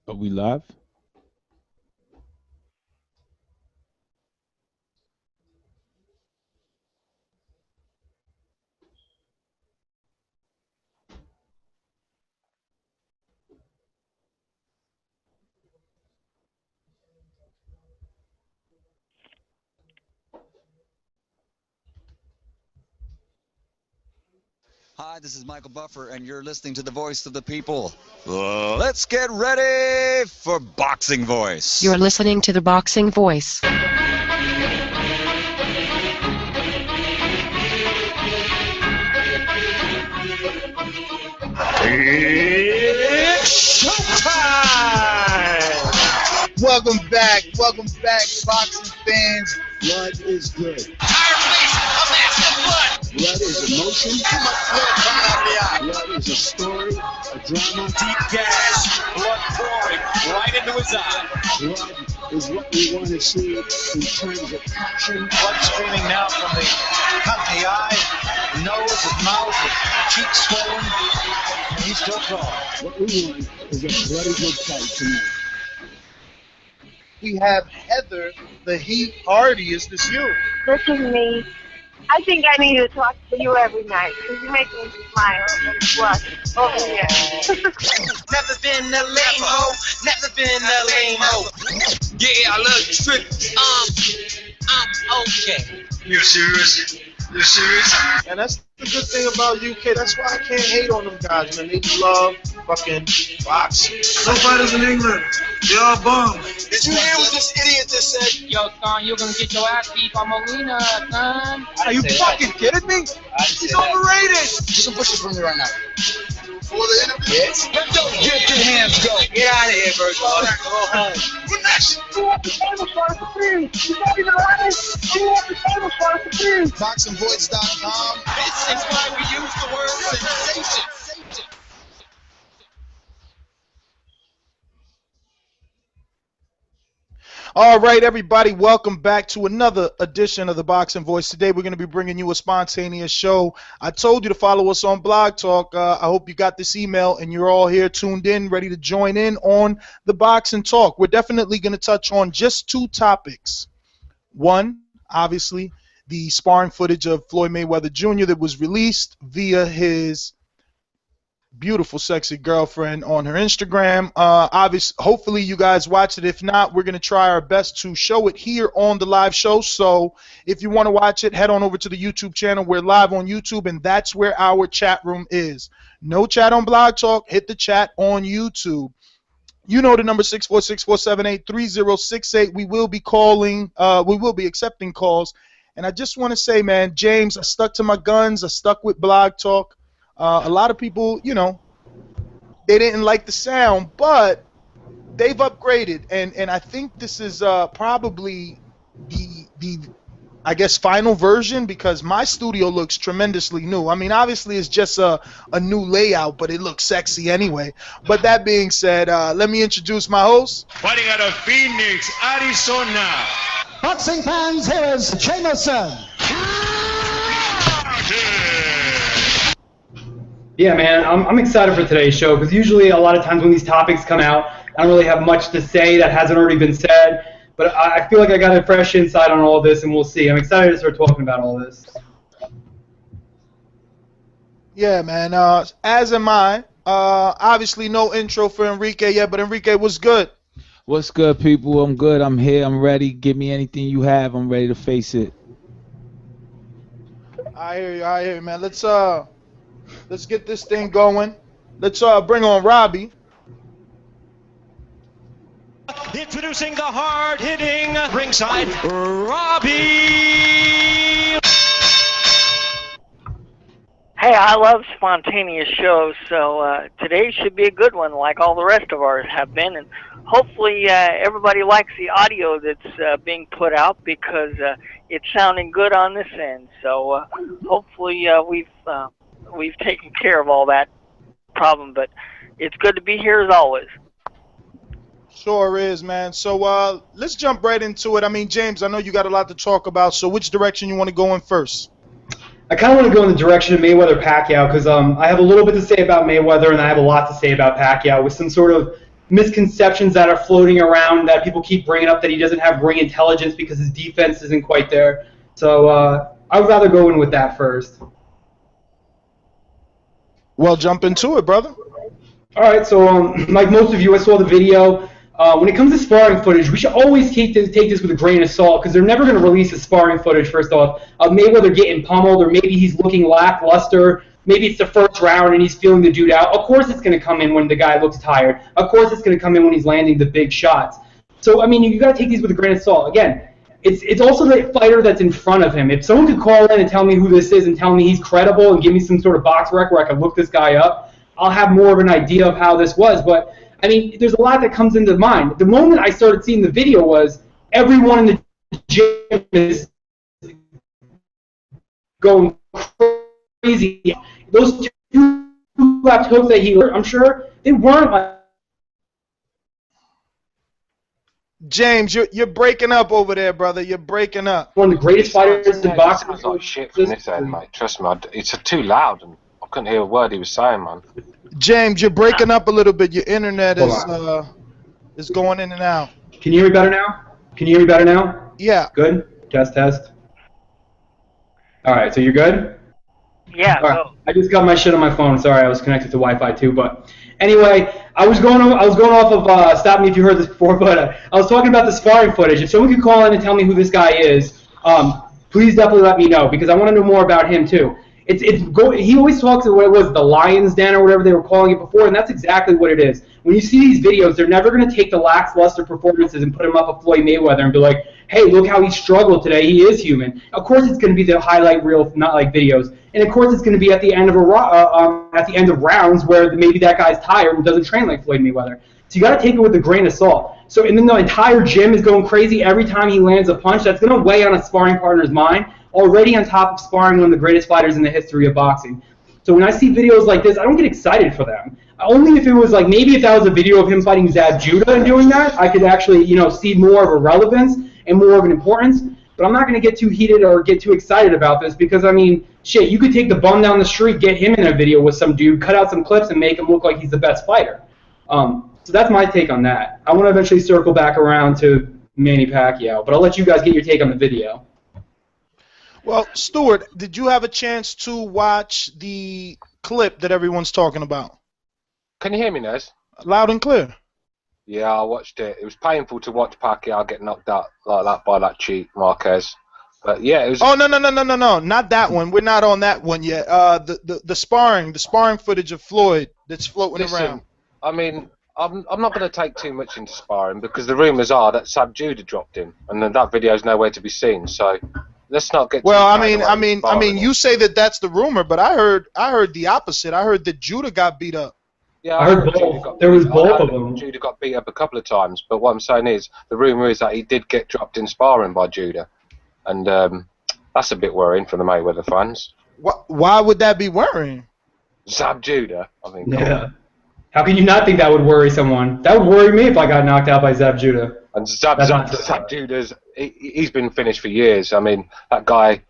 Are we live? Hi, this is Michael Buffer, and you're listening to the voice of the people. Let's get ready for Boxing Voice. You're listening to the Boxing Voice. It's showtime! Welcome back, boxing fans. Blood is good. Tire face, a massive blood. Blood is emotion. Too much blood coming out of the eye. Blood is a story, a drama. Deep gas, blood pouring right into his eye. Blood is what we want to see in terms of passion. Blood streaming now from the cut in the eye, nose, his mouth, his cheeks swollen, and he's still calm. What we want is a bloody good fight tonight. We have Heather, the Heat Hardy. Is this you? This is me. I think I need to talk to you every night because you make me smile and blush over here. Never been a lame-o, never been a lame-o. Yeah, I love the strip. I'm okay. You serious? You serious? And that's the good thing about UK. That's why I can't hate on them guys, man. They love fucking boxing. No fighters in England. They're all bums. Did you hear what this idiot just said? Yo, son, you're gonna get your ass beat by Molina, son. Are you fucking kidding me? He's overrated. Do some pushes for me right now. For the interview? Yes. Don't get your hands go. Get out of here, Bert. Go home. We're next. You want the table for us to please. You don't even want it. You want the table for us to please. BoxingVoice.com. This is why we use the word sensation. All right, everybody, welcome back to another edition of the Boxing Voice. Today we're going to be bringing you a spontaneous show. I told you to follow us on Blog Talk. I hope you got this email and you're all here tuned in, ready to join in on the Boxing Talk. We're definitely going to touch on just two topics. One, obviously, the sparring footage of Floyd Mayweather Jr. that was released via his beautiful, sexy girlfriend on her Instagram. Hopefully you guys watch it. If not, we're going to try our best to show it here on the live show. So if you want to watch it, head on over to the YouTube channel. We're live on YouTube, and that's where our chat room is. No chat on Blog Talk. Hit the chat on YouTube. You know the number 646-478-3068. We will be calling. We will be accepting calls. And I just want to say, man, James, I stuck to my guns. I stuck with Blog Talk. A lot of people, you know, they didn't like the sound, but they've upgraded, and I think this is probably the I guess final version, because my studio looks tremendously new. I mean, obviously it's just a new layout, but it looks sexy anyway. But that being said, let me introduce my host. Fighting out of Phoenix, Arizona. Boxing fans, here's Jameson. Yeah, man, I'm excited for today's show because usually a lot of times when these topics come out, I don't really have much to say that hasn't already been said. But I feel like I got a fresh insight on all this, and we'll see. I'm excited to start talking about all this. Yeah, man, as am I. Obviously no intro for Enrique yet, but Enrique, what's good? What's good, people? I'm good. I'm here. I'm ready. Give me anything you have. I'm ready to face it. I hear you, man. Let's get this thing going. Let's bring on Robbie. Introducing the hard-hitting ringside, Robbie. Hey, I love spontaneous shows, so today should be a good one like all the rest of ours have been. And hopefully everybody likes the audio that's being put out because it's sounding good on this end. So hopefully we've taken care of all that problem, but it's good to be here as always. Sure is, man. So let's jump right into it. I mean, James, I know you got a lot to talk about, so which direction you want to go in first? I kind of want to go in the direction of Mayweather-Pacquiao because I have a little bit to say about Mayweather and I have a lot to say about Pacquiao with some sort of misconceptions that are floating around that people keep bringing up that he doesn't have ring intelligence because his defense isn't quite there. So I would rather go in with that first. Well, jump into it, brother. All right, so like most of you, I saw the video. When it comes to sparring footage, we should always take this with a grain of salt because they're never going to release the sparring footage, first off, of Mayweather getting pummeled, or maybe he's looking lackluster. Maybe it's the first round and he's feeling the dude out. Of course it's going to come in when the guy looks tired. Of course it's going to come in when he's landing the big shots. So, I mean, you got to take these with a grain of salt. Again, it's also the fighter that's in front of him. If someone could call in and tell me who this is and tell me he's credible and give me some sort of box rec where I could look this guy up, I'll have more of an idea of how this was. But I mean, there's a lot that comes into mind. The moment I started seeing the video was everyone in the gym is going crazy. Those two left hooks that he learned, I'm sure, they weren't like... James, you're breaking up over there, brother. You're breaking up. One of the greatest fighters in boxing. Sounds like shit from this end, mate. Trust me, it's too loud, and I couldn't hear a word he was saying, man. James, you're breaking up a little bit. Your internet is going in and out. Can you hear me better now? Can you hear me better now? Yeah. Good? Test. All right, so you're good? Yeah. All right. I just got my shit on my phone. Sorry, I was connected to Wi-Fi too. But anyway, I was going off of stop me if you heard this before. But I was talking about the sparring footage. If someone could call in and tell me who this guy is, please definitely let me know because I want to know more about him too. He always talks about what it was, the Lion's Den or whatever they were calling it before, and that's exactly what it is. When you see these videos, they're never going to take the lackluster performances and put him up with Floyd Mayweather and be like, hey, look how he struggled today. He is human. Of course, it's going to be the highlight reel, not like videos. And of course, it's going to be at the end of rounds where maybe that guy's tired and doesn't train like Floyd Mayweather. So you got to take it with a grain of salt. So and then the entire gym is going crazy every time he lands a punch. That's going to weigh on a sparring partner's mind. Already on top of sparring one of the greatest fighters in the history of boxing. So when I see videos like this, I don't get excited for them. Only if it was like, maybe if that was a video of him fighting Zab Judah and doing that, I could actually, see more of a relevance and more of an importance. But I'm not going to get too heated or get too excited about this because, I mean, shit, you could take the bum down the street, get him in a video with some dude, cut out some clips, and make him look like he's the best fighter. So that's my take on that. I want to eventually circle back around to Manny Pacquiao, but I'll let you guys get your take on the video. Well, Stuart, did you have a chance to watch the clip that everyone's talking about? Can you hear me, Nez? Loud and clear. Yeah, I watched it. It was painful to watch Pacquiao get knocked out like that by that cheat, Marquez. But yeah, it was... Oh, no, not that one. We're not on that one yet. The sparring footage of Floyd that's floating around. I mean, I'm not going to take too much into sparring because the rumours are that Zab Judah dropped him, and then that video's nowhere to be seen. So let's not get. Well, I mean, you say that that's the rumor, but I heard the opposite. I heard that Judah got beat up. Yeah, I heard both. There was both of them. Judah got beat up a couple of times, but what I'm saying is the rumour is that he did get dropped in sparring by Judah, and that's a bit worrying for the Mayweather fans. Why would that be worrying? Zab Judah, I think. Yeah. How can you not think that would worry someone? That would worry me if I got knocked out by Zab Judah. And Zab Judah's, he's been finished for years. I mean, that guy,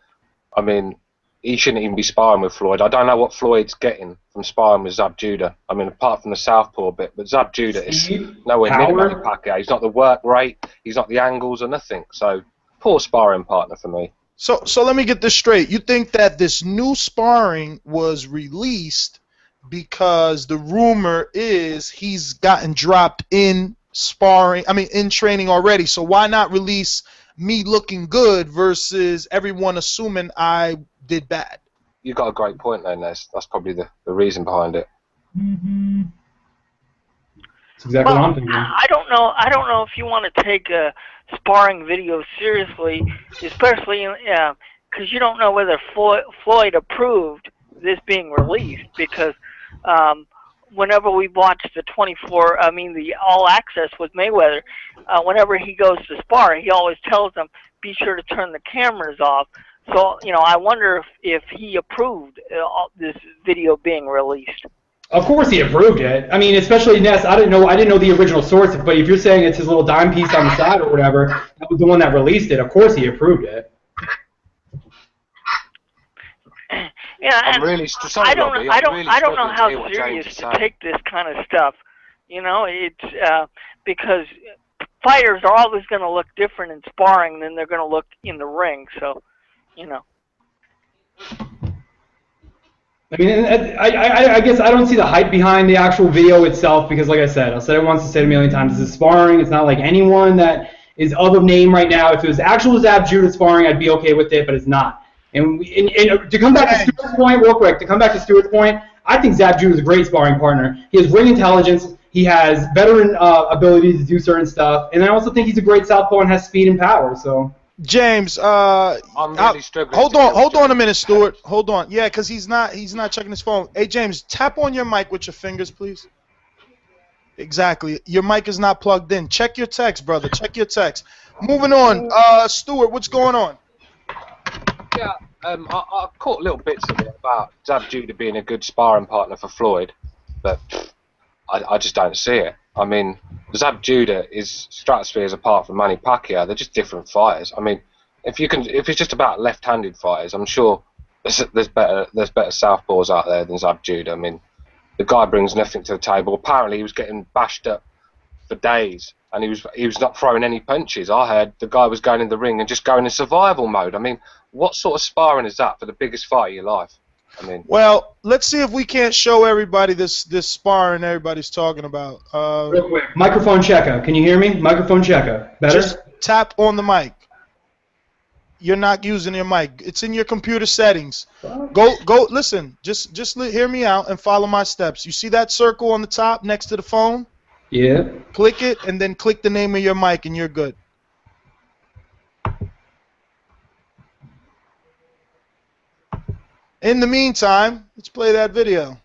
he shouldn't even be sparring with Floyd. I don't know what Floyd's getting from sparring with Zab Judah. I mean, apart from the southpaw bit, but Zab Judah is nowhere near Manny Pacquiao. He's not the work rate, he's not the angles or nothing. So, poor sparring partner for me. So let me get this straight. You think that this new sparring was released because the rumor is he's gotten dropped in sparring, in training already. So why not release me looking good versus everyone assuming I did bad? You got a great point there, Nez. That's probably the reason behind it. Mm-hmm. That's exactly what I'm thinking. I don't know if you want to take a sparring video seriously, especially because you don't know whether Floyd approved this being released because whenever we watch the the All Access with Mayweather, whenever he goes to spar, he always tells them, be sure to turn the cameras off. So, I wonder if he approved this video being released. Of course he approved it. I mean, especially Ness, I didn't know the original source, but if you're saying it's his little dime piece on the side or whatever, that was the one that released it, of course he approved it. Yeah, I'm really sorry, I don't Robbie. know how serious to take this kind of stuff You know, it's because fighters are always going to look different in sparring than they're going to look in the ring. So, you know. I mean, I guess I don't see the hype behind the actual video itself because, like I said it once, I said it a million times. This is sparring. It's not like anyone that is of a name right now. If it was actual Zab Judah sparring, I'd be okay with it, but it's not. And to come back to Stuart's point, real quick, I think Zab Judah is a great sparring partner. He has ring intelligence. He has veteran ability to do certain stuff, and I also think he's a great southpaw and has speed and power. So. James, I'm really struggling. Hold on a minute, Stuart. Hold on. Yeah, because he's not checking his phone. Hey, James, tap on your mic with your fingers, please. Exactly. Your mic is not plugged in. Check your text, brother. Check your text. Moving on. Stuart, what's going on? Yeah, I caught little bits of it about Zab Judah being a good sparring partner for Floyd, but I just don't see it. I mean, Zab Judah is stratospheres apart from Manny Pacquiao. They're just different fighters. I mean, if it's just about left-handed fighters, I'm sure there's better southpaws out there than Zab Judah. I mean, the guy brings nothing to the table. Apparently, he was getting bashed up for days, and he was not throwing any punches. I heard the guy was going in the ring and just going in survival mode. I mean, what sort of sparring is that for the biggest fight of your life? I mean, well, let's see if we can't show everybody this sparring everybody's talking about. Real quick, microphone checker. Can you hear me? Microphone checker. Better? Just tap on the mic. You're not using your mic. It's in your computer settings. Go. Listen. Just hear me out and follow my steps. You see that circle on the top next to the phone? Yeah. Click it and then click the name of your mic and you're good. In the meantime, let's play that video.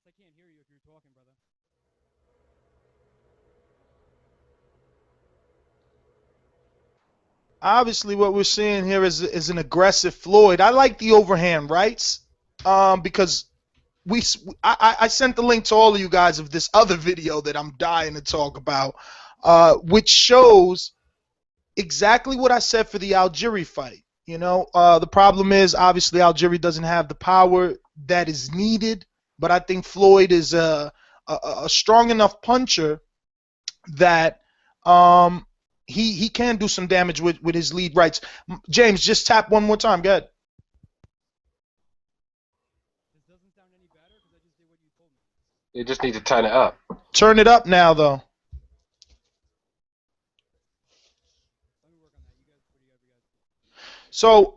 I can't hear you if you're talking, brother. Obviously, what we're seeing here is an aggressive Floyd. I like the overhand rights because I sent the link to all of you guys of this other video that I'm dying to talk about, which shows exactly what I said for the Algieri fight. You know, the problem is obviously Algieri doesn't have the power that is needed, but I think Floyd is a strong enough puncher that he can do some damage with his lead rights. James, just tap one more time. Go ahead. This doesn't sound any better because I just did what you told me. you just need to turn it up. Turn it up now, though. Let me work on that. You guys, what do you guys? So,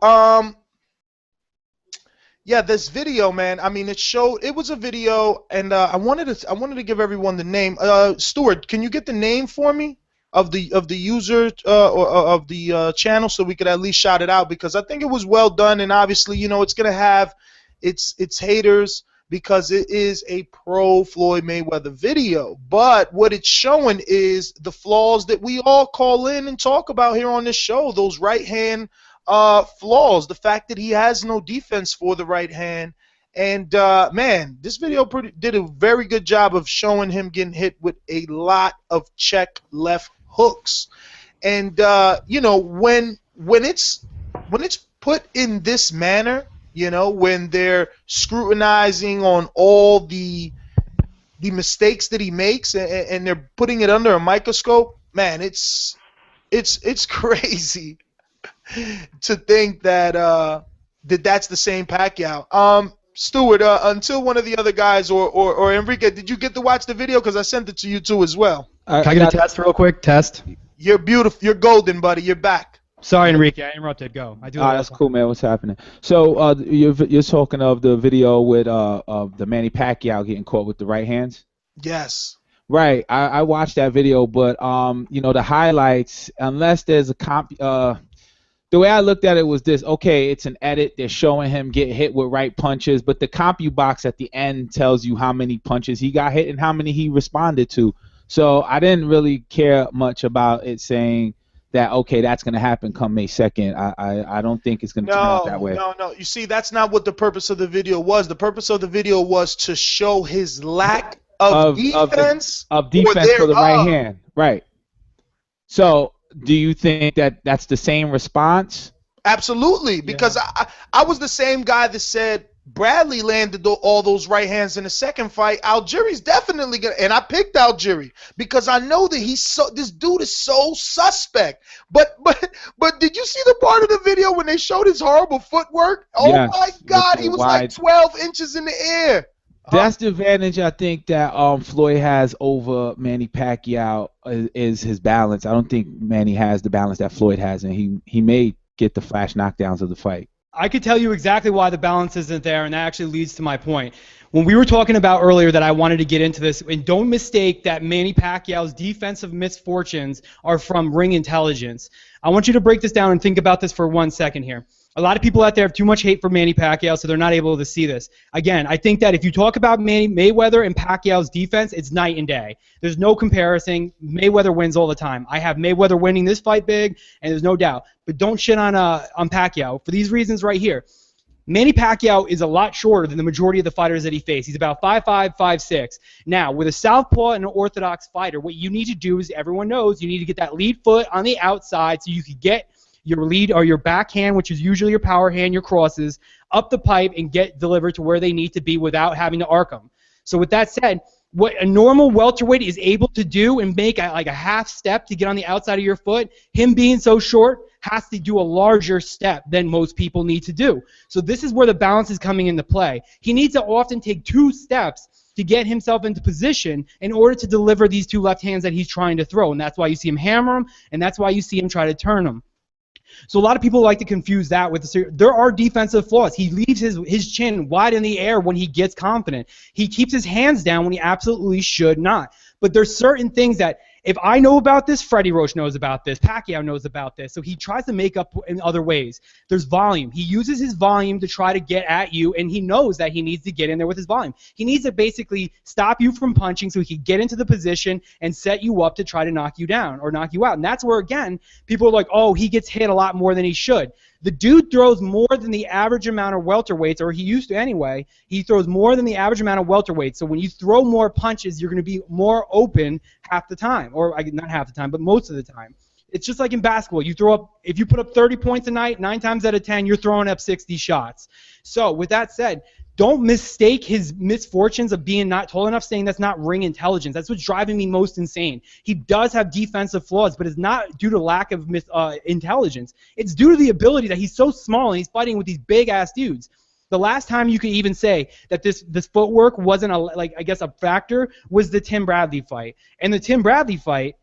yeah, this video, man. I mean, it was a video, and I wanted to give everyone the name. Stuart, can you get the name for me of the user or of the channel so we could at least shout it out, because I think it was well done, and obviously, you know, it's gonna have its haters because it is a pro Floyd Mayweather video. But what it's showing is the flaws that we all call in and talk about here on this show. Those right hand flaws, the fact that he has no defense for the right hand, and man, this video did a very good job of showing him getting hit with a lot of check left hooks. And you know, when it's put in this manner, you know, when they're scrutinizing on all the mistakes that he makes and they're putting it under a microscope, man, it's crazy to think that that's the same Pacquiao. Stuart, until one of the other guys or Enrique, did you get to watch the video? Because I sent it to you too as well. Can I get a test real quick? Test. You're beautiful. You're golden, buddy. You're back. Sorry, Enrique, I interrupted. Go. I do. That's cool, man. What's happening? So you're talking of the video with of the Manny Pacquiao getting caught with the right hands? Yes. Right. I watched that video, but you know, the highlights, unless there's a the way I looked at it was this: okay, it's an edit. They're showing him get hit with right punches, but the CompuBox at the end tells you how many punches he got hit and how many he responded to. So I didn't really care much about it saying that, okay, that's going to happen come May 2nd. I don't think it's going to turn out that way. No. You see, that's not what the purpose of the video was. The purpose of the video was to show his lack of defense. Of defense for the right hand. Right. So do you think that that's the same response? Absolutely, because I was the same guy that said Bradley landed all those right hands in the second fight. Algieri's definitely gonna, and I picked Algieri because I know that this dude is so suspect. But did you see the part of the video when they showed his horrible footwork? Oh yes, my God, he was like 12 inches in the air. That's the advantage I think that Floyd has over Manny Pacquiao is his balance. I don't think Manny has the balance that Floyd has, and he may get the flash knockdowns of the fight. I could tell you exactly why the balance isn't there, and that actually leads to my point. When we were talking about earlier that I wanted to get into this, and don't mistake that Manny Pacquiao's defensive misfortunes are from ring intelligence. I want you to break this down and think about this for 1 second here. A lot of people out there have too much hate for Manny Pacquiao, so they're not able to see this. Again, I think that if you talk about Mayweather and Pacquiao's defense, it's night and day. There's no comparison. Mayweather wins all the time. I have Mayweather winning this fight big, and there's no doubt. But don't shit on Pacquiao for these reasons right here. Manny Pacquiao is a lot shorter than the majority of the fighters that he faced. He's about 5'5", 5'6". Now, with a southpaw and an orthodox fighter, what you need to do is, everyone knows, you need to get that lead foot on the outside so you can get your lead or your backhand, which is usually your power hand, your crosses, up the pipe and get delivered to where they need to be without having to arc them. So with that said, what a normal welterweight is able to do and make like a half step to get on the outside of your foot, him being so short has to do a larger step than most people need to do. So this is where the balance is coming into play. He needs to often take 2 steps to get himself into position in order to deliver these 2 left hands that he's trying to throw. And that's why you see him hammer them, and that's why you see him try to turn them. So a lot of people like to confuse that with there are defensive flaws. He leaves his chin wide in the air when he gets confident. He keeps his hands down when he absolutely should not. But there's certain things that if I know about this, Freddie Roach knows about this, Pacquiao knows about this. So he tries to make up in other ways. There's volume. He uses his volume to try to get at you, and he knows that he needs to get in there with his volume. He needs to basically stop you from punching so he can get into the position and set you up to try to knock you down or knock you out. And that's where, again, people are like, oh, he gets hit a lot more than he should. The dude throws more than the average amount of welterweights, or he used to anyway. He throws more than the average amount of welterweights. So when you throw more punches, you're going to be more open half the time, or not half the time, but most of the time. It's just like in basketball. If you put up 30 points a night, 9 times out of 10, you're throwing up 60 shots. So with that said, don't mistake his misfortunes of being not tall enough, saying that's not ring intelligence. That's what's driving me most insane. He does have defensive flaws, but it's not due to lack of intelligence. It's due to the ability that he's so small and he's fighting with these big-ass dudes. The last time you could even say that this footwork wasn't a factor was the Tim Bradley fight. And the Tim Bradley fight,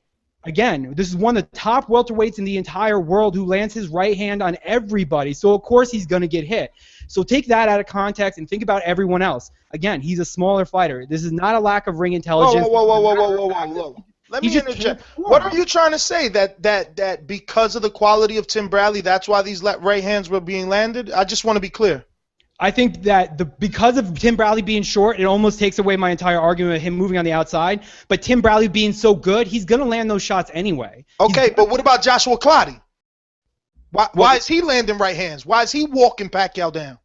again, this is one of the top welterweights in the entire world who lands his right hand on everybody. So, of course, he's going to get hit. So take that out of context and think about everyone else. Again, he's a smaller fighter. This is not a lack of ring intelligence. Whoa. Let me interject. What are you trying to say? That because of the quality of Tim Bradley, that's why these right hands were being landed? I just want to be clear. I think that because of Tim Bradley being short, it almost takes away my entire argument of him moving on the outside. But Tim Bradley being so good, he's going to land those shots anyway. Okay, but what about Joshua Clottey? Why is he landing right hands? Why is he walking Pacquiao down?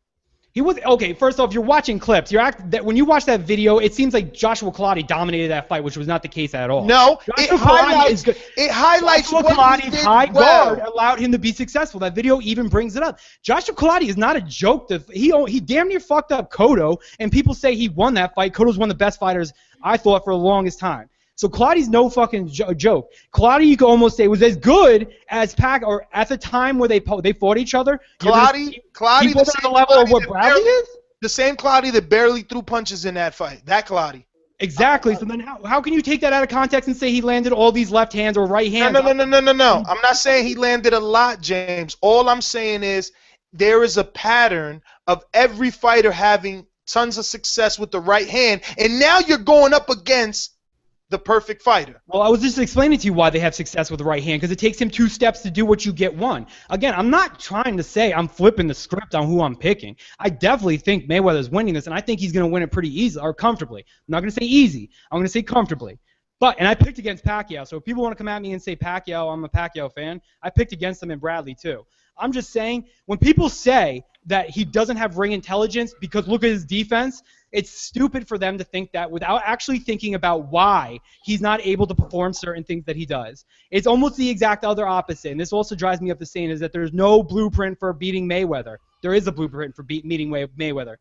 He was okay. First off, you're watching clips. When you watch that video, it seems like Joshua Clottey dominated that fight, which was not the case at all. No, it highlights Joshua Clottey's high guard allowed him to be successful. That video even brings it up. Joshua Clottey is not a joke. He damn near fucked up Cotto, and people say he won that fight. Cotto's one of the best fighters I thought for the longest time. So Clottey's no fucking joke. Clottey, you could almost say, was as good as or at the time where they fought each other. Clottey, the level of what Bradley is. The same Clottey that barely threw punches in that fight. That Clottey. Exactly. So then how can you take that out of context and say he landed all these left hands or right hands? No. I'm not saying he landed a lot, James. All I'm saying is there is a pattern of every fighter having tons of success with the right hand, and now you're going up against the perfect fighter. Well, I was just explaining to you why they have success with the right hand, because it takes him 2 steps to do what you get 1. Again, I'm not trying to say I'm flipping the script on who I'm picking. I definitely think Mayweather's winning this, and I think he's going to win it pretty easily, or comfortably. I'm not going to say easy. I'm going to say comfortably. And I picked against Pacquiao, so if people want to come at me and say Pacquiao, I'm a Pacquiao fan, I picked against him in Bradley too. I'm just saying, when people say that he doesn't have ring intelligence because look at his defense, it's stupid for them to think that without actually thinking about why he's not able to perform certain things that he does. It's almost the exact other opposite, and this also drives me up the same, is that there's no blueprint for beating Mayweather. There is a blueprint for meeting Mayweather.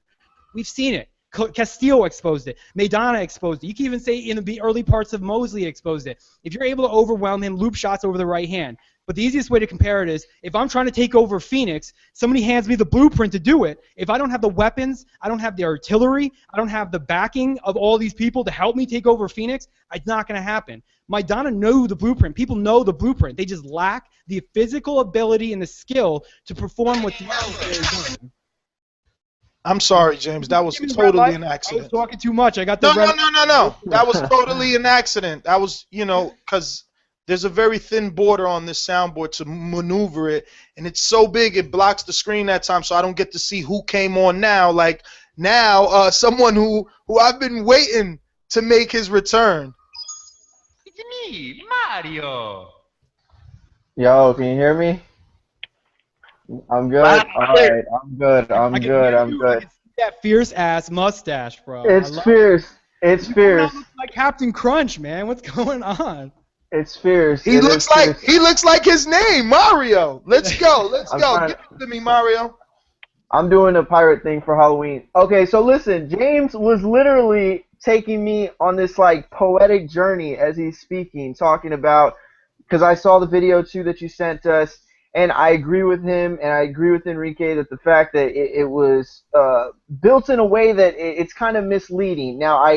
We've seen it. Castillo exposed it. Maidana exposed it. You can even say in the early parts of Mosley exposed it. If you're able to overwhelm him, loop shots over the right hand. But the easiest way to compare it is, if I'm trying to take over Phoenix, somebody hands me the blueprint to do it. If I don't have the weapons, I don't have the artillery, I don't have the backing of all these people to help me take over Phoenix, it's not going to happen. Maidana knew the blueprint. People know the blueprint. They just lack the physical ability and the skill to perform what the other is doing. I'm sorry, James. That was totally an I accident. was talking too much. I got the No. That was totally an accident. That was, because there's a very thin border on this soundboard to maneuver it, and it's so big it blocks the screen that time, so I don't get to see who came on now. Like now, someone who I've been waiting to make his return. It's me, Mario. Yo, can you hear me? I'm good. All right, I'm good. I'm good. I can see that fierce ass mustache, bro. It's fierce. It's fierce. Looks like Captain Crunch, man. What's going on? It's fierce. He looks like his name, Mario. Let's go. Let's go. Give it to me, Mario. I'm doing a pirate thing for Halloween. Okay, so listen, James was literally taking me on this like poetic journey as he's speaking, talking about, because I saw the video too that you sent us, and I agree with him, and I agree with Enrique that the fact that it was built in a way that it's kind of misleading. Now,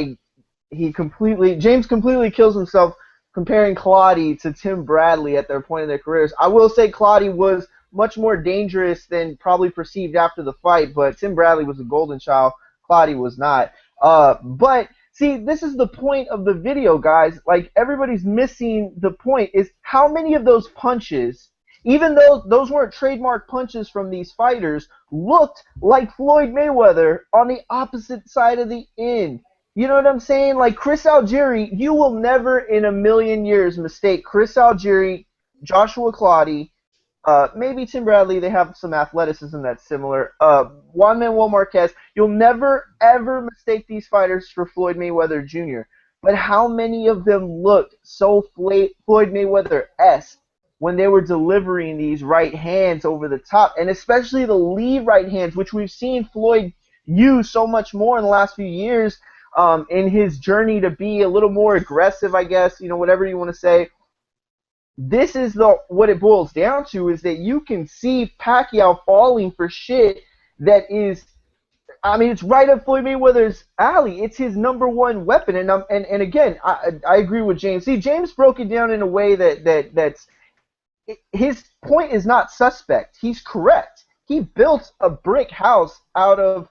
James completely kills himself comparing Claudia to Tim Bradley at their point in their careers. I will say Claudia was much more dangerous than probably perceived after the fight, but Tim Bradley was a golden child. Claudia was not. But see, this is the point of the video, guys. Like, everybody's missing the point is how many of those punches, even though those weren't trademark punches from these fighters, looked like Floyd Mayweather on the opposite side of the ring. You know what I'm saying? Like Chris Algieri, you will never in a million years mistake Chris Algieri, Joshua Claudia, maybe Tim Bradley, they have some athleticism that's similar. Juan Manuel Marquez, you'll never ever mistake these fighters for Floyd Mayweather Jr. But how many of them looked so Floyd Mayweather-esque when they were delivering these right hands over the top, and especially the lead right hands, which we've seen Floyd use so much more in the last few years in his journey to be a little more aggressive, I guess, whatever you want to say. This is what it boils down to, is that you can see Pacquiao falling for shit that is, it's right up Floyd Mayweather's alley. It's his number one weapon, and again, I agree with James. See, James broke it down in a way that's his point is not suspect. He's correct. He built a brick house out of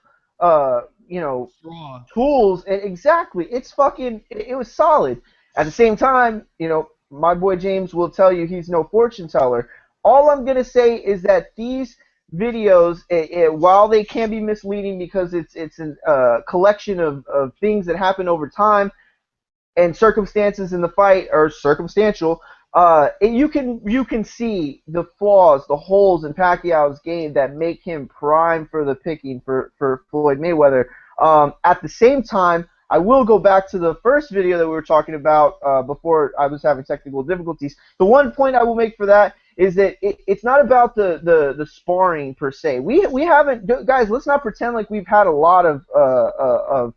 tools, and exactly, it was solid. At the same time, my boy James will tell you he's no fortune teller. All I'm gonna say is that these videos, while they can be misleading because it's a collection of things that happen over time and circumstances in the fight are circumstantial, you can see the flaws, the holes in Pacquiao's game that make him prime for the picking for Floyd Mayweather. At the same time, I will go back to the first video that we were talking about before I was having technical difficulties. The one point I will make for that is that it's not about the sparring per se. We haven't, guys. Let's not pretend like we've had a lot of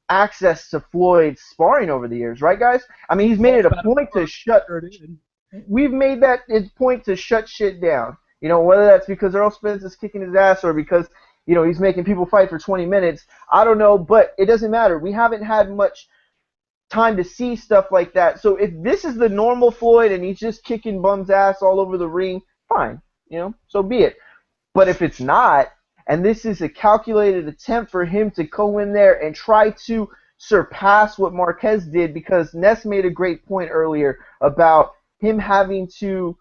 access to Floyd's sparring over the years, right, guys? He's made it a point to shut. We've made that his point to shut shit down. Whether that's because Earl Spence is kicking his ass or because he's making people fight for 20 minutes. I don't know, but it doesn't matter. We haven't had much time to see stuff like that. So if this is the normal Floyd and he's just kicking bum's ass all over the ring, fine, so be it. But if it's not, and this is a calculated attempt for him to go in there and try to surpass what Marquez did, because Ness made a great point earlier about him having to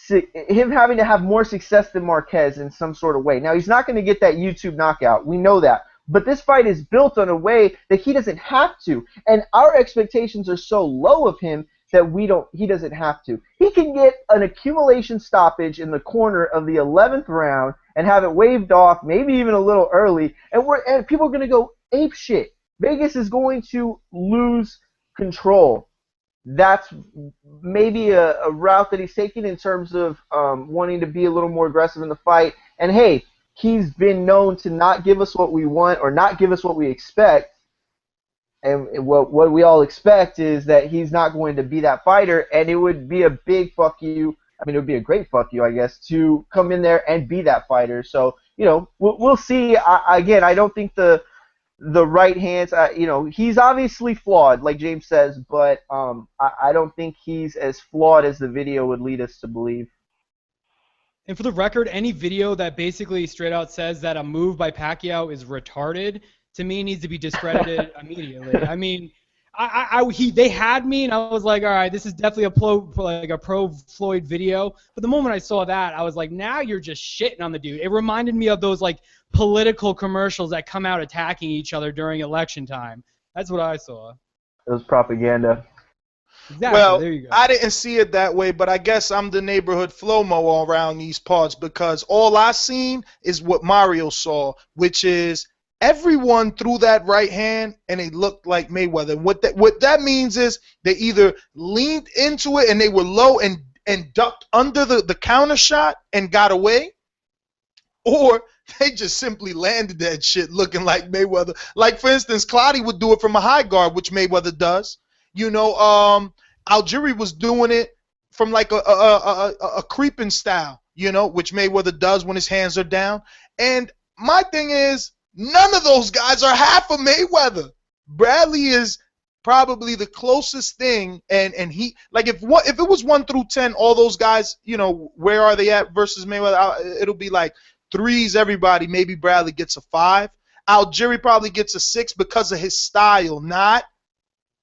have more success than Marquez in some sort of way. Now, he's not going to get that YouTube knockout. We know that. But this fight is built on a way that he doesn't have to. And our expectations are so low of him that he doesn't have to. He can get an accumulation stoppage in the corner of the 11th round and have it waved off, maybe even a little early, and people are going to go ape shit. Vegas is going to lose control. That's maybe a route that he's taking in terms of wanting to be a little more aggressive in the fight. And hey, he's been known to not give us what we want or not give us what we expect. And what we all expect is that he's not going to be that fighter, and it would be a big fuck you. I mean, it would be a great fuck you, I guess, to come in there and be that fighter. So, we'll see. Again, I don't think the right hands, he's obviously flawed, like James says, but I don't think he's as flawed as the video would lead us to believe. And for the record, any video that basically straight out says that a move by Pacquiao is retarded, to me, needs to be discredited immediately. I mean, they had me, and I was like, all right, this is definitely a pro Floyd video. But the moment I saw that, I was like, now you're just shitting on the dude. It reminded me of those political commercials that come out attacking each other during election time. That's what I saw. It was propaganda. Exactly. Well, there you go. I didn't see it that way, but I guess I'm the neighborhood Flomo all around these parts, because all I seen is what Mario saw, which is everyone threw that right hand and it looked like Mayweather. What that means is they either leaned into it and they were low and ducked under the counter shot and got away, or they just simply landed that shit looking like Mayweather. Like, for instance, Clottey would do it from a high guard, which Mayweather does. Algieri was doing it from like a creeping style, which Mayweather does when his hands are down. And my thing is, none of those guys are half of Mayweather. Bradley is probably the closest thing, and he, like, if it was 1 through 10, all those guys, where are they at versus Mayweather? It'll be like 3s everybody. Maybe Bradley gets a 5. Algieri probably gets a 6 because of his style, not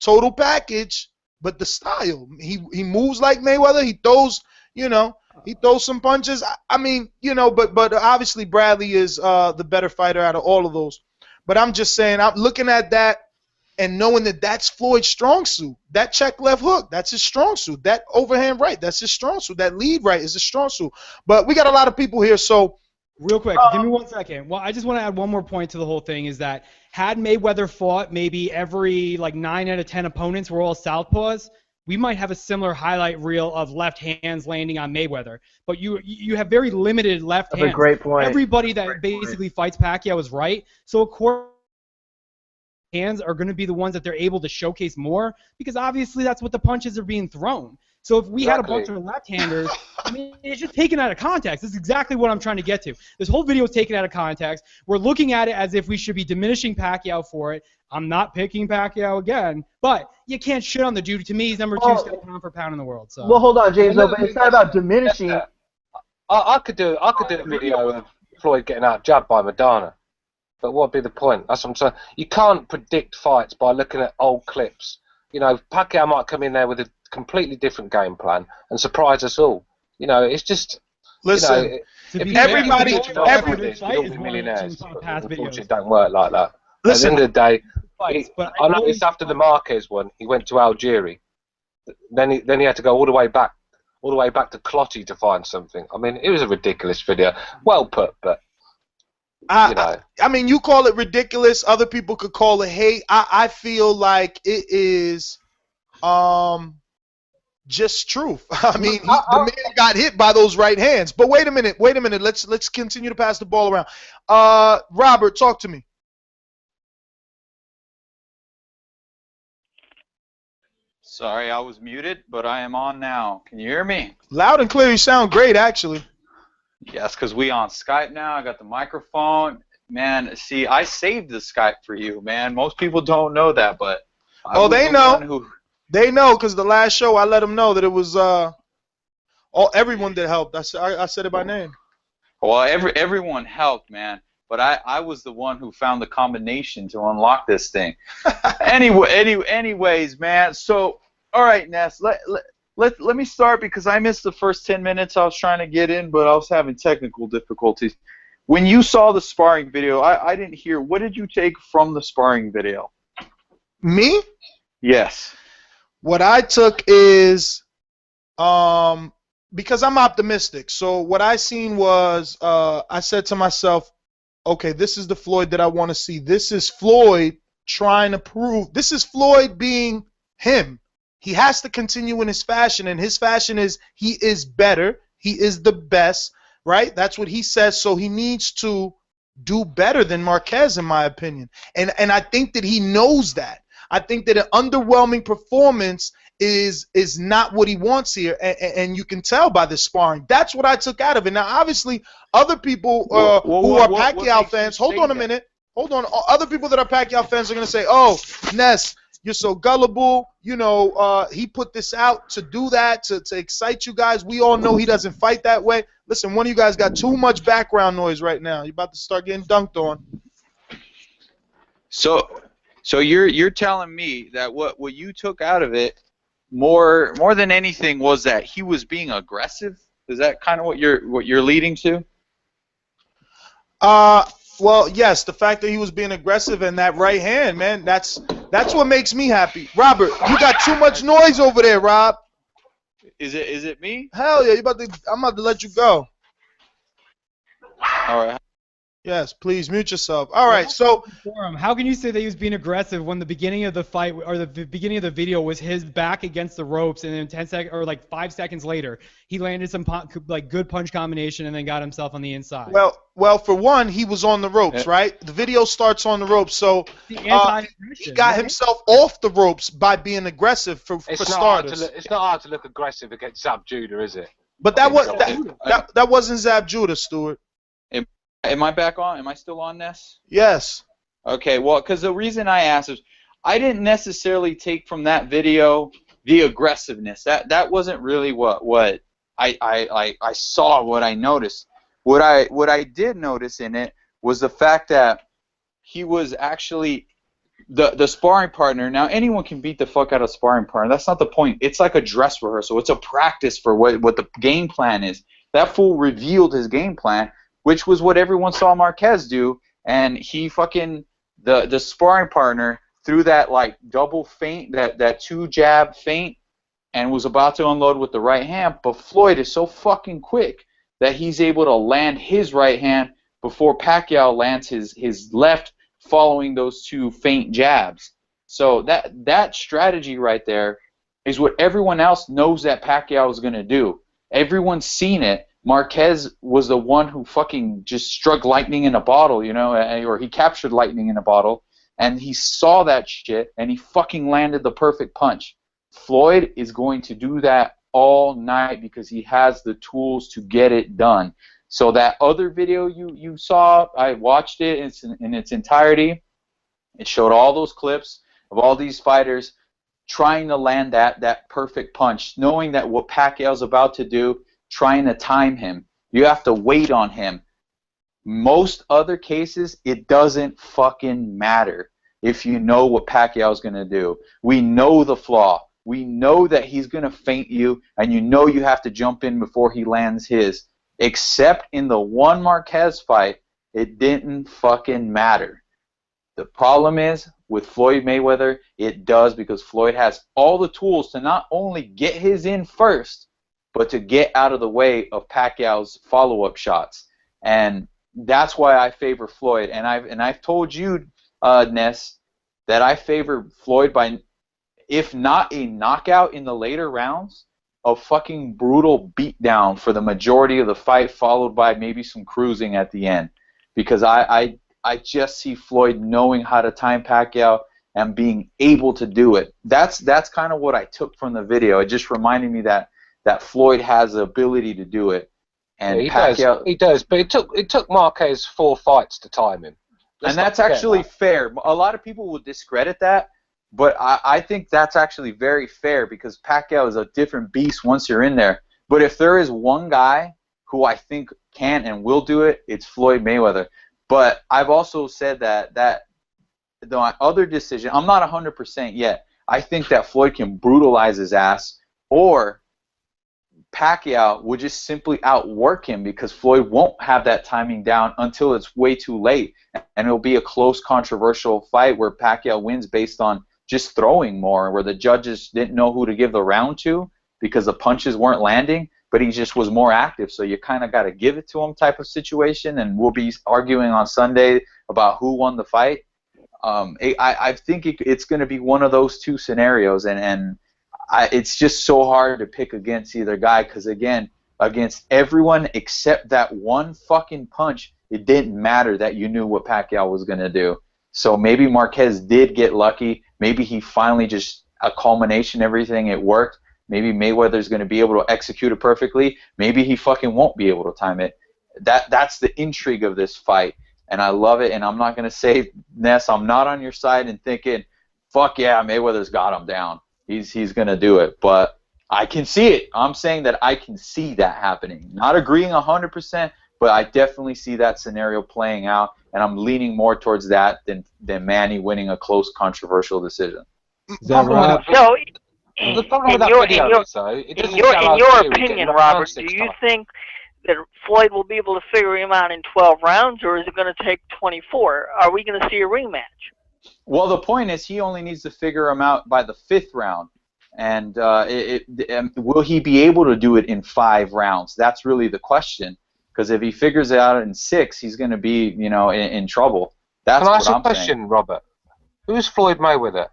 total package, but the style. He moves like Mayweather. He throws, he throws some punches. I mean, but obviously Bradley is the better fighter out of all of those. But I'm just saying, I'm looking at that and knowing that that's Floyd's strong suit. That check left hook, that's his strong suit. That overhand right, that's his strong suit. That lead right is his strong suit. But we got a lot of people here, so. Real quick, give me 1 second. Well, I just want to add one more point to the whole thing, is that had Mayweather fought maybe every 9 out of 10 opponents were all southpaws, we might have a similar highlight reel of left hands landing on Mayweather. But you have very limited left hands. That's a great point. Everybody that basically fights Pacquiao is right. So of course, hands are going to be the ones that they're able to showcase more, because obviously that's what the punches are being thrown. So if we had a bunch of left-handers, I mean, it's just taken out of context. This is exactly what I'm trying to get to. This whole video is taken out of context. We're looking at it as if we should be diminishing Pacquiao for it. I'm not picking Pacquiao again, but you can't shit on the dude. To me, he's number 2 still pound for pound in the world. So. Well, hold on, James. But it's not about diminishing. I could do a video of Floyd getting out jabbed by Madonna, but what would be the point? That's what I'm saying. You can't predict fights by looking at old clips. Pacquiao might come in there with a completely different game plan and surprise us all. It's just. Listen, if everybody, millionaires, unfortunately, it don't work like that. Listen, at the end of the day, I noticed after the Marquez one, he went to Algieri. Then he had to go all the way back to Clottey to find something. I mean, it was a ridiculous video. Well put, but. I mean, you call it ridiculous. Other people could call it hate. I feel like it is just truth. I mean, the man got hit by those right hands. But wait a minute. Let's continue to pass the ball around. Robert, talk to me. Sorry, I was muted, but I am on now. Can you hear me? Loud and clear. You sound great, actually. Yes, because we on Skype now. I got the microphone. Man, see, I saved the Skype for you, man. Most people don't know that, but they know. They know, because the last show I let them know that it was everyone that helped. I said it by name. Well, everyone helped, man. but I was the one who found the combination to unlock this thing. Anyways, man. So, all right, Ness. Let me start because I missed the first 10 minutes I was trying to get in, but I was having technical difficulties. When you saw the sparring video, I didn't hear. What did you take from the sparring video? Me? Yes. What I took is because I'm optimistic. So what I seen was I said to myself, okay, this is the Floyd that I want to see. This is Floyd trying to prove. This is Floyd being him. He has to continue in his fashion, and his fashion is he is better. He is the best, right? That's what he says. So he needs to do better than Marquez, in my opinion. And I think that he knows that. I think that an underwhelming performance is not what he wants here, and you can tell by the sparring. That's what I took out of it. Now, obviously, other people who are Pacquiao fans, hold on a minute. Hold on. Other people that are Pacquiao fans are going to say, oh, Ness, you're so gullible. You know, he put this out to do that, to excite you guys. We all know he doesn't fight that way. Listen, one of you guys got too much background noise right now. You're about to start getting dunked on. So you're telling me that what you took out of it more than anything was that he was being aggressive? Is that kind of what you're leading to? Well, yes, the fact that he was being aggressive and that right hand, man, that's what makes me happy. Robert, you got too much noise over there, Rob. Is it me? Hell yeah, I'm about to let you go. All right. Yes, please mute yourself. All right, so how can you say that he was being aggressive when the beginning of the fight or the beginning of the video was his back against the ropes, and then 10 seconds or like 5 seconds later he landed some good punch combination and then got himself on the inside? Well, for one, he was on the ropes, right? The video starts on the ropes, so he got himself off the ropes by being aggressive for starters. It's not hard to look aggressive against Zab Judah, is it? But that wasn't Zab Judah, Stuart. Am I back on? Am I still on, Ness? Yes. Okay, well, because the reason I asked is I didn't necessarily take from that video the aggressiveness. That wasn't really what I saw, what I noticed. What I did notice in it was the fact that he was actually the sparring partner. Now, anyone can beat the fuck out of a sparring partner. That's not the point. It's like a dress rehearsal. It's a practice for what the game plan is. That fool revealed his game plan, which was what everyone saw Marquez do, and he fucking the sparring partner threw that like double feint, that two jab feint, and was about to unload with the right hand, but Floyd is so fucking quick that he's able to land his right hand before Pacquiao lands his left, following those two feint jabs. So that strategy right there is what everyone else knows that Pacquiao is going to do. Everyone's seen it. Marquez was the one who fucking just struck lightning in a bottle, you know, or he captured lightning in a bottle, and he saw that shit, and he fucking landed the perfect punch. Floyd is going to do that all night because he has the tools to get it done. So that other video you saw, I watched it in its entirety. It showed all those clips of all these fighters trying to land that perfect punch, knowing that what Pacquiao's about to do, trying to time him. You have to wait on him. Most other cases, it doesn't fucking matter if you know what Pacquiao's going to do. We know the flaw. We know that he's going to feint you, and you know you have to jump in before he lands his. Except in the one Marquez fight, it didn't fucking matter. The problem is, with Floyd Mayweather, it does, because Floyd has all the tools to not only get his in first, but to get out of the way of Pacquiao's follow-up shots. And that's why I favor Floyd. And I've told you, Ness, that I favor Floyd by, if not a knockout in the later rounds, a fucking brutal beatdown for the majority of the fight, followed by maybe some cruising at the end. Because I just see Floyd knowing how to time Pacquiao and being able to do it. That's kind of what I took from the video. It just reminded me that Floyd has the ability to do it, and yeah, he does. But it took Marquez 4 fights to time him, and that's actually fair. A lot of people will discredit that, but I think that's actually very fair, because Pacquiao is a different beast once you're in there. But if there is one guy who I think can and will do it, it's Floyd Mayweather. But I've also said that the other decision, I'm not 100% yet. I think that Floyd can brutalize his ass, or Pacquiao would just simply outwork him because Floyd won't have that timing down until it's way too late, and it'll be a close, controversial fight where Pacquiao wins based on just throwing more, where the judges didn't know who to give the round to because the punches weren't landing, but he just was more active, so you kind of got to give it to him type of situation, and we'll be arguing on Sunday about who won the fight. I think it's going to be one of those two scenarios, and it's just so hard to pick against either guy because, again, against everyone except that one fucking punch, it didn't matter that you knew what Pacquiao was going to do. So maybe Marquez did get lucky. Maybe he finally just, a culmination of everything, it worked. Maybe Mayweather's going to be able to execute it perfectly. Maybe he fucking won't be able to time it. That's the intrigue of this fight, and I love it, and I'm not going to say, Ness, I'm not on your side and thinking, fuck yeah, Mayweather's got him down. He's going to do it, but I can see it. I'm saying that I can see that happening. Not agreeing 100%, but I definitely see that scenario playing out, and I'm leaning more towards that than Manny winning a close, controversial decision. Is that right? So, The problem with that video is, though, it doesn't in your sound like opinion, Robert, do you think that Floyd will be able to figure him out in 12 rounds, or is it going to take 24? Are we going to see a rematch? Well, the point is he only needs to figure him out by the 5th round. And will he be able to do it in 5 rounds? That's really the question. Because if he figures it out in 6, he's going to be, in trouble. That's Can I what ask a I'm question, saying. Robert? Who's Floyd Mayweather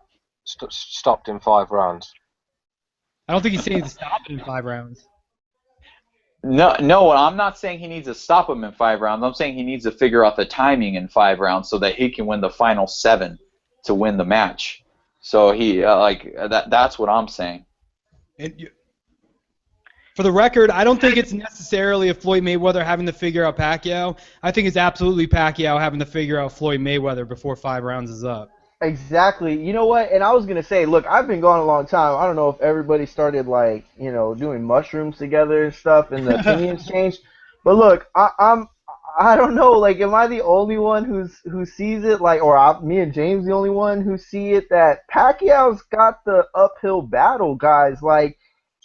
stopped in 5 rounds? I don't think he's saying to stop it in 5 rounds. No, I'm not saying he needs to stop him in 5 rounds. I'm saying he needs to figure out the timing in 5 rounds so that he can win the final 7 to win the match. So he that's what I'm saying. For the record, I don't think it's necessarily a Floyd Mayweather having to figure out Pacquiao. I think it's absolutely Pacquiao having to figure out Floyd Mayweather before 5 rounds is up. Exactly. You know what? And I was gonna say, look, I've been gone a long time. I don't know if everybody started doing mushrooms together and stuff, and the opinions changed. But look, I don't know. Like, am I the only one who sees it? Me and James the only one who see it that Pacquiao's got the uphill battle, guys. Like,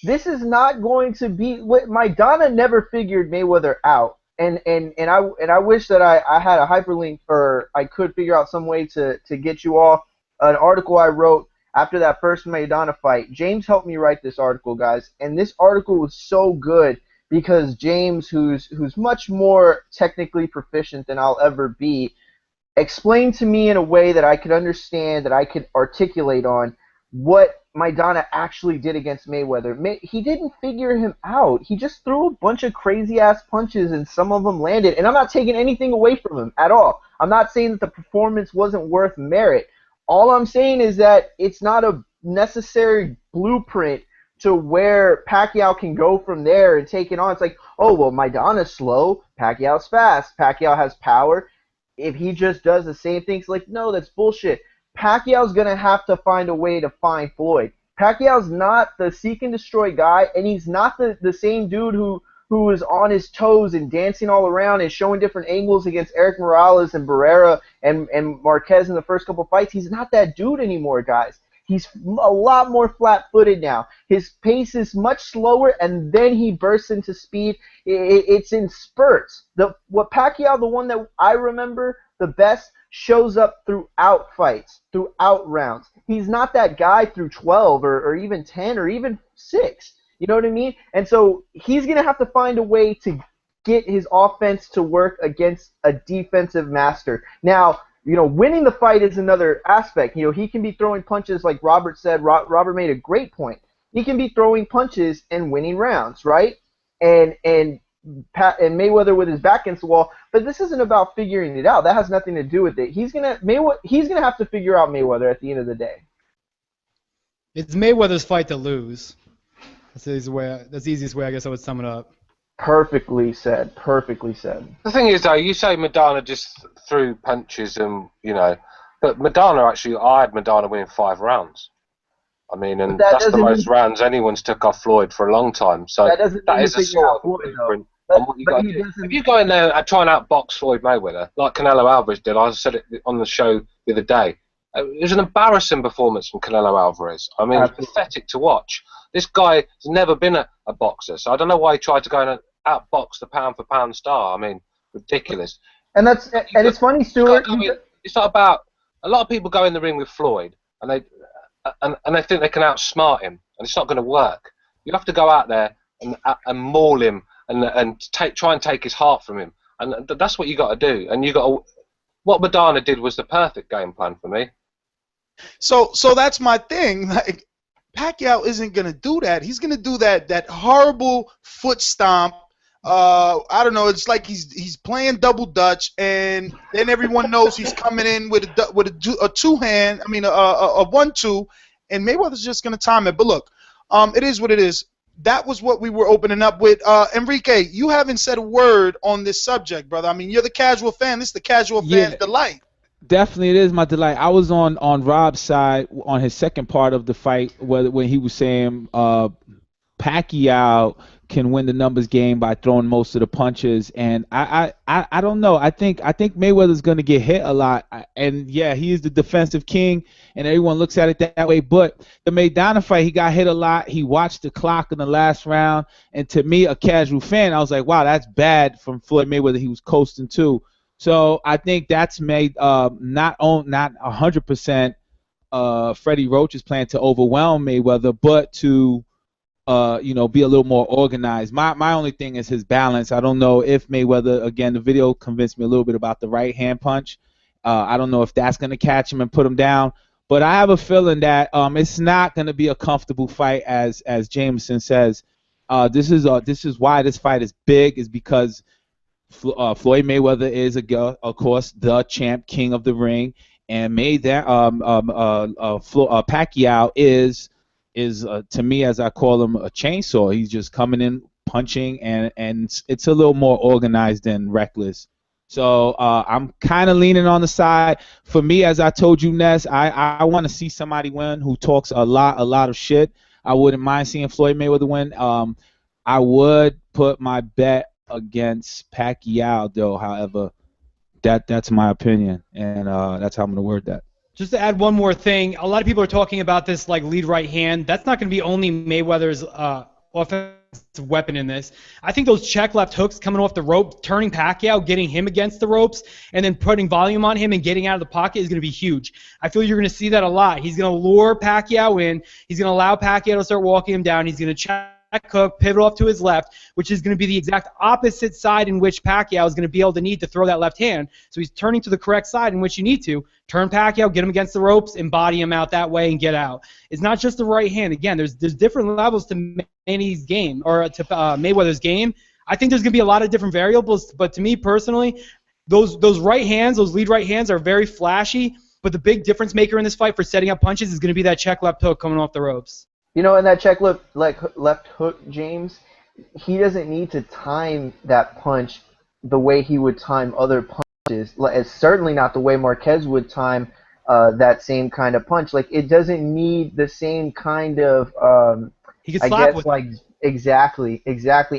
this is not going to be. Maidana never figured Mayweather out. And I wish that I had a hyperlink, or I could figure out some way to get you all an article I wrote after that first Maidana fight. James helped me write this article, guys, and this article was so good because James, who's much more technically proficient than I'll ever be, explained to me in a way that I could understand, that I could articulate on what Maidana actually did against Mayweather. He didn't figure him out. He just threw a bunch of crazy-ass punches, and some of them landed. And I'm not taking anything away from him at all. I'm not saying that the performance wasn't worth merit. All I'm saying is that it's not a necessary blueprint to where Pacquiao can go from there and take it on. It's like, oh, well, Maidana's slow, Pacquiao's fast, Pacquiao has power. If he just does the same things, like, no, that's bullshit. Pacquiao's going to have to find a way to find Floyd. Pacquiao's not the seek and destroy guy, and he's not the same dude who is on his toes and dancing all around and showing different angles against Eric Morales and Barrera and Marquez in the first couple fights. He's not that dude anymore, guys. He's a lot more flat-footed now. His pace is much slower, and then he bursts into speed. It's in spurts. The one that I remember the best, shows up throughout fights, throughout rounds. He's not that guy through 12 or even 10 or even 6. You know what I mean? And so he's going to have to find a way to get his offense to work against a defensive master. Now, winning the fight is another aspect. He can be throwing punches like Robert said. Robert made a great point. He can be throwing punches and winning rounds, right? And Mayweather with his back against the wall, but this isn't about figuring it out. That has nothing to do with it. He's gonna have to figure out Mayweather at the end of the day. It's Mayweather's fight to lose. That's the easiest way I guess I would sum it up. Perfectly said. Perfectly said. The thing is, though, you say Maidana just threw punches and but Maidana I had Maidana winning 5 rounds. I mean, and that's the most rounds anyone's took off Floyd for a long time. So that is a sort of blueprint. on what you got to do. If you go in there and try and outbox Floyd Mayweather, like Canelo Alvarez did, I said it on the show the other day, it was an embarrassing performance from Canelo Alvarez. I mean, it's pathetic to watch. This guy has never been a boxer, so I don't know why he tried to go and outbox the pound-for-pound star. I mean, ridiculous. And it's funny, Stuart. It's not about, a lot of people go in the ring with Floyd and they think they can outsmart him, and it's not going to work. You have to go out there and maul him and try and take his heart from him, and that's what you got to do. And you got to, what Madonna did was the perfect game plan for me. So that's my thing. Like, Pacquiao isn't gonna do that. He's gonna do that horrible foot stomp. I don't know. It's like he's playing double dutch, and then everyone knows he's coming in with a two-hand. I mean, a 1-2, and Mayweather's just gonna time it. But look, it is what it is. That was what we were opening up with. Enrique, you haven't said a word on this subject, brother. I mean, you're the casual fan. This is the casual fan delight. Definitely, it is my delight. I was on Rob's side on his second part of the fight, when he was saying Pacquiao can win the numbers game by throwing most of the punches, and I don't know. I think Mayweather's going to get hit a lot, and yeah, he is the defensive king, and everyone looks at it that way. But the Maidana fight, he got hit a lot. He watched the clock in the last round, and to me, a casual fan, I was like, wow, that's bad from Floyd Mayweather. He was coasting too. So I think that's made not 100% Freddie Roach's plan to overwhelm Mayweather, but to be a little more organized. My only thing is his balance. I don't know if Mayweather, again, the video convinced me a little bit about the right hand punch. I don't know if that's going to catch him and put him down. But I have a feeling that it's not going to be a comfortable fight, as Jameson says. This is why this fight is big, is because Floyd Mayweather is, of course, the champ, king of the ring, and Pacquiao is to me, as I call him, a chainsaw. He's just coming in, punching, and it's a little more organized and reckless. So I'm kind of leaning on the side. For me, as I told you, Ness, I want to see somebody win who talks a lot of shit. I wouldn't mind seeing Floyd Mayweather win. I would put my bet against Pacquiao, though. However, that's my opinion, and that's how I'm gonna word that. Just to add one more thing, a lot of people are talking about this like lead right hand. That's not going to be only Mayweather's offensive weapon in this. I think those check left hooks coming off the rope, turning Pacquiao, getting him against the ropes, and then putting volume on him and getting out of the pocket is going to be huge. I feel you're going to see that a lot. He's going to lure Pacquiao in. He's going to allow Pacquiao to start walking him down. He's going to check hook, pivot off to his left, which is going to be the exact opposite side in which Pacquiao is going to be able to need to throw that left hand. So he's turning to the correct side in which you need to turn Pacquiao, get him against the ropes, and body him out that way and get out. It's not just the right hand. Again, there's different levels to Manny's game, or to Mayweather's game. I think there's going to be a lot of different variables, but to me personally, those right hands, those lead right hands are very flashy, but the big difference maker in this fight for setting up punches is going to be that check left hook coming off the ropes. You know, in that check left hook, James, he doesn't need to time that punch the way he would time other punches. It's certainly not the way Marquez would time that same kind of punch. Like, it doesn't need the same kind of, he can slap with exactly.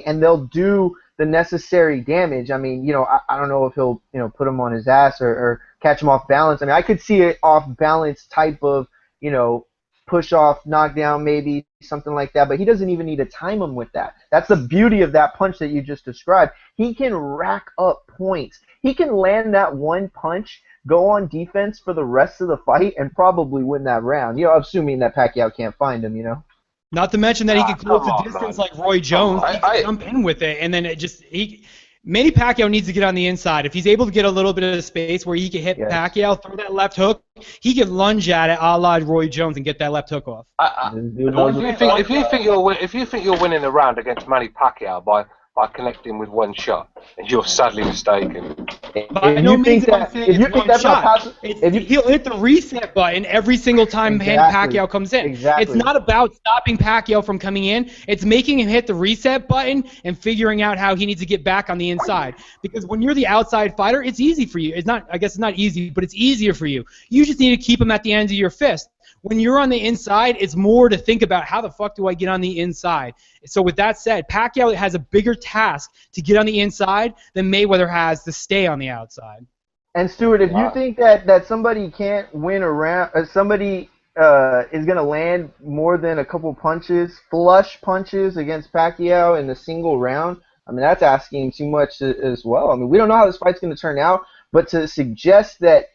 And they'll do the necessary damage. I mean, I don't know if he'll, put him on his ass or catch him off balance. I mean, I could see it off balance type of, push off, knockdown, maybe something like that, but he doesn't even need to time him with that. That's the beauty of that punch that you just described. He can rack up points. He can land that one punch, go on defense for the rest of the fight, and probably win that round. Assuming that Pacquiao can't find him, Not to mention that he can close the distance like Roy Jones. He can jump in with it, and then Manny Pacquiao needs to get on the inside. If he's able to get a little bit of space where he can hit Pacquiao, throw that left hook, he can lunge at it a la Roy Jones and get that left hook off. If you think you're winning a round against Manny Pacquiao by connecting with one shot, you're sadly mistaken. By no means am I saying it's one shot. He'll hit the reset button every single time Pacquiao comes in. It's not about stopping Pacquiao from coming in. It's making him hit the reset button and figuring out how he needs to get back on the inside. Because when you're the outside fighter, it's easy for you. I guess it's not easy, but it's easier for you. You just need to keep him at the ends of your fist. When you're on the inside, it's more to think about how the fuck do I get on the inside. So with that said, Pacquiao has a bigger task to get on the inside than Mayweather has to stay on the outside. And Stuart, if you think that somebody can't win a round, somebody is going to land more than a couple punches, flush punches against Pacquiao in a single round, I mean, that's asking too much as well. I mean, we don't know how this fight's going to turn out, but to suggest that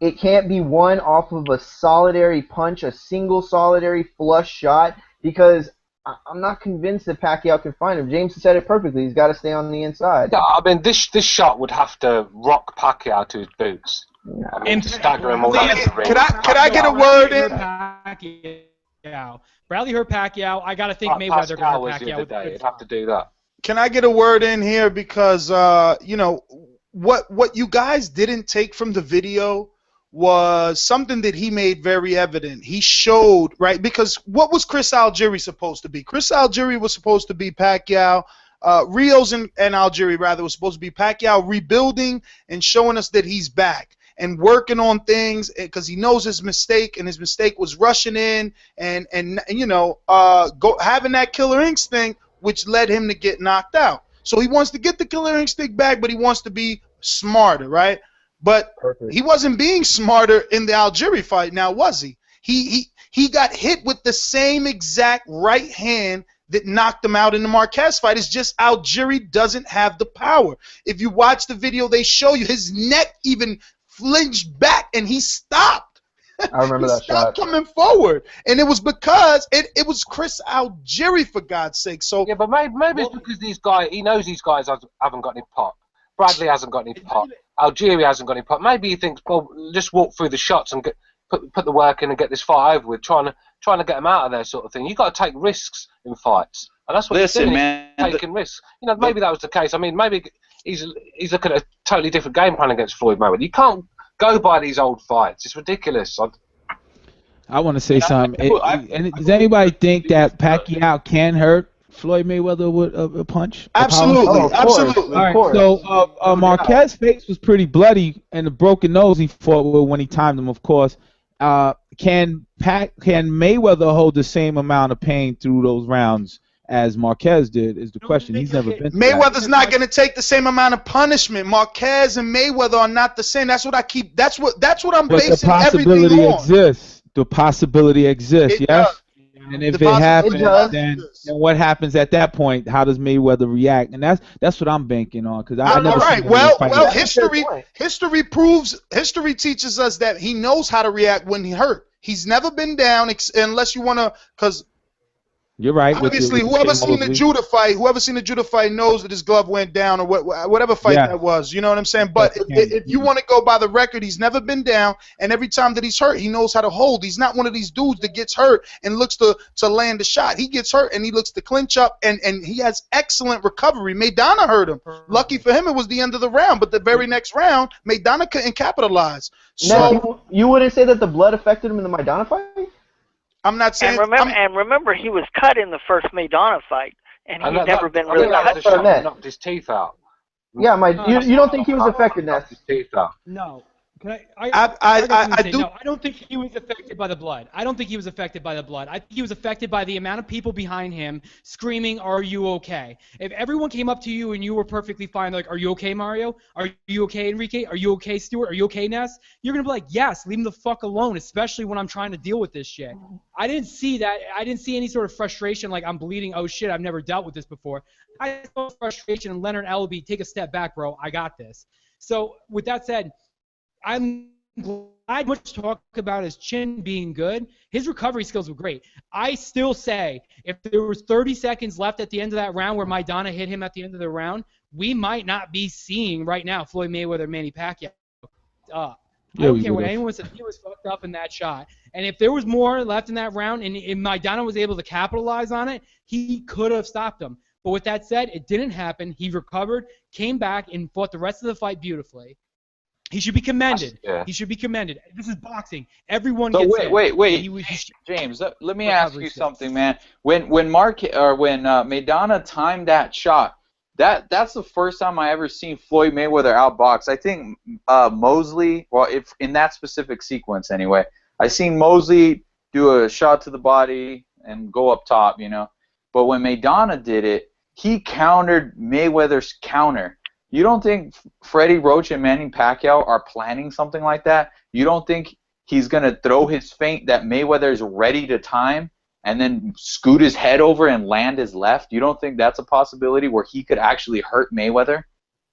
it can't be won off of a solitary punch, a single solitary flush shot, because I'm not convinced that Pacquiao can find him. James said it perfectly. He's got to stay on the inside. Yeah, I mean, this shot would have to rock Pacquiao to his boots. I mean, to stagger him all over the ring. Could I get a word in? Pacquiao. Bradley hurt Pacquiao. I got to think Mayweather got Pacquiao. You'd have to do that. Can I get a word in here? Because, you know, what you guys didn't take from the video was something that he made very evident. He showed, right, because what was Chris Algieri supposed to be? Chris Algieri was supposed to be Pacquiao. Rios and Algieri, rather, was supposed to be Pacquiao rebuilding and showing us that he's back and working on things because he knows his mistake, and his mistake was rushing in and you know, having that killer instinct, which led him to get knocked out. So he wants to get the killer instinct back, but he wants to be smarter, right? But he wasn't being smarter in the Algieri fight, now was he? He got hit with the same exact right hand that knocked him out in the Marquez fight. It's just Algieri doesn't have the power. If you watch the video, they show you his neck even flinched back, and he stopped. I remember that shot. Stopped coming forward, and it was because it was Chris Algieri, for God's sake. So yeah, but maybe it's because he knows these guys haven't got any pop. Bradley hasn't got any pop. Algieri hasn't got any pop. Maybe he thinks, well, just walk through the shots and put the work in and get this fight over with, trying to get him out of there, sort of thing. You got to take risks in fights, and that's what he's doing. Man, taking risks. You know, maybe that was the case. I mean, maybe he's looking at a totally different game plan against Floyd Mayweather. You can't go by these old fights. It's ridiculous. I want to say something. Does anybody think that Pacquiao can hurt Floyd Mayweather with a punch? Absolutely, absolutely. All right, so Marquez's face was pretty bloody, and the broken nose he fought with when he timed him, of course. Can Mayweather hold the same amount of pain through those rounds as Marquez did? Is the question. He's never been. Mayweather's not going to take the same amount of punishment. Marquez and Mayweather are not the same. That's what I keep. That's what I'm basing everything on. The possibility exists. Yes. And if it happens, then what happens at that point? How does Mayweather react? And that's what I'm banking on, because I never. All right. Well, history teaches us that he knows how to react when he hurt. He's never been down unless you want to, because. You're right. Obviously, whoever seen the Judah fight knows that his glove went down, or whatever fight that was. You know what I'm saying? But if you want to go by the record, he's never been down, and every time that he's hurt, he knows how to hold. He's not one of these dudes that gets hurt and looks to land a shot. He gets hurt and he looks to clinch up, and he has excellent recovery. Maidana hurt him. Lucky for him, it was the end of the round, but the very next round, Maidana couldn't capitalize. So now, you wouldn't say that the blood affected him in the Maidana fight? I'm not saying. And remember, he was cut in the first Maidana fight, and he's never been really cut. That knocked his teeth out. Yeah, you don't think he was affected, Ness? His teeth out. No. I do. No, I don't think he was affected by the blood. I think he was affected by the amount of people behind him screaming, "Are you okay?" If everyone came up to you and you were perfectly fine, like, "Are you okay, Mario? Are you okay, Enrique? Are you okay, Stuart? Are you okay, Ness?" You're gonna be like, "Yes, leave him the fuck alone," especially when I'm trying to deal with this shit. I didn't see that. I didn't see any sort of frustration, like, I'm bleeding. Oh shit, I've never dealt with this before. I saw frustration, and Leonard Elby, take a step back, bro. I got this. So with that said, I'm glad much talk about his chin being good. His recovery skills were great. I still say if there was 30 seconds left at the end of that round where Maidana hit him at the end of the round, we might not be seeing right now Floyd Mayweather, Manny Pacquiao. I don't care what anyone said. He was fucked up in that shot. And if there was more left in that round and Maidana was able to capitalize on it, he could have stopped him. But with that said, it didn't happen. He recovered, came back, and fought the rest of the fight beautifully. He should be commended. He should be commended. This is boxing. Everyone gets wait. James, let me ask you something, man. When Maidana timed that shot, that's the first time I ever seen Floyd Mayweather outbox. I think Mosley, well, if in that specific sequence anyway, I seen Mosley do a shot to the body and go up top, you know. But when Maidana did it, he countered Mayweather's counter. You don't think Freddie Roach and Manny Pacquiao are planning something like that? You don't think he's going to throw his feint that Mayweather is ready to time and then scoot his head over and land his left? You don't think that's a possibility where he could actually hurt Mayweather?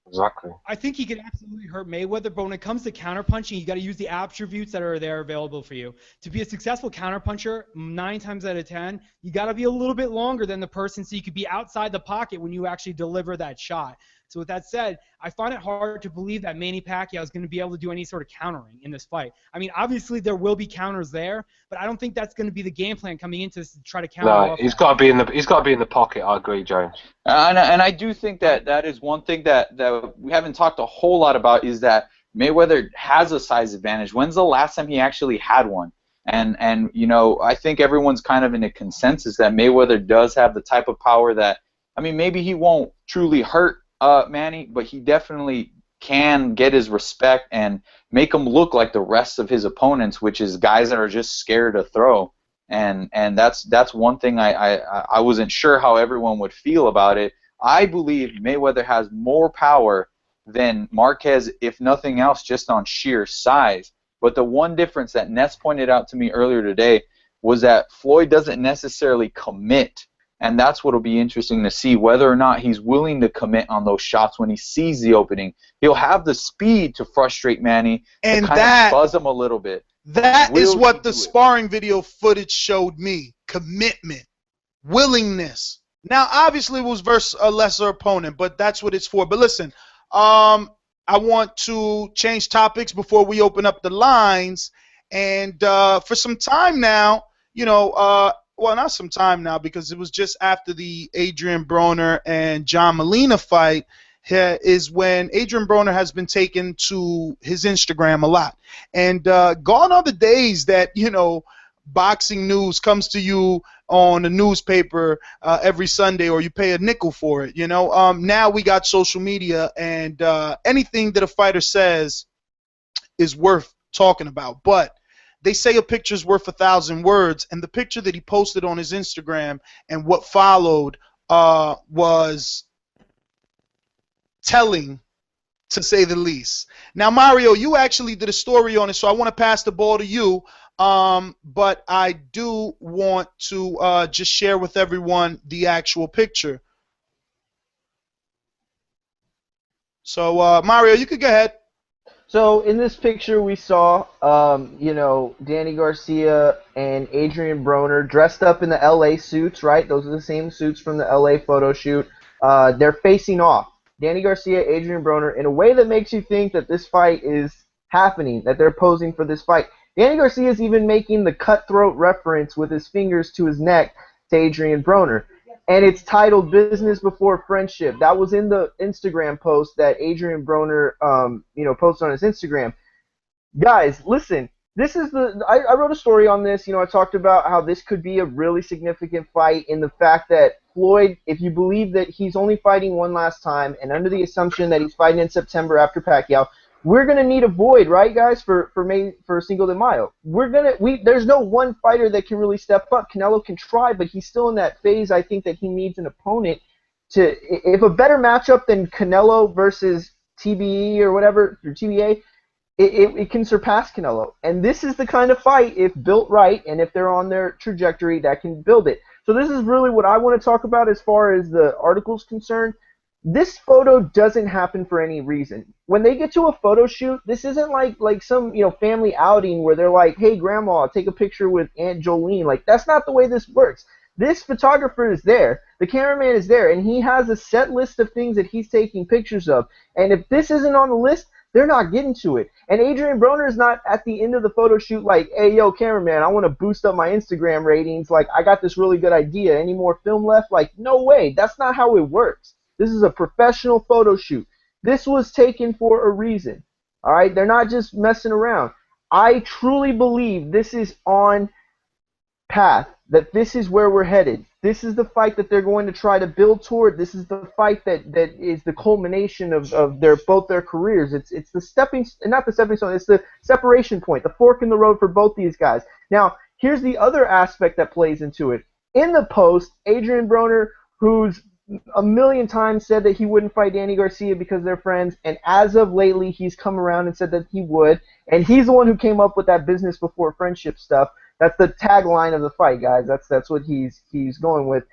Exactly. I think he could absolutely hurt Mayweather, but when it comes to counterpunching, you got to use the attributes that are there available for you. To be a successful counterpuncher, 9 times out of 10, you got to be a little bit longer than the person so you could be outside the pocket when you actually deliver that shot. So with that said, I find it hard to believe that Manny Pacquiao is going to be able to do any sort of countering in this fight. I mean, obviously there will be counters there, but I don't think that's going to be the game plan coming into this to try to counter. No, he's got to be in the pocket. I agree, James. And I do think that is one thing that we haven't talked a whole lot about, is that Mayweather has a size advantage. When's the last time he actually had one? And you know, I think everyone's kind of in a consensus that Mayweather does have the type of power that, I mean, maybe he won't truly hurt Manny, but he definitely can get his respect and make him look like the rest of his opponents, which is guys that are just scared to throw. And that's one thing I wasn't sure how everyone would feel about it. I believe Mayweather has more power than Marquez, if nothing else, just on sheer size. But the one difference that Ness pointed out to me earlier today was that Floyd doesn't necessarily commit. And that's what will be interesting to see, whether or not he's willing to commit on those shots when he sees the opening. He'll have the speed to frustrate Manny and kind of buzz him a little bit. That is what the sparring video footage showed me. Commitment. Willingness. Now, obviously, it was versus a lesser opponent, but that's what it's for. But listen, I want to change topics before we open up the lines. And for some time now, you know, well, not some time now, because it was just after the Adrian Broner and John Molina fight, is when Adrian Broner has been taken to his Instagram a lot. And gone are the days that, you know, boxing news comes to you on a newspaper every Sunday, or you pay a nickel for it, you know. Now we got social media, and anything that a fighter says is worth talking about. But they say a picture's worth 1,000 words, and the picture that he posted on his Instagram and what followed was telling, to say the least. Now, Mario, you actually did a story on it, so I want to pass the ball to you, but I do want to just share with everyone the actual picture. So, Mario, you could go ahead. So in this picture we saw, you know, Danny Garcia and Adrian Broner dressed up in the LA suits, right? Those are the same suits from the LA photo shoot. They're facing off. Danny Garcia, Adrian Broner, in a way that makes you think that this fight is happening, that they're posing for this fight. Danny Garcia is even making the cutthroat reference with his fingers to his neck to Adrian Broner. And it's titled "Business Before Friendship." That was in the Instagram post that Adrian Broner, you know, posted on his Instagram. Guys, listen. This is I wrote a story on this. You know, I talked about how this could be a really significant fight in the fact that Floyd, if you believe that he's only fighting one last time, and under the assumption that he's fighting in September after Pacquiao, we're gonna need a void, right, guys, for Cinco de Mayo. There's no one fighter that can really step up. Canelo can try, but he's still in that phase. I think that he needs an opponent to, if a better matchup than Canelo versus TBE or whatever, or TBA, it can surpass Canelo. And this is the kind of fight, if built right, and if they're on their trajectory, that can build it. So this is really what I want to talk about as far as the article's concerned. This photo doesn't happen for any reason. When they get to a photo shoot, this isn't like some, you know, family outing where they're like, hey, grandma, take a picture with Aunt Jolene. Like, that's not the way this works. This photographer is there, the cameraman is there, and he has a set list of things that he's taking pictures of. And if this isn't on the list, they're not getting to it. And Adrian Broner is not at the end of the photo shoot like, hey, yo, cameraman, I want to boost up my Instagram ratings. Like, I got this really good idea. Any more film left? Like, no way. That's not how it works. This is a professional photo shoot. This was taken for a reason. All right? They're not just messing around. I truly believe this is on path, that this is where we're headed. This is the fight that they're going to try to build toward. This is the fight that is the culmination of both their careers. It's the stepping, not the stepping stone, it's the separation point, the fork in the road for both these guys. Now, here's the other aspect that plays into it. In the post, Adrian Broner, who's a million times said that he wouldn't fight Danny Garcia because they're friends, and as of lately, he's come around and said that he would, and he's the one who came up with that business before friendship stuff. That's the tagline of the fight, guys. That's what he's going with.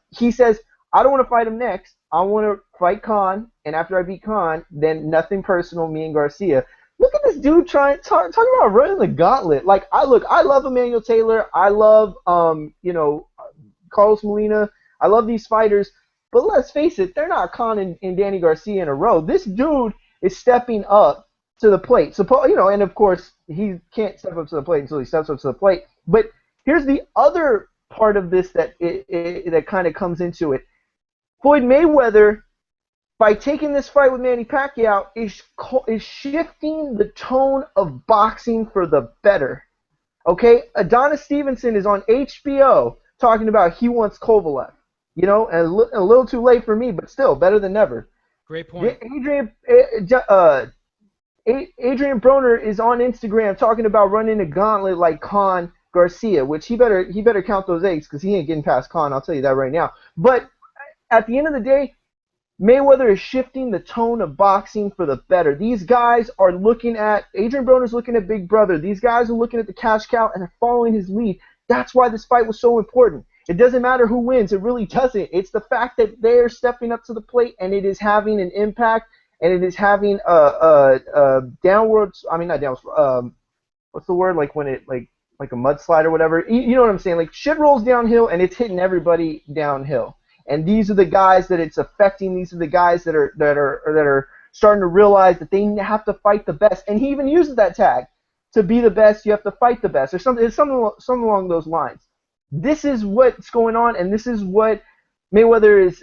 He says, I don't want to fight him next. I want to fight Khan, and after I beat Khan, then nothing personal, me and Garcia. Look at this dude talking about running the gauntlet. Like, I love Emmanuel Taylor. I love, Carlos Molina. I love these fighters. But let's face it, they're not Khan and Danny Garcia in a row. This dude is stepping up to the plate. And of course, he can't step up to the plate until he steps up to the plate. But here's the other part of this that kind of comes into it. Floyd Mayweather, by taking this fight with Manny Pacquiao, is shifting the tone of boxing for the better. Okay? Adonis Stevenson is on HBO talking about he wants Kovalev. And a little too late for me, but still, better than never. Great point. Adrian Broner is on Instagram talking about running a gauntlet like Khan Garcia, which he better count those eggs because he ain't getting past Khan, I'll tell you that right now. But at the end of the day, Mayweather is shifting the tone of boxing for the better. These guys are Adrian Broner's looking at Big Brother. These guys are looking at the cash cow and are following his lead. That's why this fight was so important. It doesn't matter who wins. It really doesn't. It's the fact that they're stepping up to the plate and it is having an impact and it is having a downwards. I mean, not downwards. What's the word? Like when it like a mudslide or whatever. You know what I'm saying? Like shit rolls downhill and it's hitting everybody downhill. And these are the guys that it's affecting. These are the guys that are starting to realize that they have to fight the best. And he even uses that tag. To be the best, you have to fight the best. Or something along those lines. This is what's going on, and this is what Mayweather is.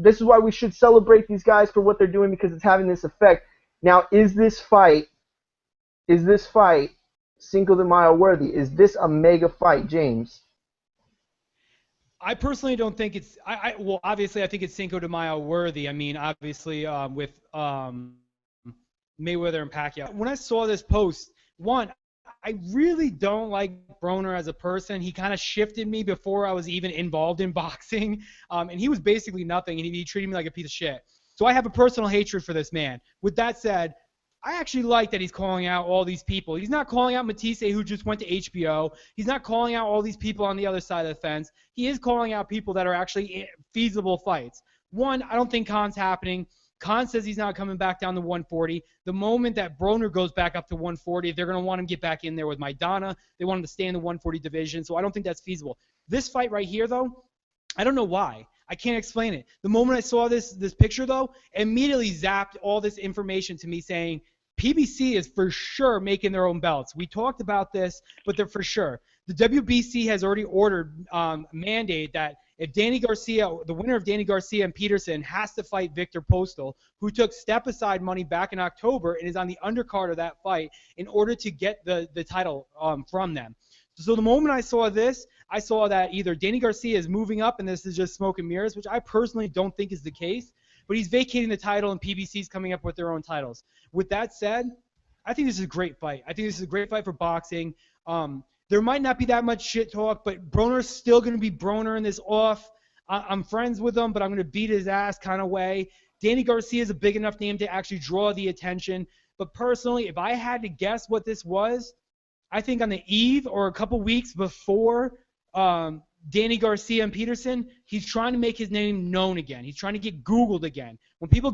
This is why we should celebrate these guys for what they're doing because it's having this effect. Now, is this fight Cinco de Mayo worthy? Is this a mega fight, James? I personally don't think it's. Well, obviously, I think it's Cinco de Mayo worthy. I mean, obviously, with Mayweather and Pacquiao. When I saw this post, I really don't like Broner as a person. He kind of shifted me before I was even involved in boxing, and he was basically nothing, and he treated me like a piece of shit. So I have a personal hatred for this man. With that said, I actually like that he's calling out all these people. He's not calling out Matisse, who just went to HBO. He's not calling out all these people on the other side of the fence. He is calling out people that are actually feasible fights. One, I don't think Khan's happening. Khan says he's not coming back down to 140. The moment that Broner goes back up to 140, they're going to want him to get back in there with Maidana. They want him to stay in the 140 division, so I don't think that's feasible. This fight right here, though, I don't know why. I can't explain it. The moment I saw this picture, though, immediately zapped all this information to me saying PBC is for sure making their own belts. We talked about this, but they're for sure. The WBC has already ordered mandate that if Danny Garcia, the winner of Danny Garcia and Peterson, has to fight Victor Postal, who took step-aside money back in October and is on the undercard of that fight in order to get the title from them. So the moment I saw this, I saw that either Danny Garcia is moving up and this is just smoke and mirrors, which I personally don't think is the case, but he's vacating the title and PBC's coming up with their own titles. With that said, I think this is a great fight. I think this is a great fight for boxing. There might not be that much shit talk, but Broner's still going to be Broner in this off. I'm friends with him, but I'm going to beat his ass kind of way. Danny Garcia is a big enough name to actually draw the attention. But personally, if I had to guess what this was, I think on the eve or a couple weeks before Danny Garcia and Peterson, he's trying to make his name known again. He's trying to get Googled again. When people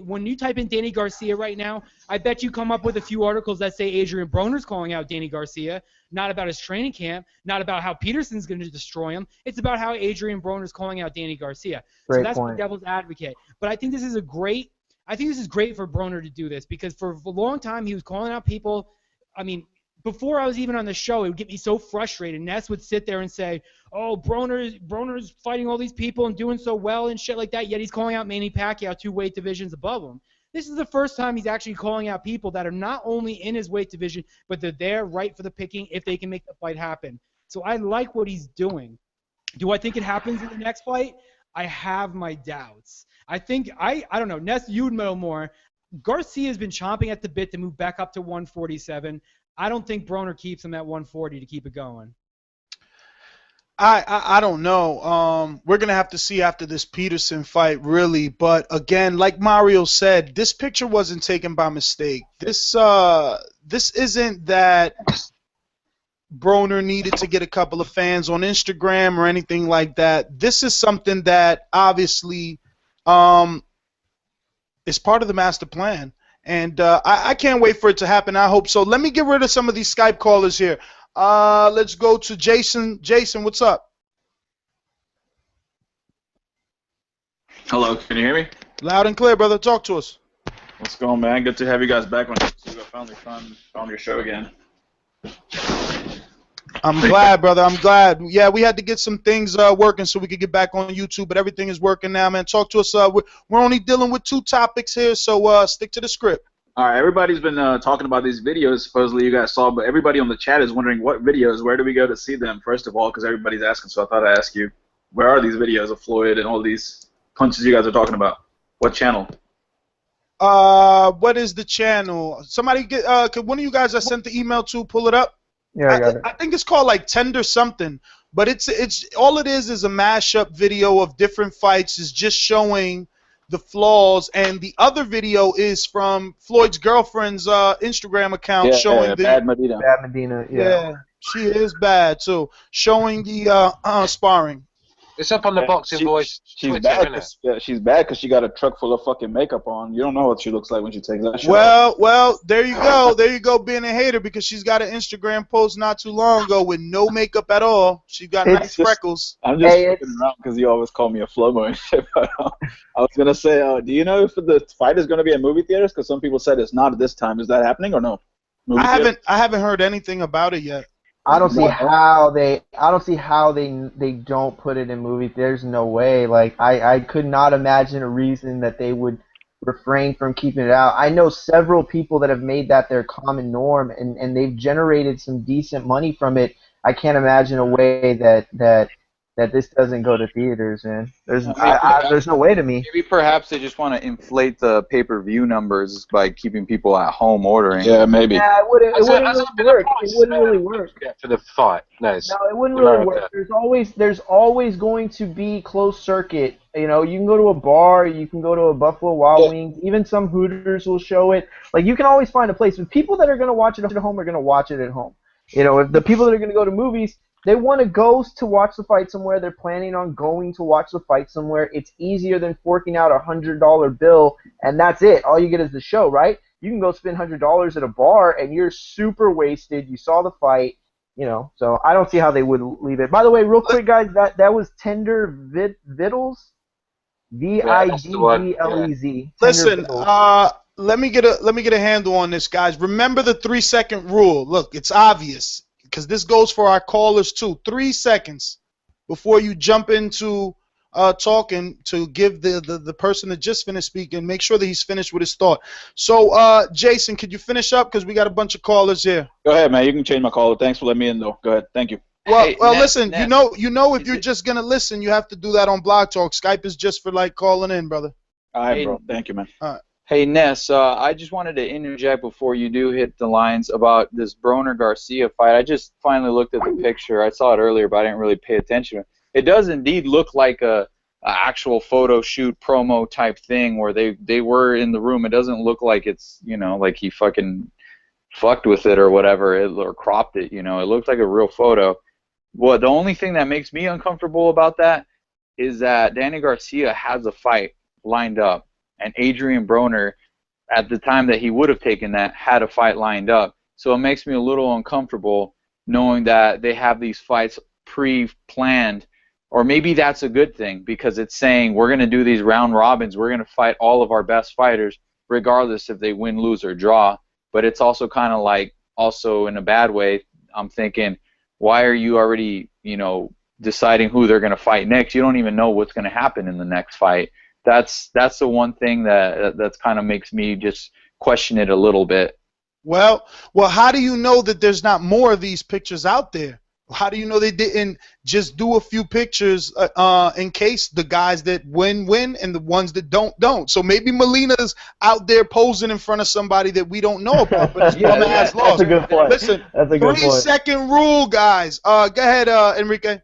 when you type in Danny Garcia right now, I bet you come up with a few articles that say Adrian Broner's calling out Danny Garcia, not about his training camp, not about how Peterson's going to destroy him. It's about how Adrian Broner's calling out Danny Garcia. So that's the devil's advocate. But I think this is great for Broner to do this because for a long time he was calling out people. I mean, before I was even on the show, it would get me so frustrated. Ness would sit there and say, oh, Broner's fighting all these people and doing so well and shit like that, yet he's calling out Manny Pacquiao 2 weight divisions above him. This is the first time he's actually calling out people that are not only in his weight division, but they're there right for the picking if they can make the fight happen. So I like what he's doing. Do I think it happens in the next fight? I have my doubts. I think, I don't know, Ness, you'd know more. Garcia's been chomping at the bit to move back up to 147. I don't think Broner keeps him at 140 to keep it going. I don't know. We're gonna have to see after this Peterson fight, really. But again, like Mario said, this picture wasn't taken by mistake. This isn't that Broner needed to get a couple of fans on Instagram or anything like that. This is something that obviously is part of the master plan. And I can't wait for it to happen. I hope so. Let me get rid of some of these Skype callers here. Let's go to Jason. Jason, what's up? Hello, can you hear me? Loud and clear, brother. Talk to us. What's going, man? Good to have you guys back on YouTube. I finally found your show again. I'm glad, brother. I'm glad. Yeah, we had to get some things working so we could get back on YouTube, but everything is working now, man. Talk to us. We're only dealing with 2 topics here, so stick to the script. All right, everybody's been talking about these videos supposedly you guys saw, but everybody on the chat is wondering what videos, where do we go to see them, first of all, because everybody's asking, so I thought I'd ask you, where are these videos of Floyd and all these punches you guys are talking about? What channel? What is the channel? Somebody get could one of you guys I sent the email to pull it up? Yeah, I got it. I think it's called like Tender something, but it's all it is a mashup video of different fights. Is just showing the flaws, and the other video is from Floyd's girlfriend's Instagram account showing the Bad Medina. Bad Medina, yeah, she is bad too, showing the sparring. It's up on the Boxing Voice She's Twitter, bad. innit? Yeah, she's bad because she got a truck full of fucking makeup on. You don't know what she looks like when she takes that shit off. Well, there you go. There you go, being a hater, because she's got an Instagram post not too long ago with no makeup at all. She got nice freckles. I'm just fucking around because you always call me a flomo and shit. But, I was gonna say, do you know if the fight is gonna be in movie theaters? Because some people said it's not at this time. Is that happening or no? I haven't heard anything about it yet. I don't see how they don't put it in movies. There's no way. Like I could not imagine a reason that they would refrain from keeping it out. I know several people that have made that their common norm, and they've generated some decent money from it. I can't imagine a way that this doesn't go to theaters, man. There's no way to me. Maybe perhaps they just want to inflate the pay-per-view numbers by keeping people at home ordering. Yeah, maybe. Yeah, it wouldn't really work. It wouldn't really work. For the fight. No, it wouldn't really work. There's always going to be closed circuit. You know, you can go to a bar, you can go to a Buffalo Wild Wings, even some Hooters will show it. Like, you can always find a place. But people that are going to watch it at home are going to watch it at home. You know, if the people that are going to go to movies, they want to go to watch the fight somewhere. They're planning on going to watch the fight somewhere. It's easier than forking out a $100 bill, and that's it. All you get is the show, right? You can go spend $100 at a bar, and you're super wasted. You saw the fight, you know. So I don't see how they would leave it. By the way, real quick, guys, that was Tender Vittles, Viddlez. Listen, let me get a handle on this, guys. Remember the 3-second rule. Look, it's obvious, because this goes for our callers too. 3 seconds before you jump into talking to give the person that just finished speaking, make sure that he's finished with his thought. So, Jason, could you finish up, because we got a bunch of callers here. Go ahead, man. You can change my caller. Thanks for letting me in, though. Go ahead. Thank you. Well, listen. You know, if you're just gonna listen, you have to do that on Blog Talk. Skype is just for like calling in, brother. All right, bro. Thank you, man. All right. Hey, Ness, I just wanted to interject before you do hit the lines about this Broner-Garcia fight. I just finally looked at the picture. I saw it earlier, but I didn't really pay attention. It does indeed look like a actual photo shoot promo type thing where they were in the room. It doesn't look like it's, you know, like he fucking fucked with it or whatever, or cropped it, you know. It looks like a real photo. Well, the only thing that makes me uncomfortable about that is that Danny Garcia has a fight lined up. And Adrian Broner, at the time that he would have taken that, had a fight lined up. So it makes me a little uncomfortable knowing that they have these fights pre-planned. Or maybe that's a good thing, because it's saying we're going to do these round robins. We're going to fight all of our best fighters, regardless if they win, lose, or draw. But it's also kind of like, also in a bad way, I'm thinking, why are you already, you know, deciding who they're going to fight next? You don't even know what's going to happen in the next fight. That's the one thing that kind of makes me just question it a little bit. Well, how do you know that there's not more of these pictures out there? How do you know they didn't just do a few pictures in case the guys that win and the ones that don't? So maybe Molina's out there posing in front of somebody that we don't know about, but his bum ass lost. That's a good point. Listen, That's a good 3 point. second rule, guys. Go ahead, Enrique.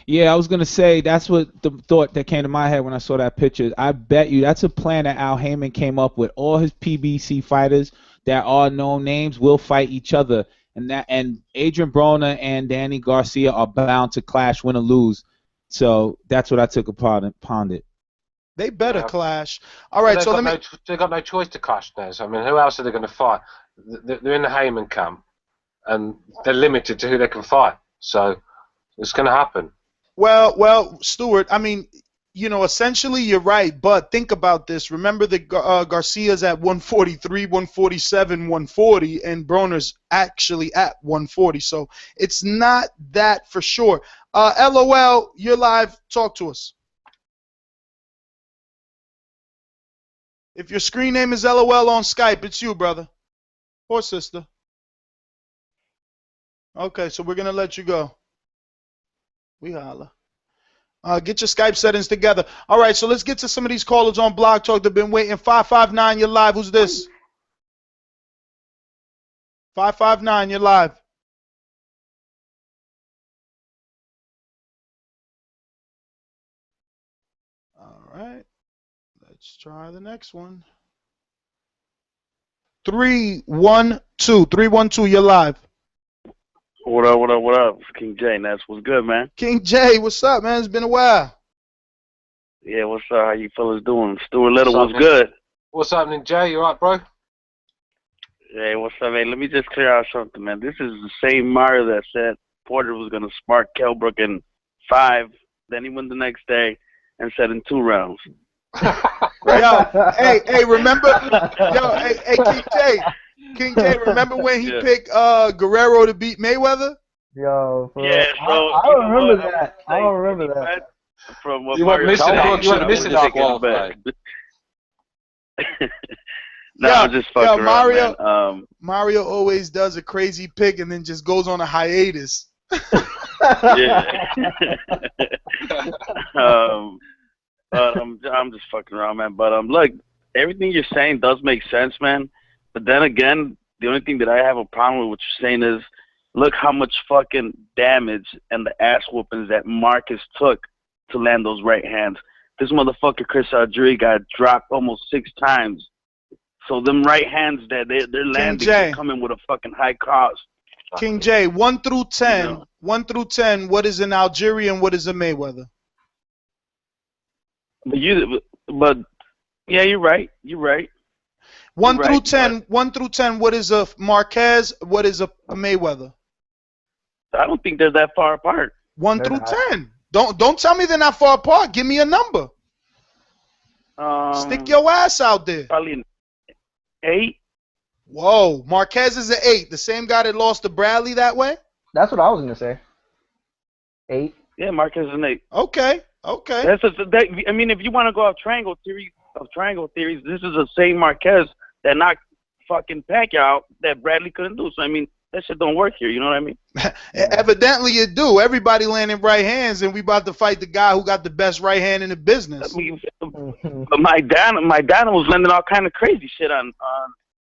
Yeah, I was gonna say that's what the thought that came to my head when I saw that picture. I bet you that's a plan that Al Heyman came up with. All his PBC fighters that are known names will fight each other, and Adrian Broner and Danny Garcia are bound to clash, win or lose. So that's what I took upon it. They better clash. All right, so they've got no choice to clash now. So, I mean, who else are they going to fight? They're in the Heyman camp, and they're limited to who they can fight. So it's going to happen. Well, Stuart, I mean, you know, essentially you're right, but think about this. Remember that Garcia's at 143, 147, 140, and Broner's actually at 140. So it's not that for sure. LOL, you're live. Talk to us. If your screen name is LOL on Skype, it's you, brother. Or sister. Okay, so we're going to let you go. We holla. Get your Skype settings together. All right, so let's get to some of these callers on Blog Talk that have been waiting. 559, you're live. Who's this? 559, you're live. All right. Let's try the next one. 312, you're live. What up? It's King J, and that's what's good, man. King J, what's up, man? It's been a while. Yeah, what's up? How you fellas doing? Stuart Little, what's good? What's happening, Jay? You alright, bro? Hey, what's up, man? Let me just clear out something, man. This is the same Mario that said Porter was going to smart Kellbrook in 5, then he went the next day and said in 2 rounds. Yo, hey, remember? Hey, King J, remember when he picked Guerrero to beat Mayweather? Yo, yeah, so I don't remember that. I don't remember that. From what you weren't missing that one, No, I'm just fucking Mario, around, man. Mario always does a crazy pick and then just goes on a hiatus. Yeah. I'm just fucking around, man. But look, everything you're saying does make sense, man. But then again, the only thing that I have a problem with what you're saying is, look how much fucking damage and the ass whoopings that Marcus took to land those right hands. This motherfucker Chris Algieri got dropped almost 6 times. So them right hands that they're landing are coming with a fucking high cost. King J, 1 through 10. You know. 1 through 10. What is an Algieri and what is a Mayweather? But yeah, you're right. You're right. 1 through 10. 1 through 10. What is a Marquez? What is a Mayweather? I don't think they're that far apart. 1 through 10. Don't tell me they're not far apart. Give me a number. Stick your ass out there. Probably an 8. Whoa, Marquez is an 8. The same guy that lost to Bradley that way? That's what I was gonna say. 8. Yeah, Marquez is an 8. Okay. I mean, if you want to go off triangle theories, this is the same Marquez that knocked fucking Pacquiao out that Bradley couldn't do. So I mean, that shit don't work here. You know what I mean? Evidently it do. Everybody landing right hands, and we about to fight the guy who got the best right hand in the business. I mean, but my dad was landing all kind of crazy shit on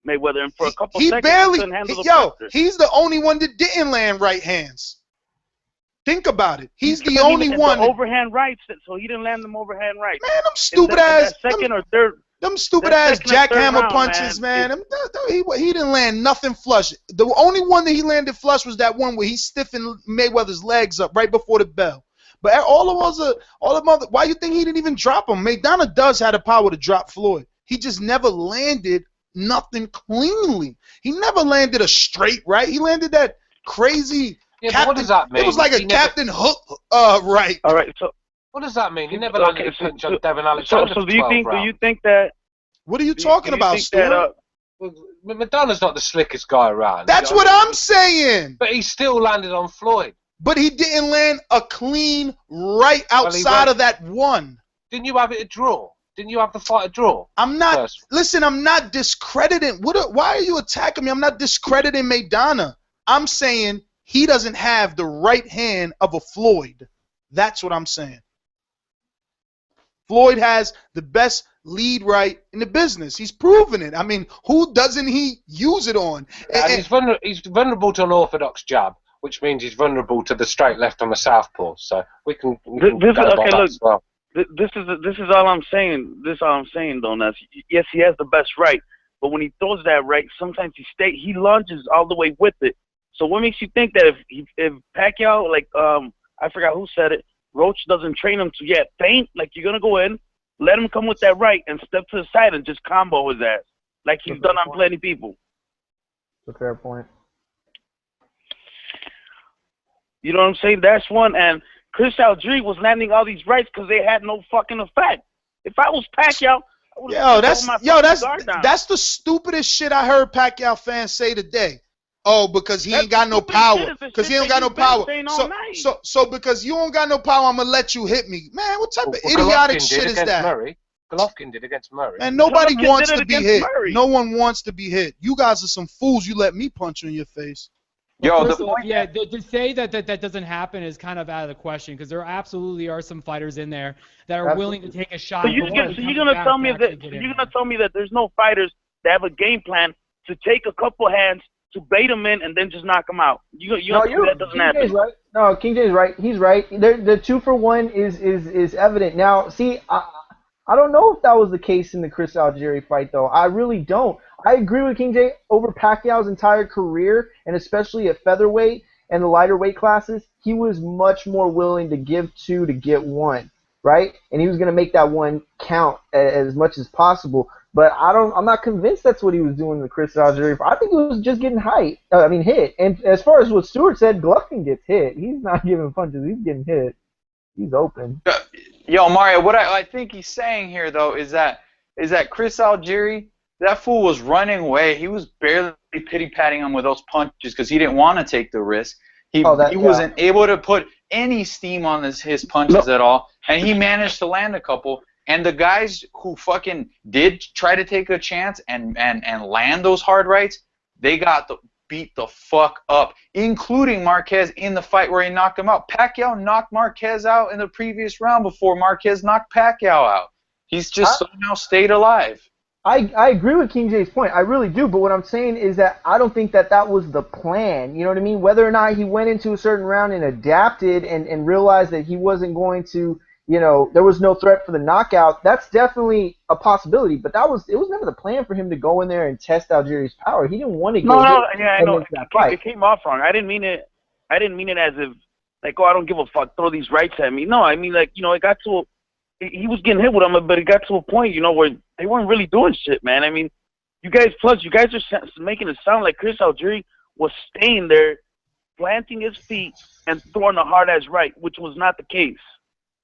Mayweather, and for a couple seconds he couldn't handle the pressure. He's the only one that didn't land right hands. Think about it. He's the only one. The overhand rights, so he didn't land them overhand rights. Man, them stupid ass. Second or third. Them stupid ass jackhammer punches, man. He didn't land nothing flush. The only one that he landed flush was that one where he stiffened Mayweather's legs up right before the bell. But all of them, why you think he didn't even drop him? Maidana does have the power to drop Floyd. He just never landed nothing cleanly. He never landed a straight right. He landed that crazy. Yeah, but what does that mean? It was like a Captain Hook right. All right, so what does that mean? He never landed a punch on Devin Alexander. So do you think that? What are you talking about, Stuart? Madonna's not the slickest guy around. That's what I'm saying. But he still landed on Floyd. But he didn't land a clean right outside of that one. Didn't you have it a draw? Didn't you have the fight a draw? I'm not. Listen, I'm not discrediting. Why are you attacking me? I'm not discrediting Maidana. I'm saying he doesn't have the right hand of a Floyd. That's what I'm saying. Floyd has the best lead right in the business. He's proven it. I mean, who doesn't he use it on? And he's vulnerable to an orthodox jab, which means he's vulnerable to the straight left on the southpaw. So we can go by that as well. This is all I'm saying. This is all I'm saying, though. Nuts. Yes, he has the best right, but when he throws that right, sometimes he lunges all the way with it. So what makes you think that if Pacquiao, like I forgot who said it, Roach doesn't train him to feint, like you're gonna go in, let him come with that right, and step to the side and just combo his ass, like he's done on plenty people. That's a fair point. You know what I'm saying? That's one. And Chris Algieri was landing all these rights because they had no fucking effect. If I was Pacquiao, I would have that's the stupidest shit I heard Pacquiao fans say today. Oh, because he ain't got no power. Because he ain't got no power. So because you don't got no power, I'm gonna let you hit me. Man, what type of idiotic shit is that? Golovkin did against Murray. And nobody wants to be hit. No one wants to be hit. You guys are some fools. You let me punch you in your face. Yo, to say that doesn't happen is kind of out of the question, because there absolutely are some fighters in there that are willing to take a shot. So you're gonna tell me that there's no fighters that have a game plan to take a couple hands to bait him in and then just knock him out. That doesn't happen. Right. No, King J's right. He's right. The 2-for-1 is evident. Now, see, I don't know if that was the case in the Chris Algieri fight, though. I really don't. I agree with King J. Over Pacquiao's entire career, and especially at featherweight and the lighter weight classes, he was much more willing to give 2 to get 1, right? And he was going to make that 1 count as much as possible. But I'm not convinced that's what he was doing with Chris Algieri. I think he was just getting hit. And as far as what Stewart said, Golovkin gets hit. He's not giving punches. He's getting hit. He's open. Yo, Mario, what I think he's saying here, though, is that Chris Algieri, that fool was running away. He was barely pity-patting him with those punches because he didn't want to take the risk. He wasn't able to put any steam on his punches at all, and he managed to land a couple. And the guys who fucking did try to take a chance and land those hard rights, they got beat the fuck up, including Marquez in the fight where he knocked him out. Pacquiao knocked Marquez out in the previous round before Marquez knocked Pacquiao out. He's just somehow stayed alive. I agree with King J's point. I really do. But what I'm saying is that I don't think that was the plan. You know what I mean? Whether or not he went into a certain round and adapted and realized that he wasn't going to, there was no threat for the knockout, that's definitely a possibility. But it was never the plan for him to go in there and test Algieri's power. He didn't want to go. I know. It came off wrong. I didn't mean it as if, like, oh, I don't give a fuck, throw these rights at me. No, I mean, like, it got to he was getting hit with them, but it got to a point, where they weren't really doing shit, man. I mean, you guys are making it sound like Chris Algieri was staying there, planting his feet, and throwing a hard-ass right, which was not the case.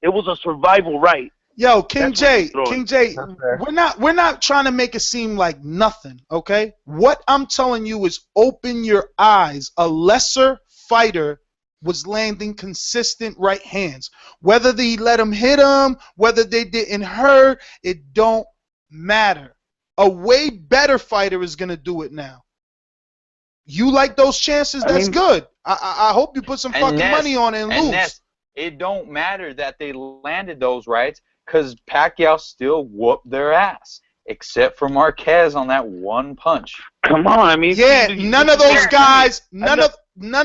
It was a survival right. Yo, King J, we're not trying to make it seem like nothing, okay? What I'm telling you is open your eyes. A lesser fighter was landing consistent right hands. Whether they let him hit him, whether they didn't hurt, it don't matter. A way better fighter is going to do it now. You like those chances? That's good. I hope you put some fucking money on it and lose. It don't matter that they landed those rights, because Pacquiao still whooped their ass, except for Marquez on that 1 punch. Come on, I mean, none of those guys, none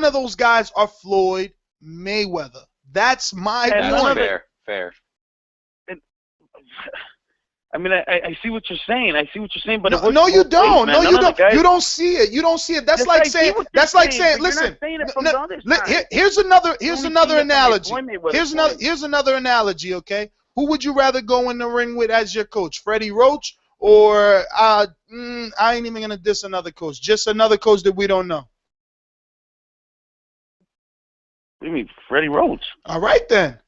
of those guys are Floyd Mayweather. That's my point. Fair. I mean, I see what you're saying. But no, you don't. No, you don't. You don't see it. You don't see it. That's like saying. That's like saying. Listen. Here's another analogy. Here's another analogy. Okay. Who would you rather go in the ring with as your coach, Freddie Roach, or I ain't even gonna diss another coach. Just another coach that we don't know. What do you mean, Freddie Roach? All right then.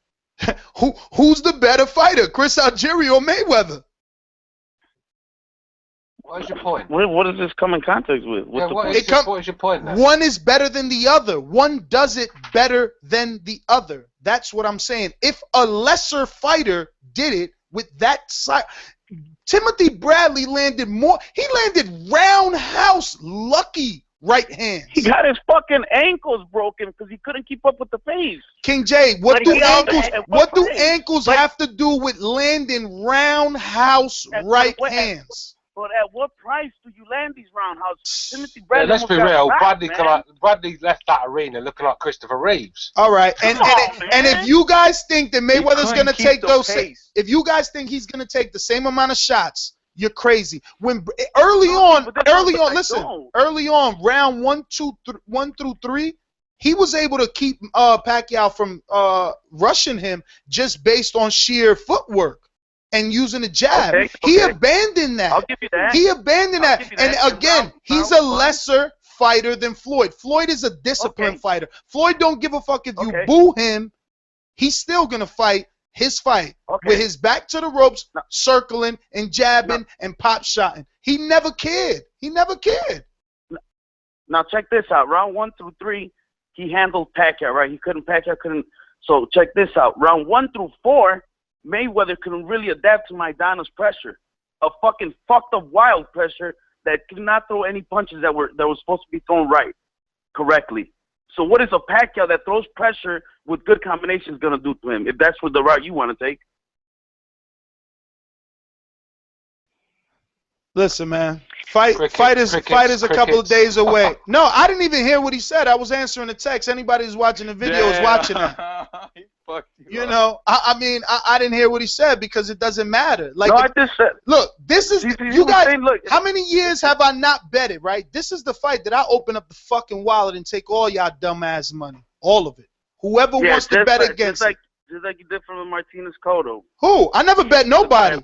Who's the better fighter, Chris Algieri or Mayweather? What's your point? What does this come in context with? What is your point now? One is better than the other. One does it better than the other. That's what I'm saying. If a lesser fighter did it with that side, Timothy Bradley landed more. He landed roundhouse lucky right hands. He got his fucking ankles broken because he couldn't keep up with the pace. King J, what But do he knows ankles? at What do pace? ankles have to do with landing roundhouse right hands? But at what price do you land these roundhouses? Timothy Yeah, Bradley let's be almost got real. cracked, Bradley left that arena looking like Christopher Reeves. All right, and if you guys think that Mayweather's couldn't gonna keep take the those, pace. if you guys think he's gonna take the same amount of shots, you're crazy. When early on, early on, round 1 through 3, he was able to keep Pacquiao from rushing him just based on sheer footwork and using the jab. Okay, He okay. abandoned that. I'll give you that. He abandoned that. give you And that. again, he's a lesser fighter than Floyd. Floyd is a disciplined fighter. Floyd don't give a fuck if you boo him. He's still gonna fight his fight with his back to the ropes, circling and jabbing and pop shotting. He never cared. He never cared. Now check this out. Round 1 through 3, he handled Pacquiao, right? Pacquiao couldn't. So check this out. Round 1 through 4, Mayweather couldn't really adapt to Maidana's pressure, a fucking fucked up wild pressure that could not throw any punches that were supposed to be thrown correctly. So what is a Pacquiao that throws pressure with good combinations gonna do to him? If that's what the route you want to take. Listen, man. Fight is a couple of days away. No, I didn't even hear what he said. I was answering the text. Anybody who's watching the video is watching that. You know, I mean, I didn't hear what he said because it doesn't matter. Like, no, I just said. Look, this is you was guys. saying, look, how many years have I not betted? Right. This is the fight that I open up the fucking wallet and take all y'all dumbass money, all of it. Whoever wants to bet against it. Just like you did from Martinez Cotto. Who? I never bet nobody.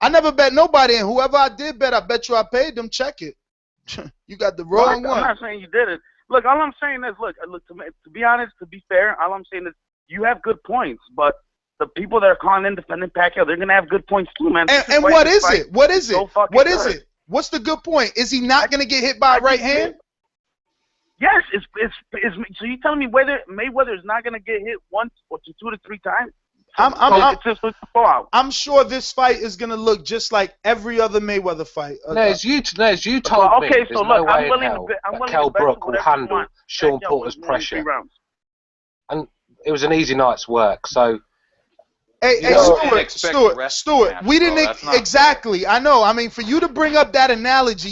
I never bet nobody, and whoever I did bet, I bet you I paid them. Check it. You got the wrong one. I'm not saying you did it. Look, all I'm saying is, look, to be honest, to be fair, all I'm saying is you have good points, but the people that are calling in defending Pacquiao, they're gonna have good points too, man. And what is it? What is it? What is it? What's the good point? Is he not gonna get hit by a right hand? Yes, it's so you telling me whether Mayweather is not gonna get hit once or 2 to 3 times? I'm sure this fight is gonna look just like every other Mayweather fight. Nez, you told me there's no way in hell that Kell Brook will handle Sean Porter's pressure, and it was an easy night's work. So, hey, Stuart, we didn't exactly. I know. I mean, for you to bring up that analogy,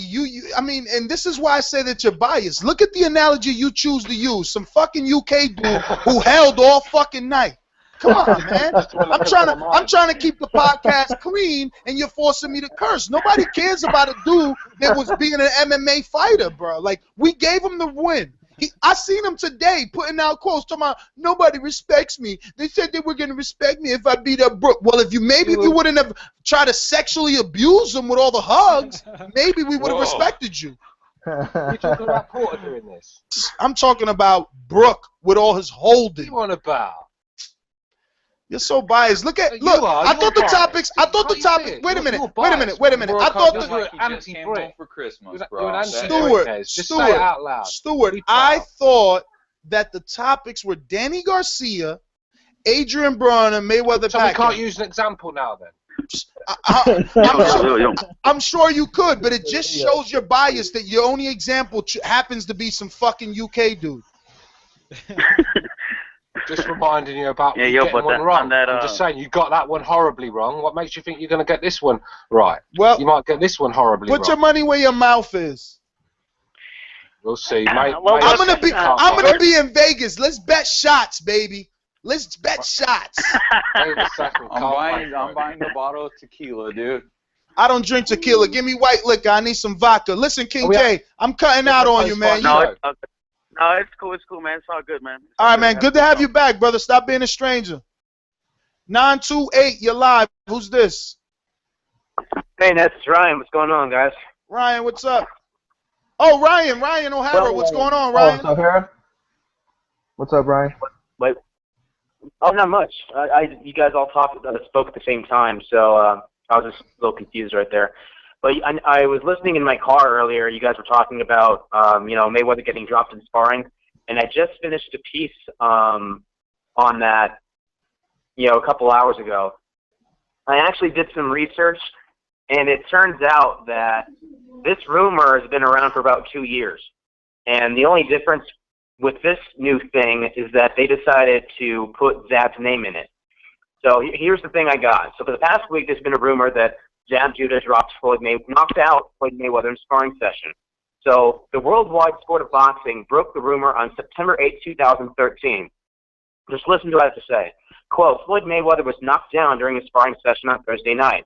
I mean, and this is why I say that you're biased. Look at the analogy you choose to use. Some fucking UK dude who held all fucking night. Come on, man. I'm trying to keep the podcast clean, and you're forcing me to curse. Nobody cares about a dude that was being an MMA fighter, bro. Like, we gave him the win. I seen him today putting out quotes talking about nobody respects me. They said they were gonna respect me if I beat up Brooke. Well, if you wouldn't have tried to sexually abuse him with all the hugs, maybe we would have respected you. You're talking about Porter doing this. I'm talking about Brooke with all his holding. What about? You're so biased. Look. I thought the topics. Wait a minute. I thought for Christmas, bro. Stuart. I thought that the topics were Danny Garcia, Adrian Broner, Mayweather. So we can't use an example now, then. I'm sure you could, but it just shows your bias that your only example happens to be some fucking UK dude. Just reminding you about getting one wrong. I'm just saying you got that one horribly wrong. What makes you think you're going to get this one right? Well, you might get this one horribly wrong. Put your money where your mouth is. We'll see, mate. I'm gonna be in Vegas. Let's bet shots, baby. Let's bet shots. I'm buying the bottle of tequila, dude. I don't drink tequila. Give me white liquor. I need some vodka. Listen, King J, I'm cutting out on you, man. No, it's cool, man. It's all good, man. All right, man. Good to have you back, brother. Stop being a stranger. 928, you're live. Who's this? Hey, that's Ryan. What's going on, guys? Ryan, what's up? Oh, Ryan O'Hara. What's going on, Ryan? Oh, O'Hara? What's up, Ryan? Wait. Oh, not much. You guys all spoke at the same time, so I was just a little confused right there. But I was listening in my car earlier. You guys were talking about, Mayweather getting dropped in sparring, and I just finished a piece on that, a couple hours ago. I actually did some research, and it turns out that this rumor has been around for about 2 years. And the only difference with this new thing is that they decided to put Zab's name in it. So here's the thing I got. So for the past week, there's been a rumor that Zab Judah knocked out Floyd Mayweather in a sparring session. So the worldwide sport of boxing broke the rumor on September 8, 2013. Just listen to what I have to say. Quote, Floyd Mayweather was knocked down during a sparring session on Thursday night.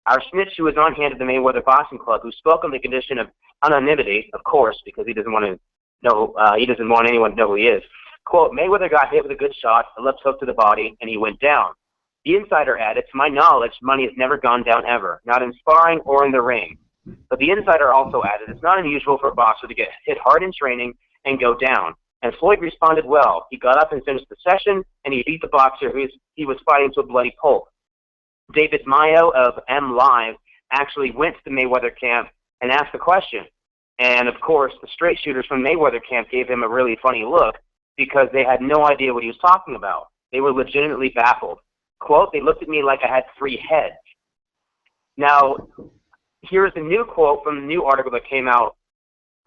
Our snitch, who is on hand at the Mayweather Boxing Club, who spoke on the condition of anonymity, of course, because he doesn't want to know, he doesn't want anyone to know who he is. Quote, Mayweather got hit with a good shot, a left hook to the body, and he went down. The insider added, to my knowledge, money has never gone down ever, not in sparring or in the ring. But the insider also added, it's not unusual for a boxer to get hit hard in training and go down. And Floyd responded well. He got up and finished the session, and he beat the boxer who he was fighting to a bloody pulp. David Mayo of M Live actually went to the Mayweather camp and asked the question. And, of course, the straight shooters from Mayweather camp gave him a really funny look because they had no idea what he was talking about. They were legitimately baffled. Quote, they looked at me like I had 3 heads. Now, here's a new quote from the new article that came out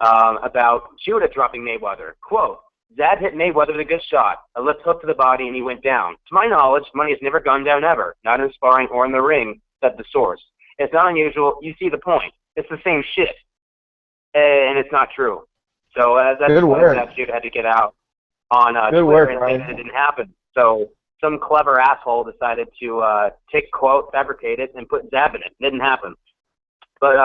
about Judah dropping Mayweather. Quote, Zab hit Mayweather with a good shot, a left hook to the body, and he went down. To my knowledge, money has never gone down ever, not in sparring or in the ring, said the source. It's not unusual. You see the point. It's the same shit. And it's not true. So that's why Zab Judah had to get out on Twitter and say that it didn't happen. So some clever asshole decided to take quote, fabricate it, and put Zab in it. It didn't happen. But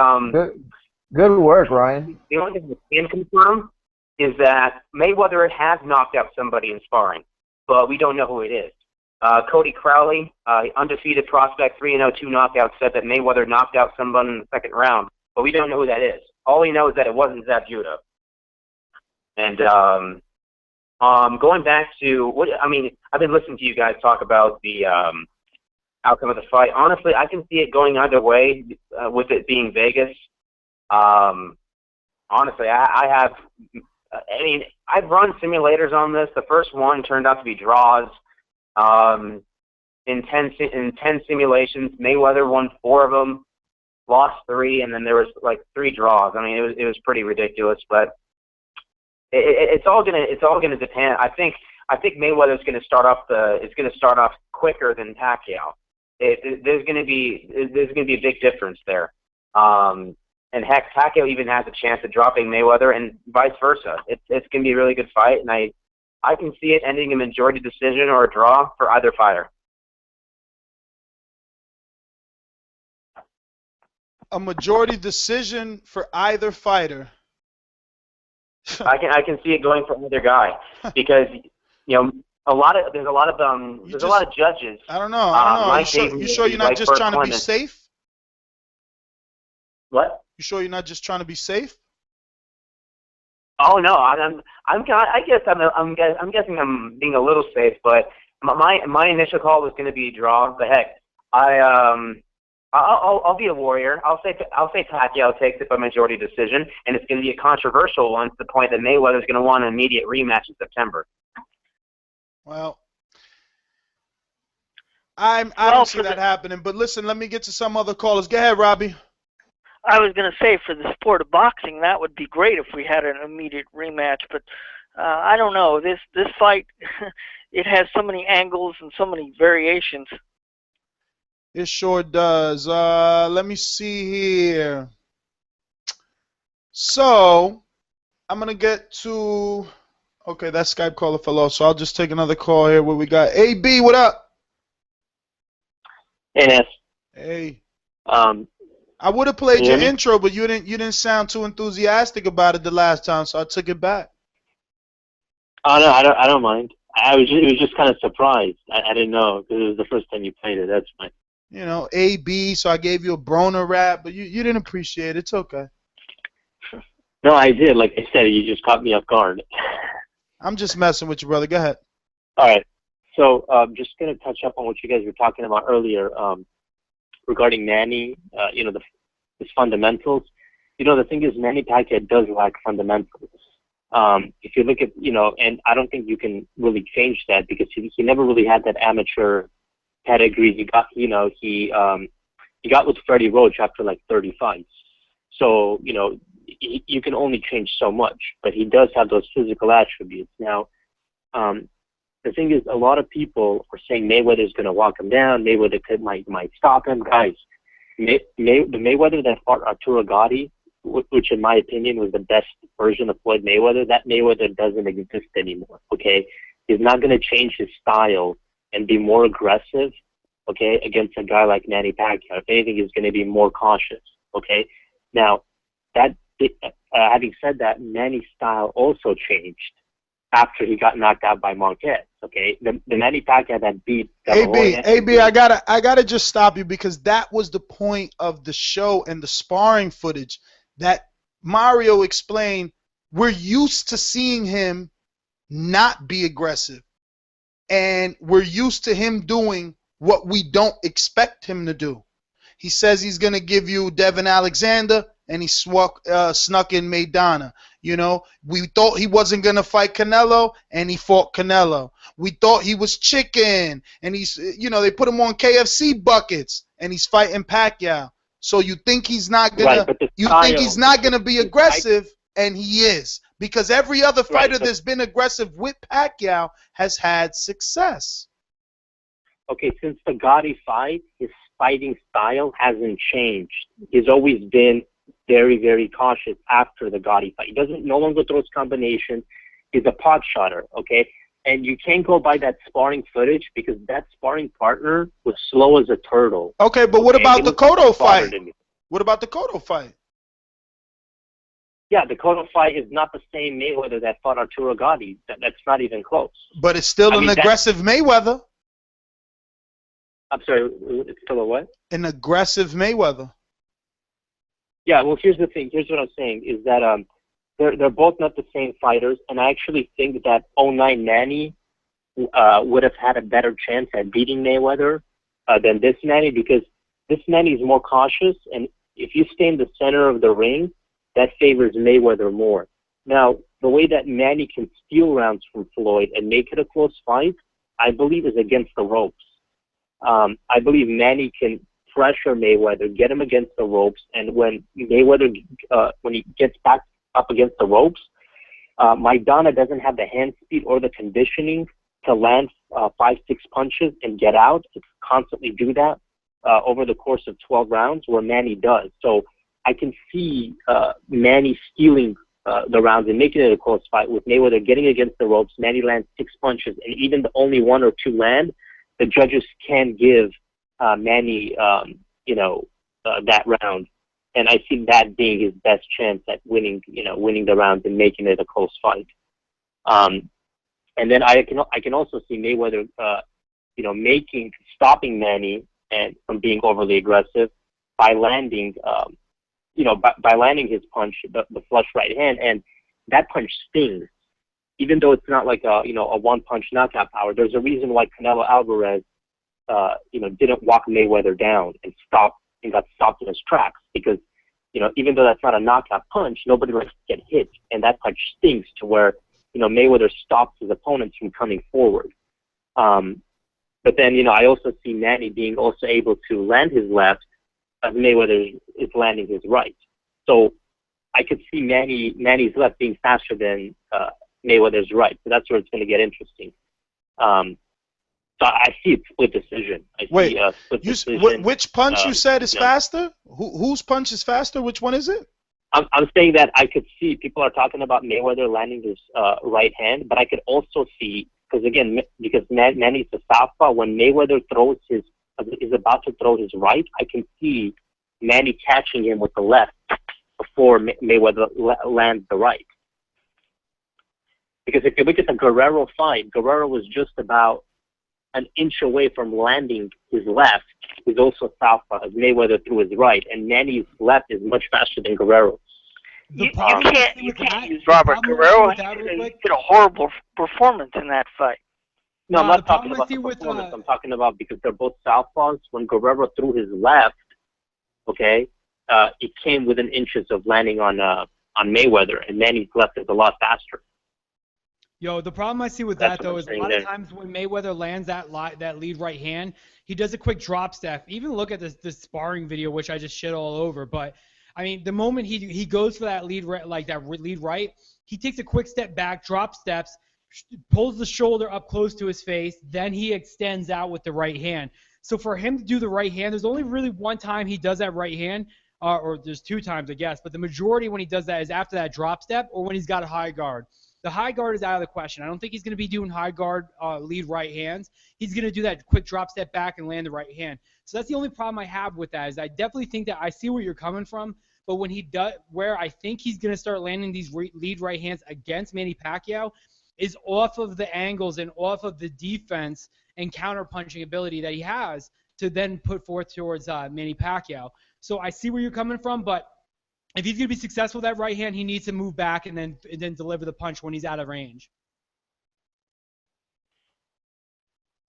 good work, Ryan. The only thing we can confirm is that Mayweather has knocked out somebody in sparring, but we don't know who it is. Cody Crowley, undefeated prospect, 3-0, 2 knockouts, said that Mayweather knocked out someone in the second round, but we don't know who that is. All we know is that it wasn't Zab Judah. And going back to what I mean, I've been listening to you guys talk about the outcome of the fight. Honestly, I can see it going either way with it being Vegas. Honestly, I mean, I've run simulators on this. The first one turned out to be draws. In 10 simulations, Mayweather won 4 of them, lost 3, and then there was like 3 draws. I mean, it was pretty ridiculous, but it's all gonna depend. I think Mayweather's gonna start off quicker than Pacquiao. There's gonna be a big difference there. And heck, Pacquiao even has a chance of dropping Mayweather, and vice versa. It's gonna be a really good fight, and I can see it ending a majority decision or a draw for either fighter. A majority decision for either fighter. I can see it going for either guy because there's a lot of judges. I don't know. You sure you're not just trying to be safe? What? You sure you're not just trying to be safe? Oh no, I'm guessing I'm being a little safe, but my initial call was going to be draw. But heck, I'll be a warrior. I'll say Pacquiao takes it by majority decision, and it's going to be a controversial one to the point that Mayweather's going to want an immediate rematch in September. Well, I don't see that happening. But listen, let me get to some other callers. Go ahead, Robbie. I was going to say, for the sport of boxing, that would be great if we had an immediate rematch. But I don't know. This fight, it has so many angles and so many variations. It sure does. Let me see here. So, I'm going to get to... Okay, that Skype caller fell off, so I'll just take another call here. What we got? AB, what up? Hey, Ness. Hey. I would have played your intro, but you didn't sound too enthusiastic about it the last time, so I took it back. Oh no, I don't mind. It was just kind of surprised. I didn't know because it was the first time you played it. That's fine. You know, AB, so I gave you a Broner rap, but you didn't appreciate it. It's okay. No, I did. Like I said, you just caught me off guard. I'm just messing with you, brother. Go ahead. All right. So just going to touch up on what you guys were talking about earlier regarding Manny, his fundamentals. The thing is, Manny Pacquiao does lack fundamentals. If you look at, and I don't think you can really change that because he never really had that amateur pedigree. He got with Freddie Roach after like 30 fights. So, you can only change so much, but he does have those physical attributes. Now, the thing is, a lot of people are saying Mayweather's going to walk him down. Mayweather might stop him. Guys, the Mayweather that fought Arturo Gatti, which in my opinion was the best version of Floyd Mayweather, that Mayweather doesn't exist anymore, okay? He's not going to change his style and be more aggressive, okay, against a guy like Manny Pacquiao. If anything, he's going to be more cautious, okay? Now, having said that, Manny's style also changed after he got knocked out by Marquez, okay? The Manny Pacquiao that beat AB, I gotta just stop you because that was the point of the show and the sparring footage that Mario explained. We're used to seeing him not be aggressive, and we're used to him doing what we don't expect him to do. He says he's gonna give you Devin Alexander, and he snuck in Maidana. You know, we thought he wasn't going to fight Canelo, and he fought Canelo. We thought he was chicken, and they put him on KFC buckets, and he's fighting Pacquiao. So you think he's not going to be aggressive, and he is. Because every other fighter that's been aggressive with Pacquiao has had success. Okay, since the Gotti fight, his fighting style hasn't changed. He's always been very, very cautious after the Gotti fight. He no longer throws combinations. He's a pot shotter, okay? And you can't go by that sparring footage because that sparring partner was slow as a turtle. Okay, but what about the Cotto fight? What about the Cotto fight? Yeah, the Cotto fight is not the same Mayweather that fought Arturo Gatti. That's not even close. But it's still an aggressive Mayweather. I'm sorry, it's still a what? An aggressive Mayweather. Yeah, well, here's the thing. Here's what I'm saying is that they're both not the same fighters, and I actually think that 09 Manny would have had a better chance at beating Mayweather than this Manny because this Manny is more cautious, and if you stay in the center of the ring, that favors Mayweather more. Now, the way that Manny can steal rounds from Floyd and make it a close fight, I believe is against the ropes. I believe Manny can pressure Mayweather, get him against the ropes, and when Mayweather, when he gets back up against the ropes, Maidana doesn't have the hand speed or the conditioning to land 5-6 punches and get out, to constantly do that over the course of 12 rounds, where Manny does. So I can see Manny stealing the rounds and making it a close fight with Mayweather getting against the ropes. Manny lands 6 punches, and even the only 1 or 2 land, the judges can give Manny, that round, and I see that being his best chance at winning the rounds and making it a close fight. And then I can also see Mayweather, stopping Manny and from being overly aggressive by landing, by landing his punch, the flush right hand, and that punch stings, even though it's not like a one-punch knockout power. There's a reason why Canelo Alvarez didn't walk Mayweather down and got stopped in his tracks because, even though that's not a knockout punch, nobody likes to get hit, and that punch stings to where, Mayweather stops his opponents from coming forward. But then, I also see Manny being also able to land his left as Mayweather is landing his right. So I could see Manny's left being faster than Mayweather's right. So that's where it's going to get interesting. So I see a split decision. Which punch you said is faster? Whose punch is faster? Which one is it? I'm saying that I could see people are talking about Mayweather landing his right hand, but I could also see, because Manny's a southpaw, when Mayweather is about to throw his right, I can see Manny catching him with the left before Mayweather lands the right. Because if you look at the Guerrero fight, Guerrero was just about an inch away from landing his left, who's also southpaw, as Mayweather threw his right, and Manny's left is much faster than Guerrero's. You can't use Robert Guerrero. He did a horrible performance in that fight. No, I'm not talking about the performance. I'm talking about because they're both southpaws. When Guerrero threw his left, it came within inches of landing on Mayweather, and Manny's left is a lot faster. Yo, the problem I see with that, though, is a lot of times when Mayweather lands that lead right hand, he does a quick drop step. Even look at this sparring video, which I just shit all over, but I mean, the moment he goes for that lead right, he takes a quick step back, drops steps, pulls the shoulder up close to his face, then he extends out with the right hand. So for him to do the right hand, there's only really one time he does that right hand, or there's two times, I guess, but the majority when he does that is after that drop step or when he's got a high guard. The high guard is out of the question. I don't think he's going to be doing high guard lead right hands. He's going to do that quick drop step back and land the right hand. So that's the only problem I have with that is I definitely think that I see where you're coming from, but when he does, where I think he's going to start landing these lead right hands against Manny Pacquiao is off of the angles and off of the defense and counter-punching ability that he has to then put forth towards Manny Pacquiao. So I see where you're coming from, but if he's going to be successful with that right hand, he needs to move back and then deliver the punch when he's out of range.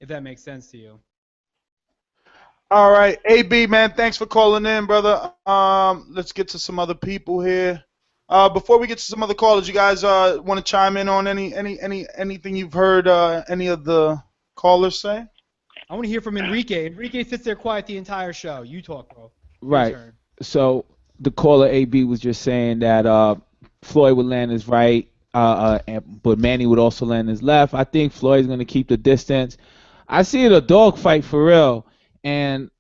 If that makes sense to you. All right, AB, man, thanks for calling in, brother. Let's get to some other people here. Before we get to some other callers, you guys want to chime in on anything you've heard any of the callers say? I want to hear from Enrique. Enrique sits there quiet the entire show. You talk, bro. Right. So the caller AB was just saying that Floyd would land his right, but Manny would also land his left. I think Floyd's going to keep the distance. I see it a dogfight for real, and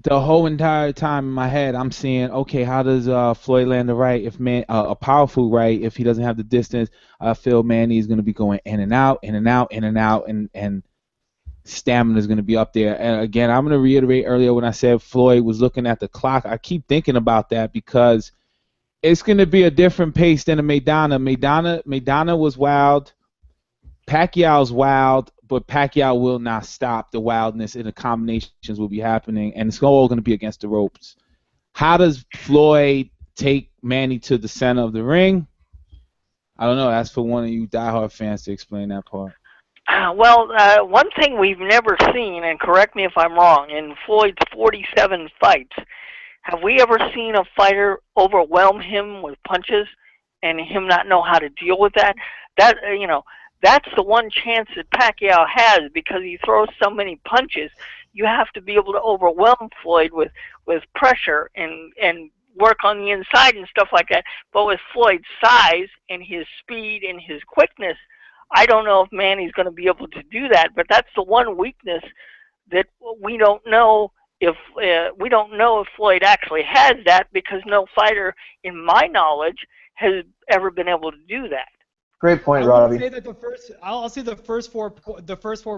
the whole entire time in my head, I'm seeing, okay, how does Floyd land the right? If a powerful right, if he doesn't have the distance, I feel Manny is going to be going in and out, in and out, in and out, and stamina is going to be up there. And again, I'm going to reiterate earlier when I said Floyd was looking at the clock. I keep thinking about that because it's going to be a different pace than a Maidana. Maidana was wild. Pacquiao's wild, but Pacquiao will not stop the wildness, and the combinations will be happening, and it's all going to be against the ropes. How does Floyd take Manny to the center of the ring? I don't know. That's for one of you diehard fans to explain that part. One thing we've never seen, and correct me if I'm wrong, in Floyd's 47 fights, have we ever seen a fighter overwhelm him with punches and him not know how to deal with that? That's the one chance that Pacquiao has because he throws so many punches. You have to be able to overwhelm Floyd with pressure and work on the inside and stuff like that. But with Floyd's size and his speed and his quickness, I don't know if Manny's going to be able to do that. But that's the one weakness that we don't know if Floyd actually has that because no fighter, in my knowledge, has ever been able to do that. Great point, I Robbie. would say that I'll say the first four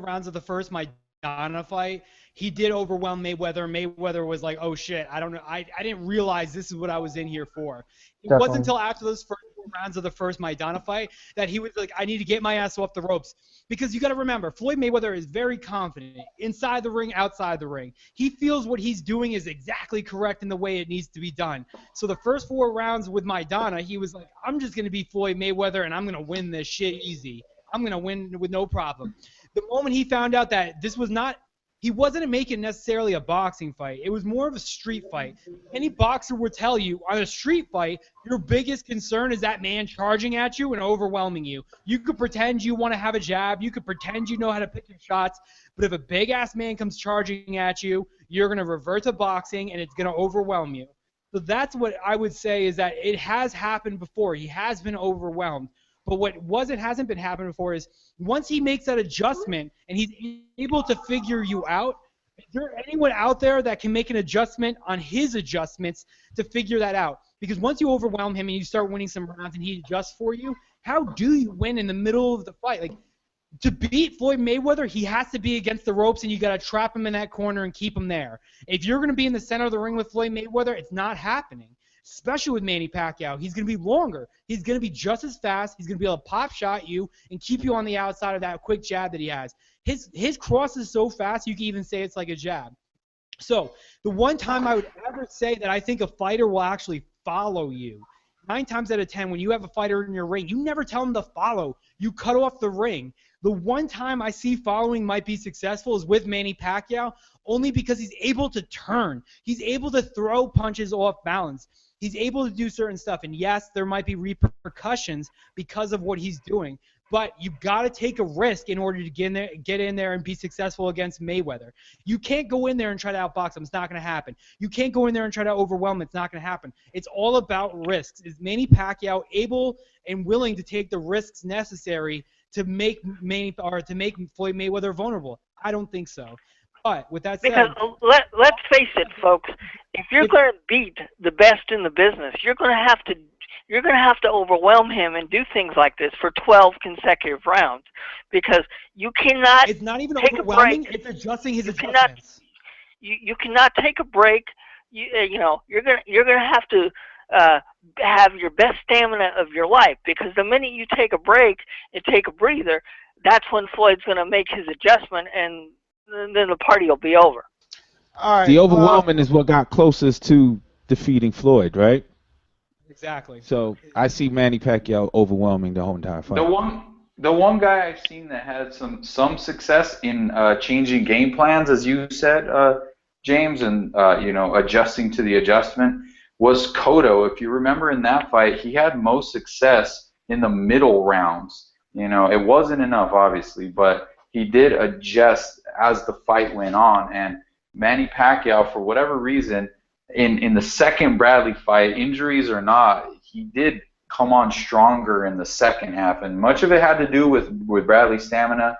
rounds of the first Maidana fight, he did overwhelm Mayweather. Mayweather was like, oh shit, I don't know, I didn't realize this is what I was in here for. It wasn't until after those first 4 rounds of the first Maidana fight that he was like, I need to get my ass off the ropes. Because you got to remember, Floyd Mayweather is very confident inside the ring, outside the ring. He feels what he's doing is exactly correct in the way it needs to be done. So the first 4 rounds with Maidana, he was like, I'm just going to be Floyd Mayweather and I'm going to win this shit easy. I'm going to win with no problem. The moment he found out that this was not, he wasn't making necessarily a boxing fight. It was more of a street fight. Any boxer would tell you on a street fight, your biggest concern is that man charging at you and overwhelming you. You could pretend you want to have a jab. You could pretend you know how to pick your shots. But if a big-ass man comes charging at you, you're going to revert to boxing and it's going to overwhelm you. So that's what I would say is that it has happened before. He has been overwhelmed. But what hasn't been happening before is once he makes that adjustment and he's able to figure you out, is there anyone out there that can make an adjustment on his adjustments to figure that out? Because once you overwhelm him and you start winning some rounds and he adjusts for you, how do you win in the middle of the fight? Like, to beat Floyd Mayweather, he has to be against the ropes and you got to trap him in that corner and keep him there. If you're going to be in the center of the ring with Floyd Mayweather, it's not happening. Especially with Manny Pacquiao, he's going to be longer. He's going to be just as fast. He's going to be able to pop shot you and keep you on the outside of that quick jab that he has. His cross is so fast, you can even say it's like a jab. So the one time I would ever say that I think a fighter will actually follow you, 9 times out of 10, when you have a fighter in your ring, you never tell him to follow. You cut off the ring. The one time I see following might be successful is with Manny Pacquiao, only because he's able to turn. He's able to throw punches off balance. He's able to do certain stuff, and yes, there might be repercussions because of what he's doing. But you got to take a risk in order to get in there and be successful against Mayweather. You can't go in there and try to outbox him. It's not going to happen. You can't go in there and try to overwhelm him. It's not going to happen. It's all about risks. Is Manny Pacquiao able and willing to take the risks necessary to make Floyd Mayweather vulnerable? I don't think so. But with that said, because let's face it, folks, if you're going to beat the best in the business, you're going to have to overwhelm him and do things like this for 12 consecutive rounds, because you cannot. It's not even take overwhelming. a break. It's adjusting his adjustments. You cannot take a break. You're gonna have to have your best stamina of your life, because the minute you take a break and take a breather, that's when Floyd's going to make his adjustment, and then the party will be over. All right. The overwhelming is what got closest to defeating Floyd, right? Exactly. So I see Manny Pacquiao overwhelming the whole entire fight. The one guy I've seen that had some success in changing game plans, as you said, James, and adjusting to the adjustment was Cotto. If you remember in that fight, he had most success in the middle rounds. It wasn't enough, obviously, but he did adjust as the fight went on. And Manny Pacquiao, for whatever reason, in the second Bradley fight, injuries or not, he did come on stronger in the second half, and much of it had to do with Bradley's stamina,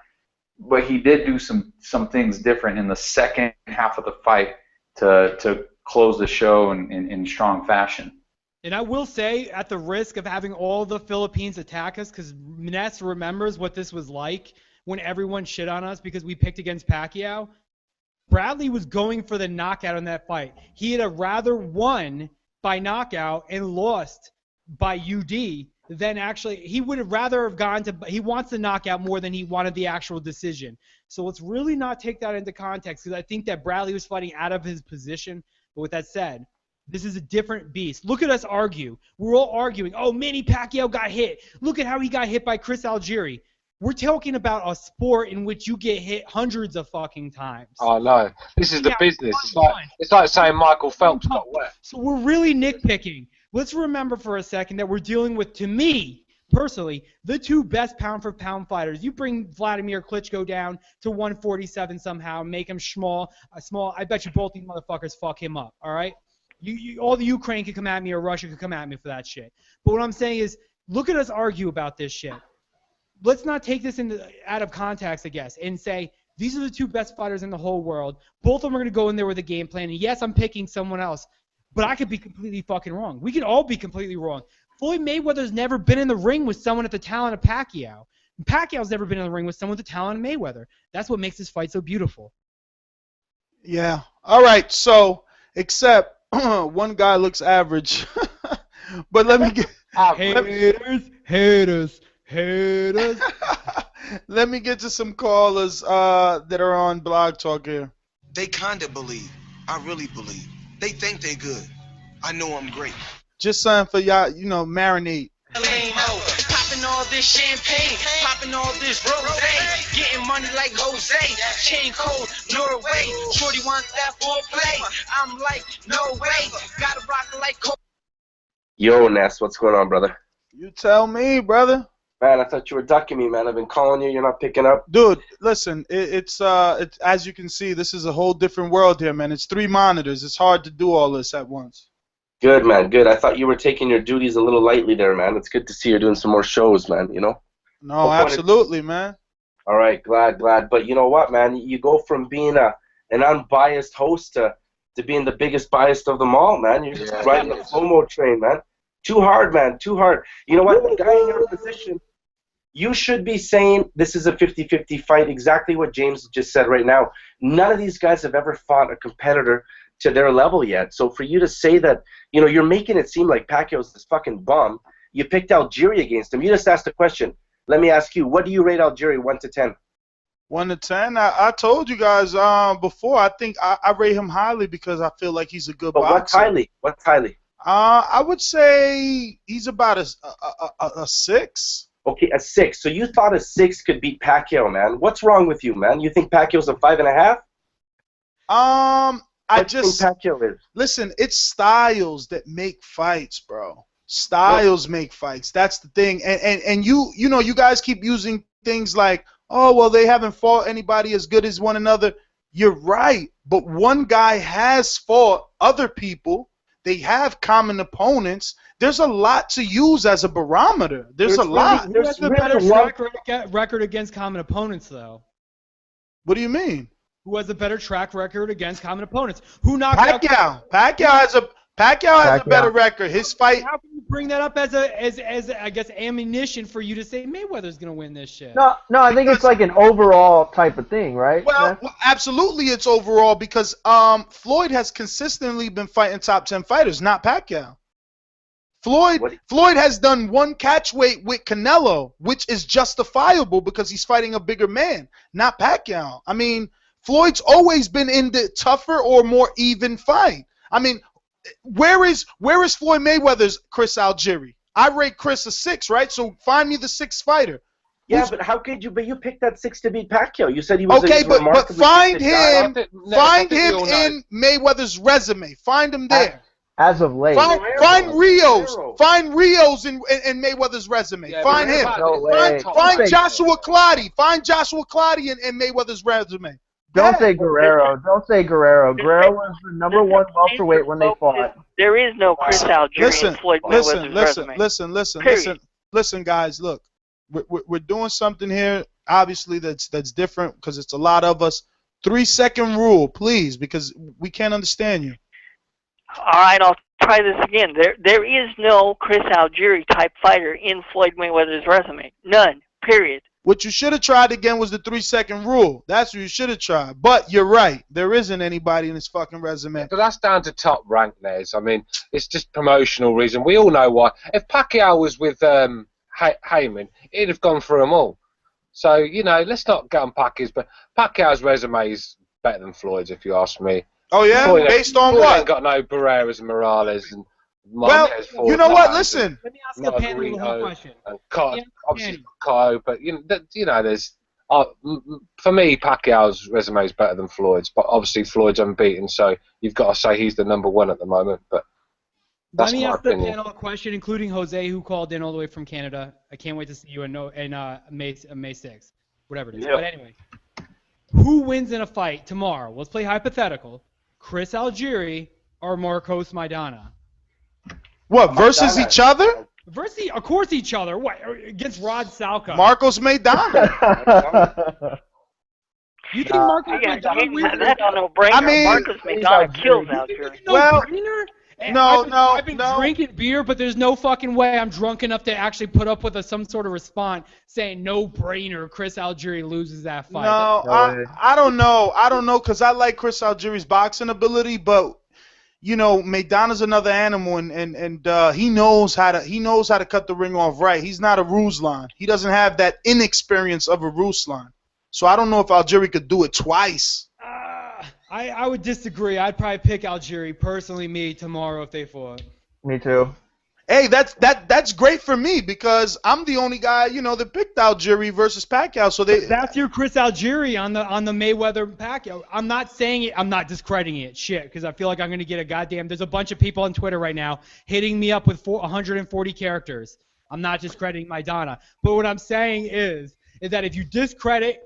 but he did do some things different in the second half of the fight to close the show in strong fashion. And I will say, at the risk of having all the Philippines attack us, because Ness remembers what this was like when everyone shit on us because we picked against Pacquiao, Bradley was going for the knockout in that fight. He had rather won by knockout and lost by UD than actually, he would have rather have gone to, he wants the knockout more than he wanted the actual decision. So let's really not take that into context, because I think that Bradley was fighting out of his position. But with that said, this is a different beast. Look at us argue. We're all arguing, oh, Manny Pacquiao got hit. Look at how he got hit by Chris Algieri. We're talking about a sport in which you get hit hundreds of fucking times. Oh no, this is the business. It's like saying Michael Phelps got wet. So we're really nitpicking. Let's remember for a second that we're dealing with, to me, personally, the two best pound-for-pound fighters. You bring Vladimir Klitschko down to 147 somehow, make him small. I bet you both these motherfuckers fuck him up, all right? All the Ukraine could come at me, or Russia could come at me for that shit. But what I'm saying is, look at us argue about this shit. Let's not take this out of context, I guess, and say, these are the two best fighters in the whole world. Both of them are going to go in there with a game plan. And yes, I'm picking someone else, but I could be completely fucking wrong. We could all be completely wrong. Floyd Mayweather's never been in the ring with someone at the talent of Pacquiao. Pacquiao's never been in the ring with someone at the talent of Mayweather. That's what makes this fight so beautiful. Yeah. All right. So, except one guy looks average. But let me get... Haters. Let me get to some callers that are on Blog Talk here. They kinda believe. I really believe. They think they good. I know I'm great. Just something for y'all, marinate. Popping all this champagne, popping all this rosé, getting money like Jose, chain code Norway, shorty wants that foreplay. I'm like, no way, gotta rock it like Cole. Yo, Ness, what's going on, brother? You tell me, brother. Man, I thought you were ducking me, man. I've been calling you. You're not picking up. Dude, listen, it's as you can see, this is a whole different world here, man. It's 3 monitors. It's hard to do all this at once. Good, man, good. I thought you were taking your duties a little lightly there, man. It's good to see you're doing some more shows, man, No, absolutely, man. All right, glad. But you know what, man? You go from being an unbiased host to being the biggest biased of them all, man. You're just riding the FOMO train, man. Too hard, man, too hard. You know what? The guy in your position, you should be saying this is a 50-50 fight, exactly what James just said right now. None of these guys have ever fought a competitor to their level yet. So for you to say that, you're making it seem like Pacquiao's this fucking bum. You picked Algieri against him. You just asked a question. Let me ask you, what do you rate Algieri 1 to 10? 1 to 10? I told you guys before, I think I rate him highly because I feel like he's a good boxer. What's highly? I would say he's about a 6. Okay, a 6. So you thought a 6 could beat Pacquiao, man. What's wrong with you, man? You think Pacquiao's a 5.5? I just think Pacquiao is. Listen, it's styles that make fights, bro. Styles make fights. That's the thing. And you know, you guys keep using things like, oh, well, they haven't fought anybody as good as one another. You're right, but one guy has fought other people. They have common opponents. There's a lot to use as a barometer. There's a lot. Who has the better track record against common opponents, though? What do you mean? Who has a better track record against common opponents? Who knocked Pacquiao. Pacquiao has a better record. His fight. How can you bring that up as I guess ammunition for you to say Mayweather's gonna win this shit? No, I think it's like an overall type of thing, right? Well, absolutely, it's overall because Floyd has consistently been fighting top 10 fighters, not Pacquiao. Floyd has done one catchweight with Canelo, which is justifiable because he's fighting a bigger man, not Pacquiao. I mean, Floyd's always been in the tougher or more even fight. I mean, where is Floyd Mayweather's Chris Algieri? I rate Chris a 6, right? So find me the 6th fighter. Yeah, but how could you? But you picked that 6 to beat Pacquiao. You said he was okay, a but find him. Find him in Mayweather's resume. Find him there. As of late. Find Rios. Find Rios in Mayweather's resume. Yeah, find him. Find Joshua Clottey. Find Joshua Clottey in Mayweather's resume. Don't say Guerrero. Don't say Guerrero. Guerrero was the #1 welterweight when they fought. There is no Chris Algieri in Floyd Mayweather's resume. Listen, guys. Look, we're doing something here. Obviously, that's different because it's a lot of us. 3-second rule, please, because we can't understand you. All right, I'll try this again. There is no Chris Algieri type fighter in Floyd Mayweather's resume. None. Period. What you should have tried again was the 3-second rule. That's what you should have tried. But you're right. There isn't anybody in his fucking resume. But that's down to top rank, Nez. I mean, it's just promotional reason. We all know why. If Pacquiao was with Heyman, he'd have gone through them all. So, you know, let's not get on Pacquiao's resume is better than Floyd's, if you ask me. Oh, yeah? Floyd, Based on Floyd what? ain't got no Barreras and Morales and well, you know what? Listen. Let me ask the panel a question. And obviously Kyle, but you know, there's for me, Pacquiao's resume is better than Floyd's, but obviously Floyd's unbeaten, so you've got to say he's the #1 at the moment. But that's let me my ask opinion. the panel a question, including Jose, who called in all the way from Canada. I can't wait to see you in May 6th, whatever it is. Yeah. But anyway, who wins in a fight tomorrow? Let's play hypothetical. Chris Algieri or Marcos Maidana? What, versus each other? Versus, of course, each other. What, against Rod Salka? Marcos Maidana. You think Marcos Maidana wins? That's a no-brainer. I mean, Marcos Maidana kills Algieri. I've been drinking beer, but there's no fucking way I'm drunk enough to actually put up with some sort of response saying no-brainer. Chris Algieri loses that fight. No, I don't know. I don't know because I like Chris Algieri's boxing ability, but you know, Maidana's another animal, and he knows how to cut the ring off right. He's not a Ruslan. He doesn't have that inexperience of a Ruslan. So I don't know if Algieri could do it twice. I would disagree. I'd probably pick Algieri personally, me tomorrow if they fought. Me too. Hey, that's great for me because I'm the only guy, you know, that picked Algieri versus Pacquiao. So that's your Chris Algieri on the Mayweather Pacquiao. I'm not saying it. I'm not discrediting it. Shit, because I feel like I'm gonna get a goddamn. There's a bunch of people on Twitter right now hitting me up with 140 characters. I'm not discrediting Maidana, but what I'm saying is that if you discredit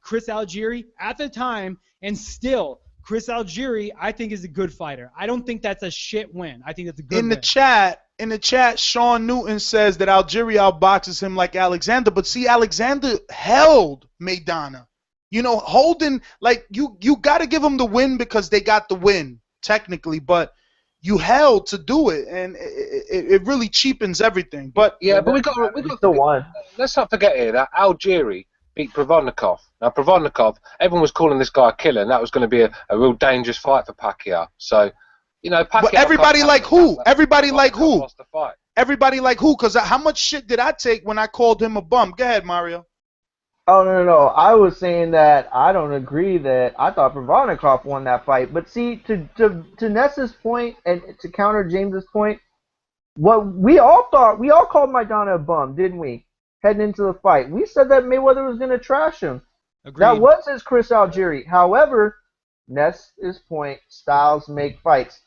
Chris Algieri at the time and still. Chris Algieri, I think, is a good fighter. I don't think that's a shit win. I think that's a good win. In the chat, Sean Newton says that Algieri outboxes him like Alexander, but see, Alexander held Maidana. You know, holding, like, you got to give him the win because they got the win, technically, but you held to do it, and it really cheapens everything. But yeah, but we got the one. Let's not forget here that Algieri beat Provodnikov. Now, Provodnikov, everyone was calling this guy a killer, and that was going to be a real dangerous fight for Pacquiao. So, you know, Pacquiao... But everybody like who? Everybody like who? Lost the fight. Everybody like who? Because how much shit did I take when I called him a bum? Go ahead, Mario. Oh, no. I was saying that I don't agree that I thought Provodnikov won that fight. But see, to Ness's point and to counter James's point, what we all called Maidana a bum, didn't we? Heading into the fight. We said that Mayweather was going to trash him. Agreed. That was his Chris Algieri. However, Ness's point, styles make fights.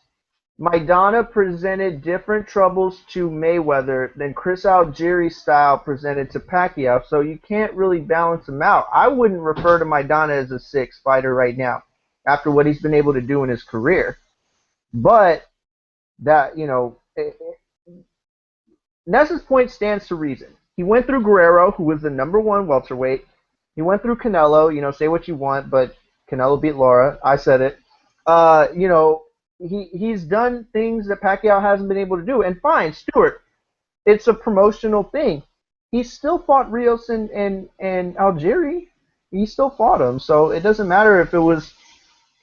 Maidana presented different troubles to Mayweather than Chris Algieri's style presented to Pacquiao, so you can't really balance them out. I wouldn't refer to Maidana as a 6 fighter right now after what he's been able to do in his career. But that, Ness's point stands to reason. He went through Guerrero, who was the #1 welterweight. He went through Canelo, say what you want, but Canelo beat Lara. I said it. He's done things that Pacquiao hasn't been able to do. And fine, Stuart, it's a promotional thing. He still fought Rios and Algieri. He still fought him, so it doesn't matter if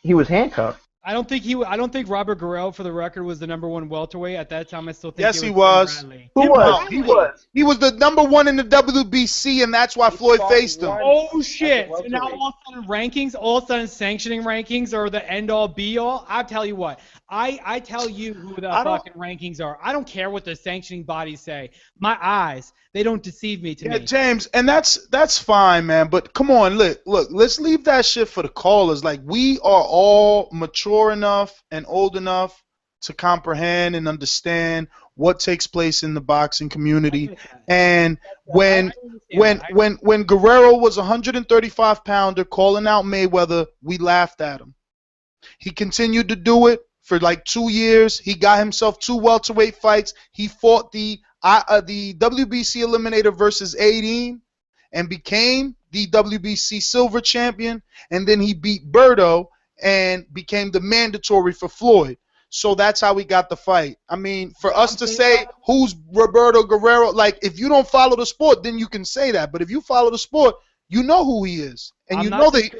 he was handcuffed. I don't think Robert Guerrero, for the record, was the #1 welterweight at that time. I still think Yes, it he was. was. Who was? He was. He was the #1 in the WBC, and that's why Floyd faced him. Oh shit! So now all of a sudden all of a sudden sanctioning rankings are the end all be all. I'll tell you what. I tell you who the fucking rankings are. I don't care what the sanctioning bodies say. My eyes, they don't deceive me. Yeah, James, and that's fine, man. But come on, look, let's leave that shit for the callers. Like, we are all mature enough and old enough to comprehend and understand what takes place in the boxing community. And when Guerrero was a 135-pounder calling out Mayweather, we laughed at him. He continued to do it for like 2 years. He got himself 2 welterweight fights. He fought the WBC Eliminator versus 18 and became the WBC Silver Champion. And then he beat Berto and became the mandatory for Floyd. So that's how we got the fight. I mean, for us to say who's Roberto Guerrero, like, if you don't follow the sport, then you can say that. But if you follow the sport, you know who he is. And you know that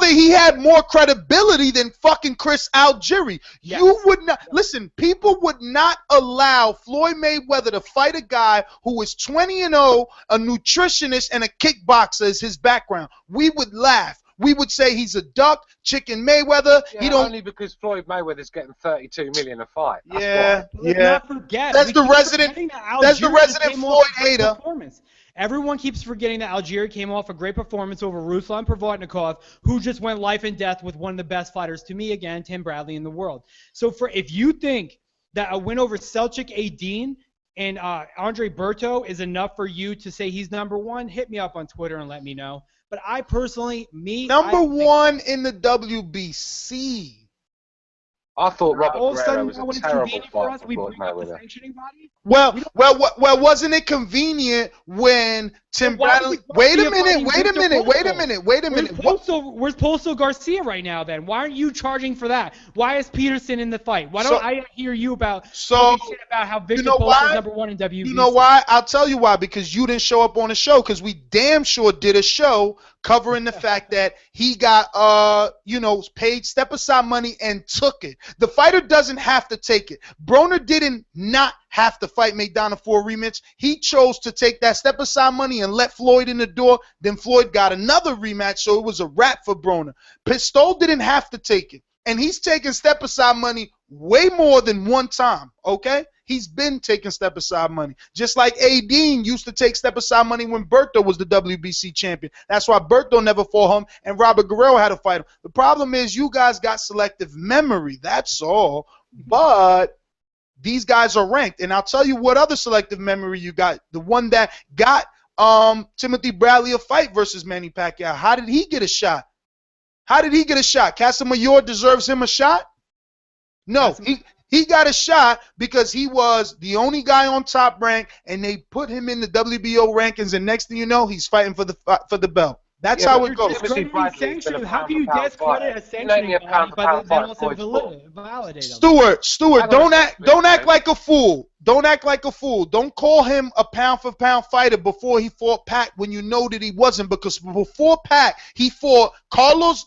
he had more credibility than fucking Chris Algieri. Yes. You would not listen. People would not allow Floyd Mayweather to fight a guy who is 20-0, a nutritionist, and a kickboxer as his background. We would laugh. We would say he's a duck, chicken Mayweather. Yeah, he don't. Only because Floyd Mayweather's getting 32 million a fight. That's Let's not forget. That's the resident Floyd hater. Everyone keeps forgetting that Algieri came off a great performance over Ruslan Provodnikov, who just went life and death with one of the best fighters, to me again, Tim Bradley, in the world. So if you think that a win over Selçuk Aydin and Andre Berto is enough for you to say he's #1, hit me up on Twitter and let me know. But I personally, #1 in the WBC. I thought Robert Guerrero was a terrible fight for Floyd Mayweather. Well, wasn't it convenient when Tim Bradley? Wait a minute. Where's Postal Garcia right now? Then why aren't you charging for that? Why is Peterson in the fight? Why don't I hear you about shit about how Victor Postal's #1 in WBC? You know why? I'll tell you why. Because you didn't show up on the show. Because we damn sure did a show covering the fact that he got paid step aside money and took it. The fighter doesn't have to take it. Broner didn't not have to fight Maidana for a rematch. He chose to take that step aside money and let Floyd in the door. Then Floyd got another rematch, so it was a wrap for Broner. Pistol didn't have to take it. And he's taken step aside money way more than one time, okay? He's been taking step aside money. Just like Aydin used to take step aside money when Berto was the WBC champion. That's why Berto never fought him and Robert Guerrero had to fight him. The problem is you guys got selective memory. That's all. But these guys are ranked. And I'll tell you what other selective memory you got. The one that got Timothy Bradley a fight versus Manny Pacquiao. How did he get a shot? Casamayor deserves him a shot? No, he got a shot because he was the only guy on Top Rank, and they put him in the WBO rankings, and next thing you know, he's fighting for the belt. That's how it goes. How can you discredit a sanctioning body but then also validate them? Stuart, don't act like a fool. Don't call him a pound-for-pound fighter before he fought Pac when you know that he wasn't, because before Pac, he fought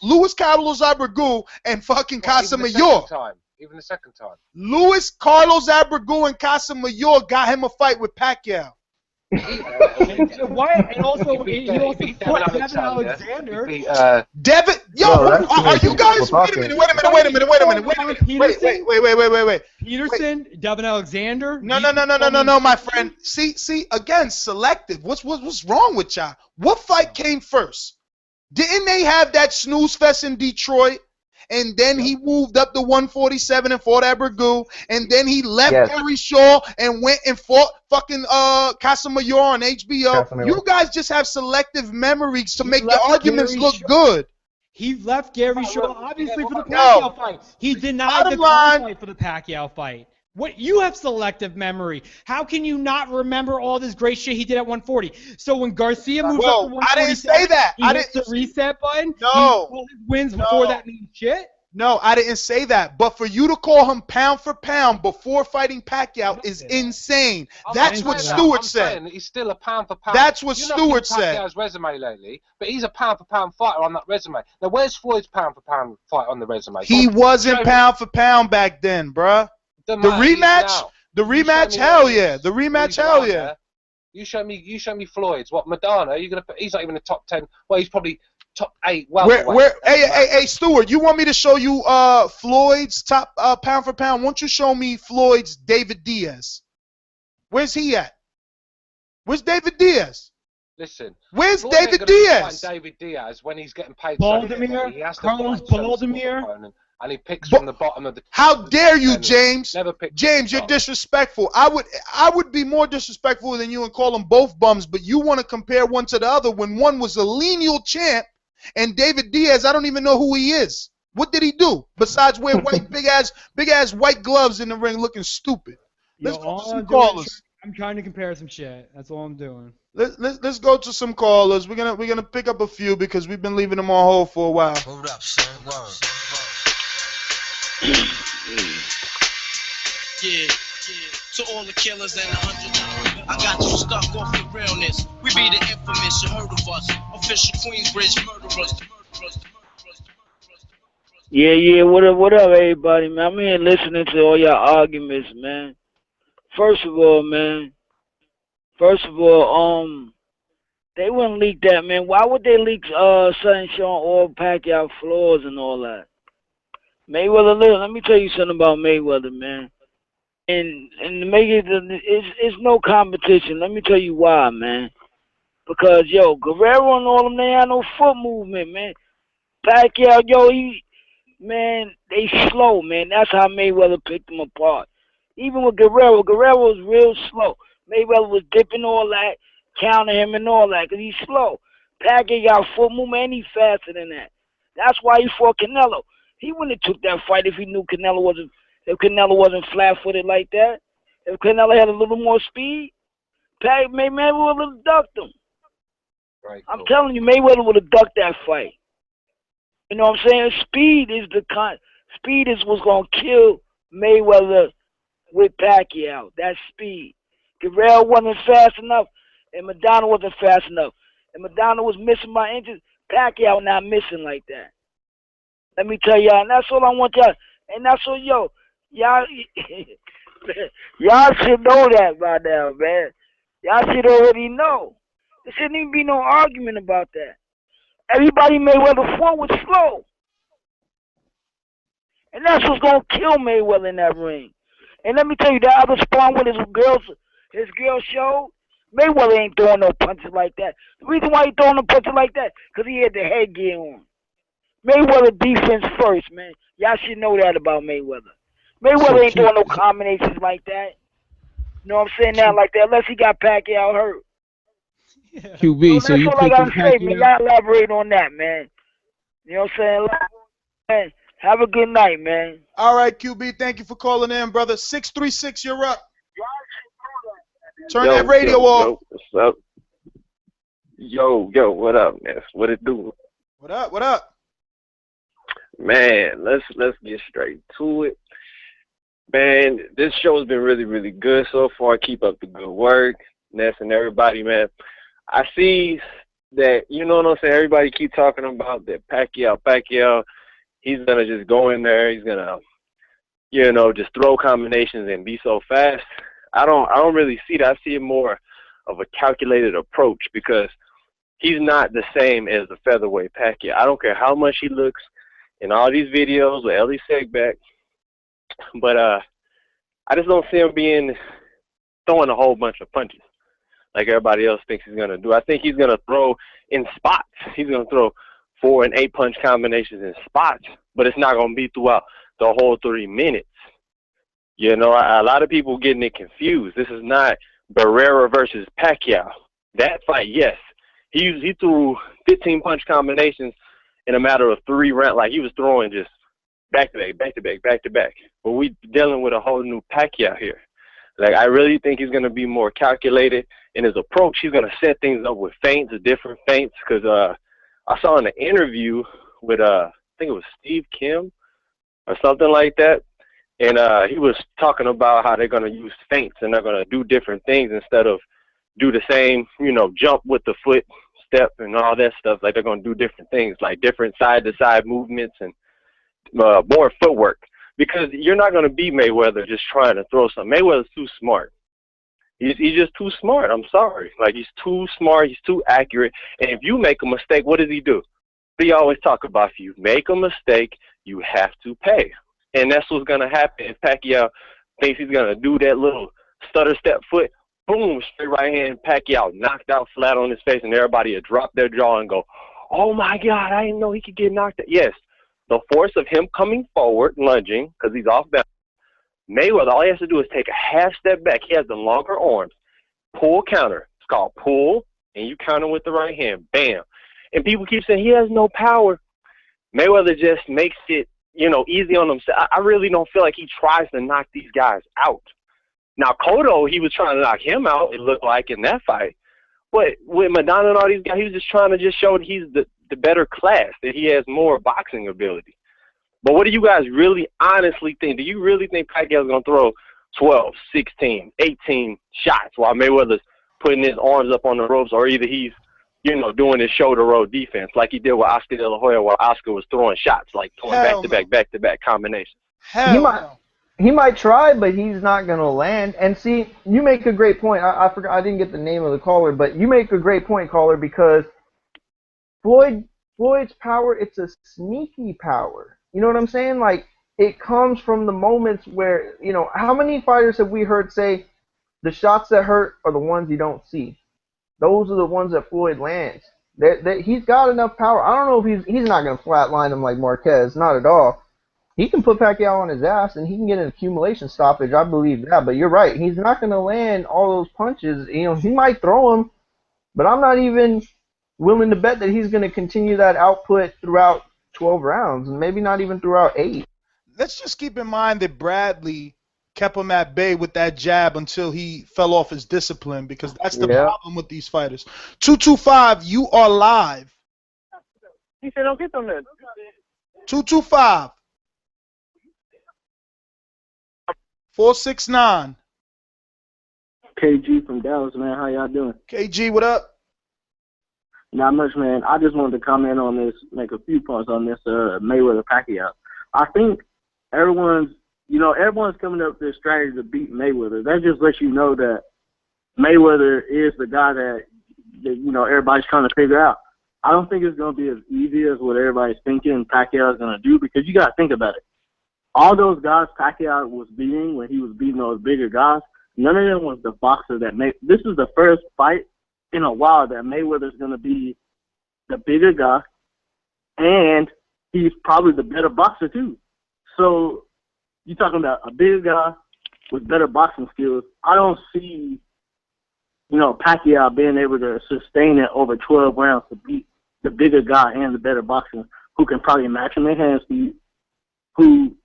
Luis Carlos Abregu and fucking Casamayor. Even the second time. Luis Carlos Abregu and Casamayor got him a fight with Pacquiao. And also he fought Devin Alexander. Are you guys? Wait a minute. Wait. Peterson, Devin Alexander. No, my friend. See, again, selective. What's wrong with y'all? What fight came first? Didn't they have that snooze fest in Detroit? and then he moved up to 147 and fought Abregu, and then he left Gary Shaw and went and fought fucking Casamayor on HBO. You guys just have selective memories to make your arguments look good. He left Gary Shaw obviously for the Pacquiao fight. He denied the Khan fight for the Pacquiao fight. What, you have selective memory. How can you not remember all this great shit he did at 140? So when Garcia moves up to 147, I didn't say that. He hits the reset button. No. All his wins before that means shit. No, I didn't say that. But for you to call him pound for pound before fighting Pacquiao is insane. That's what Stewart said. He's still a pound for pound. That's what Stewart said. Pacquiao's resume lately, but he's a pound for pound fighter on that resume. Now, where's Floyd's pound for pound fight on the resume? He wasn't pound for pound back then, bruh. The rematch, hell yeah. The rematch, hell yeah. You show me Floyd's. What, Madonna? You're gonna put? He's not even a top 10. Well, he's probably top 8. Hey, Stewart, you want me to show you Floyd's top pound for pound? Won't you show me Floyd's David Diaz? Where's he at? Where's David Diaz? Listen. Where's Floyd David ain't gonna Diaz? fight David Diaz when he's getting paid. Baldomir? He has to Carlos fight Baldomir? and he picks from the bottom of the. How dare you, James? Never picked. James, you're disrespectful. I would be more disrespectful than you and call them both bums, but you want to compare one to the other when one was a lineal champ and David Diaz, I don't even know who he is. What did he do besides wear white big ass white gloves in the ring looking stupid? Let's go to some callers. I'm trying to compare some shit. That's all I'm doing. Let's go to some callers. We're gonna pick up a few because we've been leaving them on hold for a while. Hold up, son. Word. Yeah, to all the killers and 100. I got you stuck off the realness. We be the infamous, you heard of us. Official Queensbridge murderers. Yeah, what up, everybody, man? I'm here listening to all your arguments, man. First of all, they wouldn't leak that, man. Why would they leak something showing all Pacquiao flaws and all that? Mayweather, let me tell you something about Mayweather, man. And to make it, it's no competition. Let me tell you why, man. Because, yo, Guerrero and all them, they had no foot movement, man. Pacquiao, yo, they slow, man. That's how Mayweather picked them apart. Even with Guerrero was real slow. Mayweather was dipping all that, counting him and all that, because he's slow. Pacquiao got foot movement, and he's faster than that. That's why he fought Canelo. He wouldn't have took that fight if he knew Canelo wasn't flat-footed like that. If Canelo had a little more speed, Mayweather would have ducked him. Right, I'm telling you, Mayweather would have ducked that fight. You know what I'm saying? Speed is what's gonna kill Mayweather with Pacquiao. That speed. Guerrero wasn't fast enough, and Madonna wasn't fast enough. And Madonna was missing by inches. Pacquiao not missing like that. Let me tell y'all, and that's all I want y'all. And that's all, y'all should know that by now, man. Y'all should already know. There shouldn't even be no argument about that. Everybody Mayweather fought was slow. And that's what's going to kill Mayweather in that ring. And let me tell you, that other spawn with his girl showed, Mayweather ain't throwing no punches like that. The reason why he throwing no punches like that, because he had the headgear on. Mayweather defense first, man. Y'all should know that about Mayweather. Mayweather ain't throwing no combinations like that. You know what I'm saying? Now like that, unless he got Pacquiao hurt. QB, so you that's all I gotta say, picking man. Pacquiao? Y'all elaborate on that, man. You know what I'm saying? Man, have a good night, man. All right, QB, thank you for calling in, brother. 636, you're up. Turn that radio off. What's up? Yo, what up, man? What it do? What up? Man, let's get straight to it. Man, this show has been really, really good so far. Keep up the good work, Ness and everybody, man. I see that, you know what I'm saying, everybody keep talking about that Pacquiao. He's going to just go in there. He's going to, just throw combinations and be so fast. I don't really see that. I see it more of a calculated approach because he's not the same as the featherweight Pacquiao. I don't care how much he looks in all these videos with Ellie Segback, but I just don't see him throwing a whole bunch of punches like everybody else thinks he's going to do. I think he's going to throw in spots. He's going to throw 4 and 8 punch combinations in spots, but it's not going to be throughout the whole 3 minutes. You know, a lot of people getting it confused. This is not Barrera versus Pacquiao. That fight, yes, he threw 15 punch combinations in a matter of 3 rounds. Like, he was throwing just back to back, back to back, back to back. But we dealing with a whole new Pacquiao here. Like, I really think he's going to be more calculated in his approach. He's going to set things up with feints, different feints, because I saw in an interview with, I think it was Steve Kim or something like that, and he was talking about how they're going to use feints and they're going to do different things instead of do the same, you know, jump with the foot step and all that stuff. Like, they're going to do different things, like different side-to-side movements and more footwork. Because you're not going to beat Mayweather just trying to throw something. Mayweather's too smart. He's just too smart. I'm sorry. Like, he's too smart. He's too accurate. And if you make a mistake, what does he do? He always talk about, if you make a mistake, you have to pay. And that's what's going to happen if Pacquiao thinks he's going to do that little stutter step foot. Boom, straight right hand. Pacquiao knocked out flat on his face, and everybody will drop their jaw and go, oh, my God, I didn't know he could get knocked out. Yes. The force of him coming forward, lunging, because he's off balance. Mayweather, all he has to do is take a half step back. He has the longer arms. Pull counter. It's called pull, and you counter with the right hand. Bam. And people keep saying he has no power. Mayweather just makes it, you know, easy on himself. I really don't feel like he tries to knock these guys out. Now, Cotto, he was trying to knock him out, it looked like, in that fight. But with Madonna and all these guys, he was just trying to just show that he's the better class, that he has more boxing ability. But what do you guys really honestly think? Do you really think Pacquiao's going to throw 12, 16, 18 shots while Mayweather's putting his arms up on the ropes, or either he's, you know, doing his shoulder roll defense like he did with Oscar De La Hoya while Oscar was throwing shots, like throwing back-to-back combinations? He might try, but he's not going to land. And see, you make a great point. I forgot, I didn't get the name of the caller, but you make a great point, caller, because Floyd's power, it's a sneaky power. You know what I'm saying? Like, it comes from the moments where, you know, how many fighters have we heard say the shots that hurt are the ones you don't see? Those are the ones that Floyd lands. He's got enough power. I don't know if he's not going to flatline him like Marquez, not at all. He can put Pacquiao on his ass and he can get an accumulation stoppage. I believe that. But you're right. He's not going to land all those punches. You know, he might throw them, but I'm not even willing to bet that he's going to continue that output throughout 12 rounds, and maybe not even throughout 8. Let's just keep in mind that Bradley kept him at bay with that jab until he fell off his discipline, because that's the problem with these fighters. 225, you are live. He said, don't get them there. 225. 469. KG from Dallas, man. How y'all doing? KG, what up? Not much, man. I just wanted to comment on this, make a few points on this Mayweather Pacquiao. I think everyone's coming up with this strategy to beat Mayweather. That just lets you know that Mayweather is the guy that you know, everybody's trying to figure out. I don't think it's going to be as easy as what everybody's thinking Pacquiao is going to do, because you got to think about it. All those guys Pacquiao was beating when he was beating those bigger guys, none of them was the boxer that made. This is the first fight in a while that Mayweather's going to be the bigger guy, and he's probably the better boxer too. So you're talking about a bigger guy with better boxing skills. I don't see, you know, Pacquiao being able to sustain it over 12 rounds to beat the bigger guy and the better boxer, who can probably match him in hand speed, who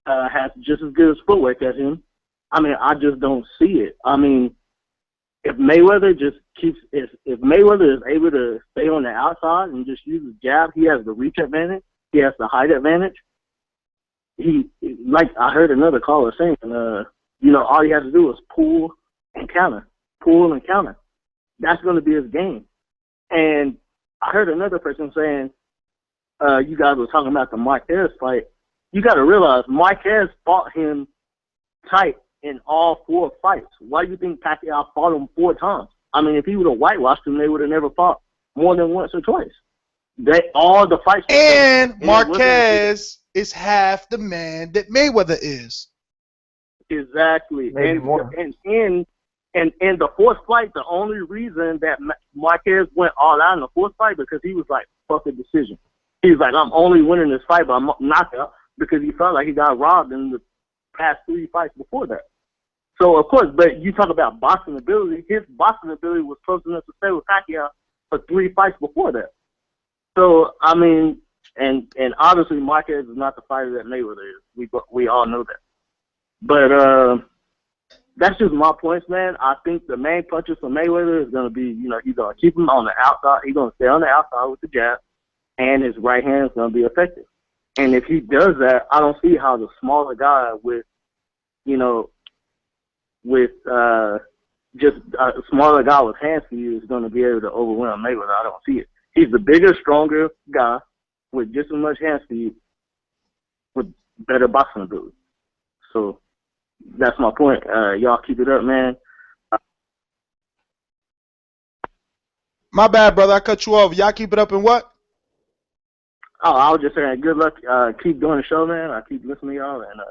has just as good as footwork as him. I mean, I just don't see it. I mean, if Mayweather if Mayweather is able to stay on the outside and just use his jab, he has the reach advantage, he has the height advantage. Like I heard another caller saying, you know, all he has to do is pull and counter. That's going to be his game. And I heard another person saying, you guys were talking about the Marquez fight. You got to realize Marquez fought him tight in all 4 fights. Why do you think Pacquiao fought him 4 times? I mean, if he would have whitewashed him, they would have never fought more than once or twice. All the fights. And Marquez is half the man that Mayweather is. Exactly. And in the 4th fight, the only reason that Marquez went all out in the 4th fight because he was like, fuck a decision. He's like, I'm only winning this fight by knockout because he felt like he got robbed in the past 3 fights before that. So, of course, but you talk about boxing ability. His boxing ability was close enough to stay with Pacquiao for 3 fights before that. So, I mean, and obviously Marquez is not the fighter that Mayweather is. We all know that. But that's just my points, man. I think the main punches for Mayweather is going to be, he's going to keep him on the outside. He's going to stay on the outside with the jab, and his right hand is going to be effective. And if he does that, I don't see how the smaller guy with just a smaller guy with hand speed is going to be able to overwhelm Mayweather. I don't see it. He's the bigger, stronger guy with just as much hand speed with better boxing ability. So that's my point. Y'all keep it up, man. My bad, brother. I cut you off. Y'all keep it up and what? Oh, I was just saying, good luck. Keep doing the show, man. I keep listening to y'all, and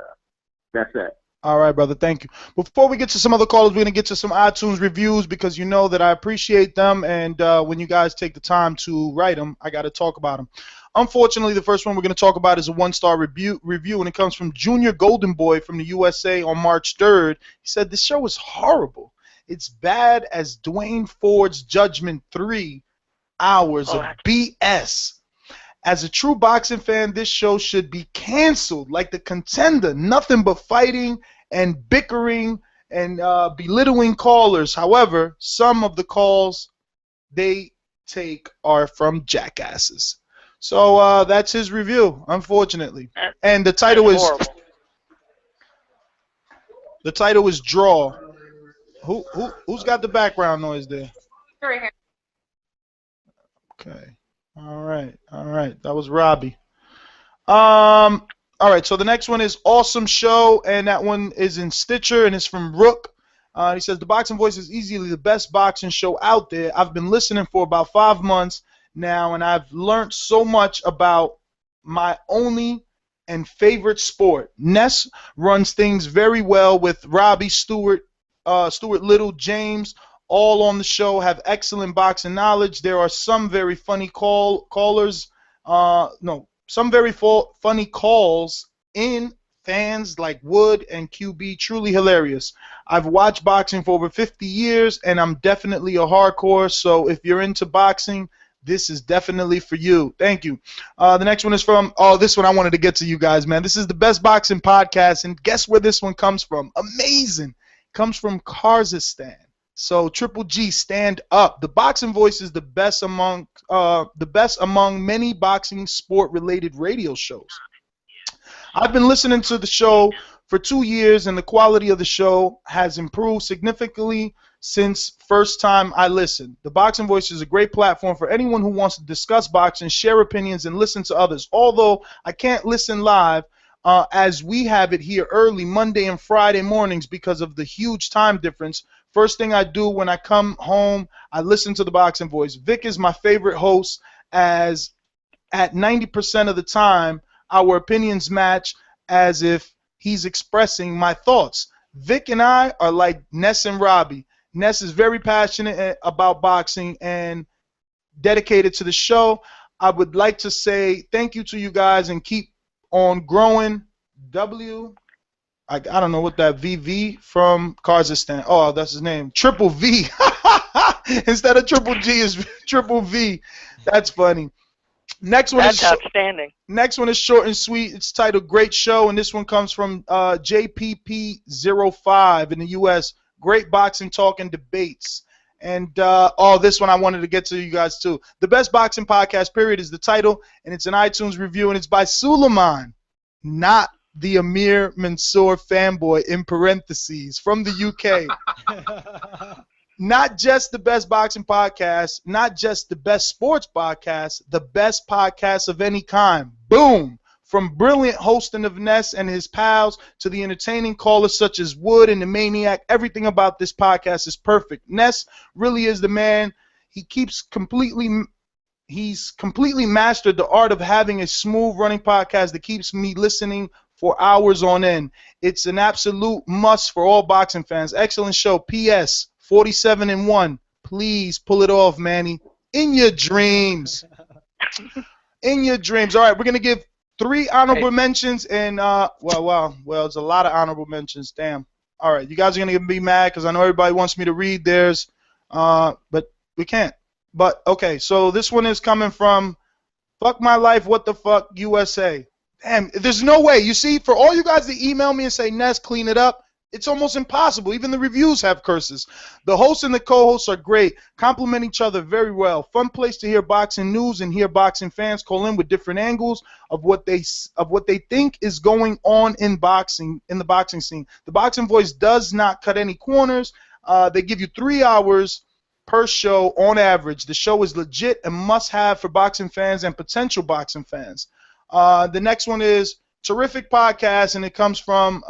that's that. All right, brother. Thank you. Before we get to some other callers, we're going to get to some iTunes reviews because you know that I appreciate them, and when you guys take the time to write them, I got to talk about them. Unfortunately, the first one we're going to talk about is a 1-star review, and it comes from Junior Golden Boy from the USA on March 3rd. He said, this show is horrible. It's bad as Dwayne Ford's Judgment 3 hours of BS. As a true boxing fan, this show should be canceled like The Contender. Nothing but fighting and bickering and belittling callers. However, some of the calls they take are from jackasses. So that's his review, unfortunately. And the title is Draw. Who's got the background noise there? Right here. Okay. All right. That was Robbie. All right. So the next one is Awesome Show, and that one is in Stitcher, and it's from Rook. He says the Boxing Voice is easily the best boxing show out there. I've been listening for about 5 months now, and I've learned so much about my only and favorite sport. Ness runs things very well with Robbie, Stuart Little, James. All on the show have excellent boxing knowledge. There are some very funny callers. Some very funny calls in fans like Wood and QB. Truly hilarious. I've watched boxing for over 50 years, and I'm definitely a hardcore. So if you're into boxing, this is definitely for you. Thank you. The next one is from, this one I wanted to get to you guys, man. This is the best boxing podcast, and guess where this one comes from? Amazing. Comes from Kazakhstan. So Triple G, stand up. The Boxing Voice is the best among many boxing sport-related radio shows. I've been listening to the show for 2 years, and the quality of the show has improved significantly since first time I listened. The Boxing Voice is a great platform for anyone who wants to discuss boxing, share opinions, and listen to others. Although I can't listen live, as we have it here early Monday and Friday mornings because of the huge time difference. First thing I do when I come home, I listen to the Boxing Voice. Vic is my favorite host, as at 90% of the time, our opinions match as if he's expressing my thoughts. Vic and I are like Ness and Robbie. Ness is very passionate about boxing and dedicated to the show. I would like to say thank you to you guys and keep on growing. I don't know what that VV from Kazakhstan. Oh, that's his name. Triple V. Instead of Triple G is Triple V. That's funny. Next one That's outstanding. Next one is short and sweet. It's titled Great Show, and this one comes from JPP05 in the U.S. Great boxing talk and debates. And this one I wanted to get to you guys too. The best boxing podcast, period, is the title, and it's an iTunes review, and it's by Suleiman, not the Amir Mansour fanboy in parentheses from the UK. Not just the best boxing podcast, not just the best sports podcast, the best podcast of any kind. Boom! From brilliant hosting of Ness and his pals to the entertaining callers such as Wood and the Maniac, everything about this podcast is perfect. Ness really is the man. He's completely mastered the art of having a smooth running podcast that keeps me listening for hours on end. It's an absolute must for all boxing fans. Excellent show. P.S. 47-1. Please pull it off, Manny. In your dreams. In your dreams. All right, we're gonna give 3 honorable mentions and well, it's a lot of honorable mentions. Damn. All right, you guys are gonna be mad because I know everybody wants me to read theirs, but we can't. But okay, so this one is coming from Fuck My Life, What the Fuck USA. Damn, there's no way. You see, for all you guys to email me and say, Ness, clean it up, it's almost impossible. Even the reviews have curses. The hosts and the co-hosts are great, complement each other very well. Fun place to hear boxing news and hear boxing fans call in with different angles of what they think is going on in boxing, in the boxing scene. The Boxing Voice does not cut any corners. They give you 3 hours per show on average. The show is legit and must have for boxing fans and potential boxing fans. The next one is terrific podcast, and it comes from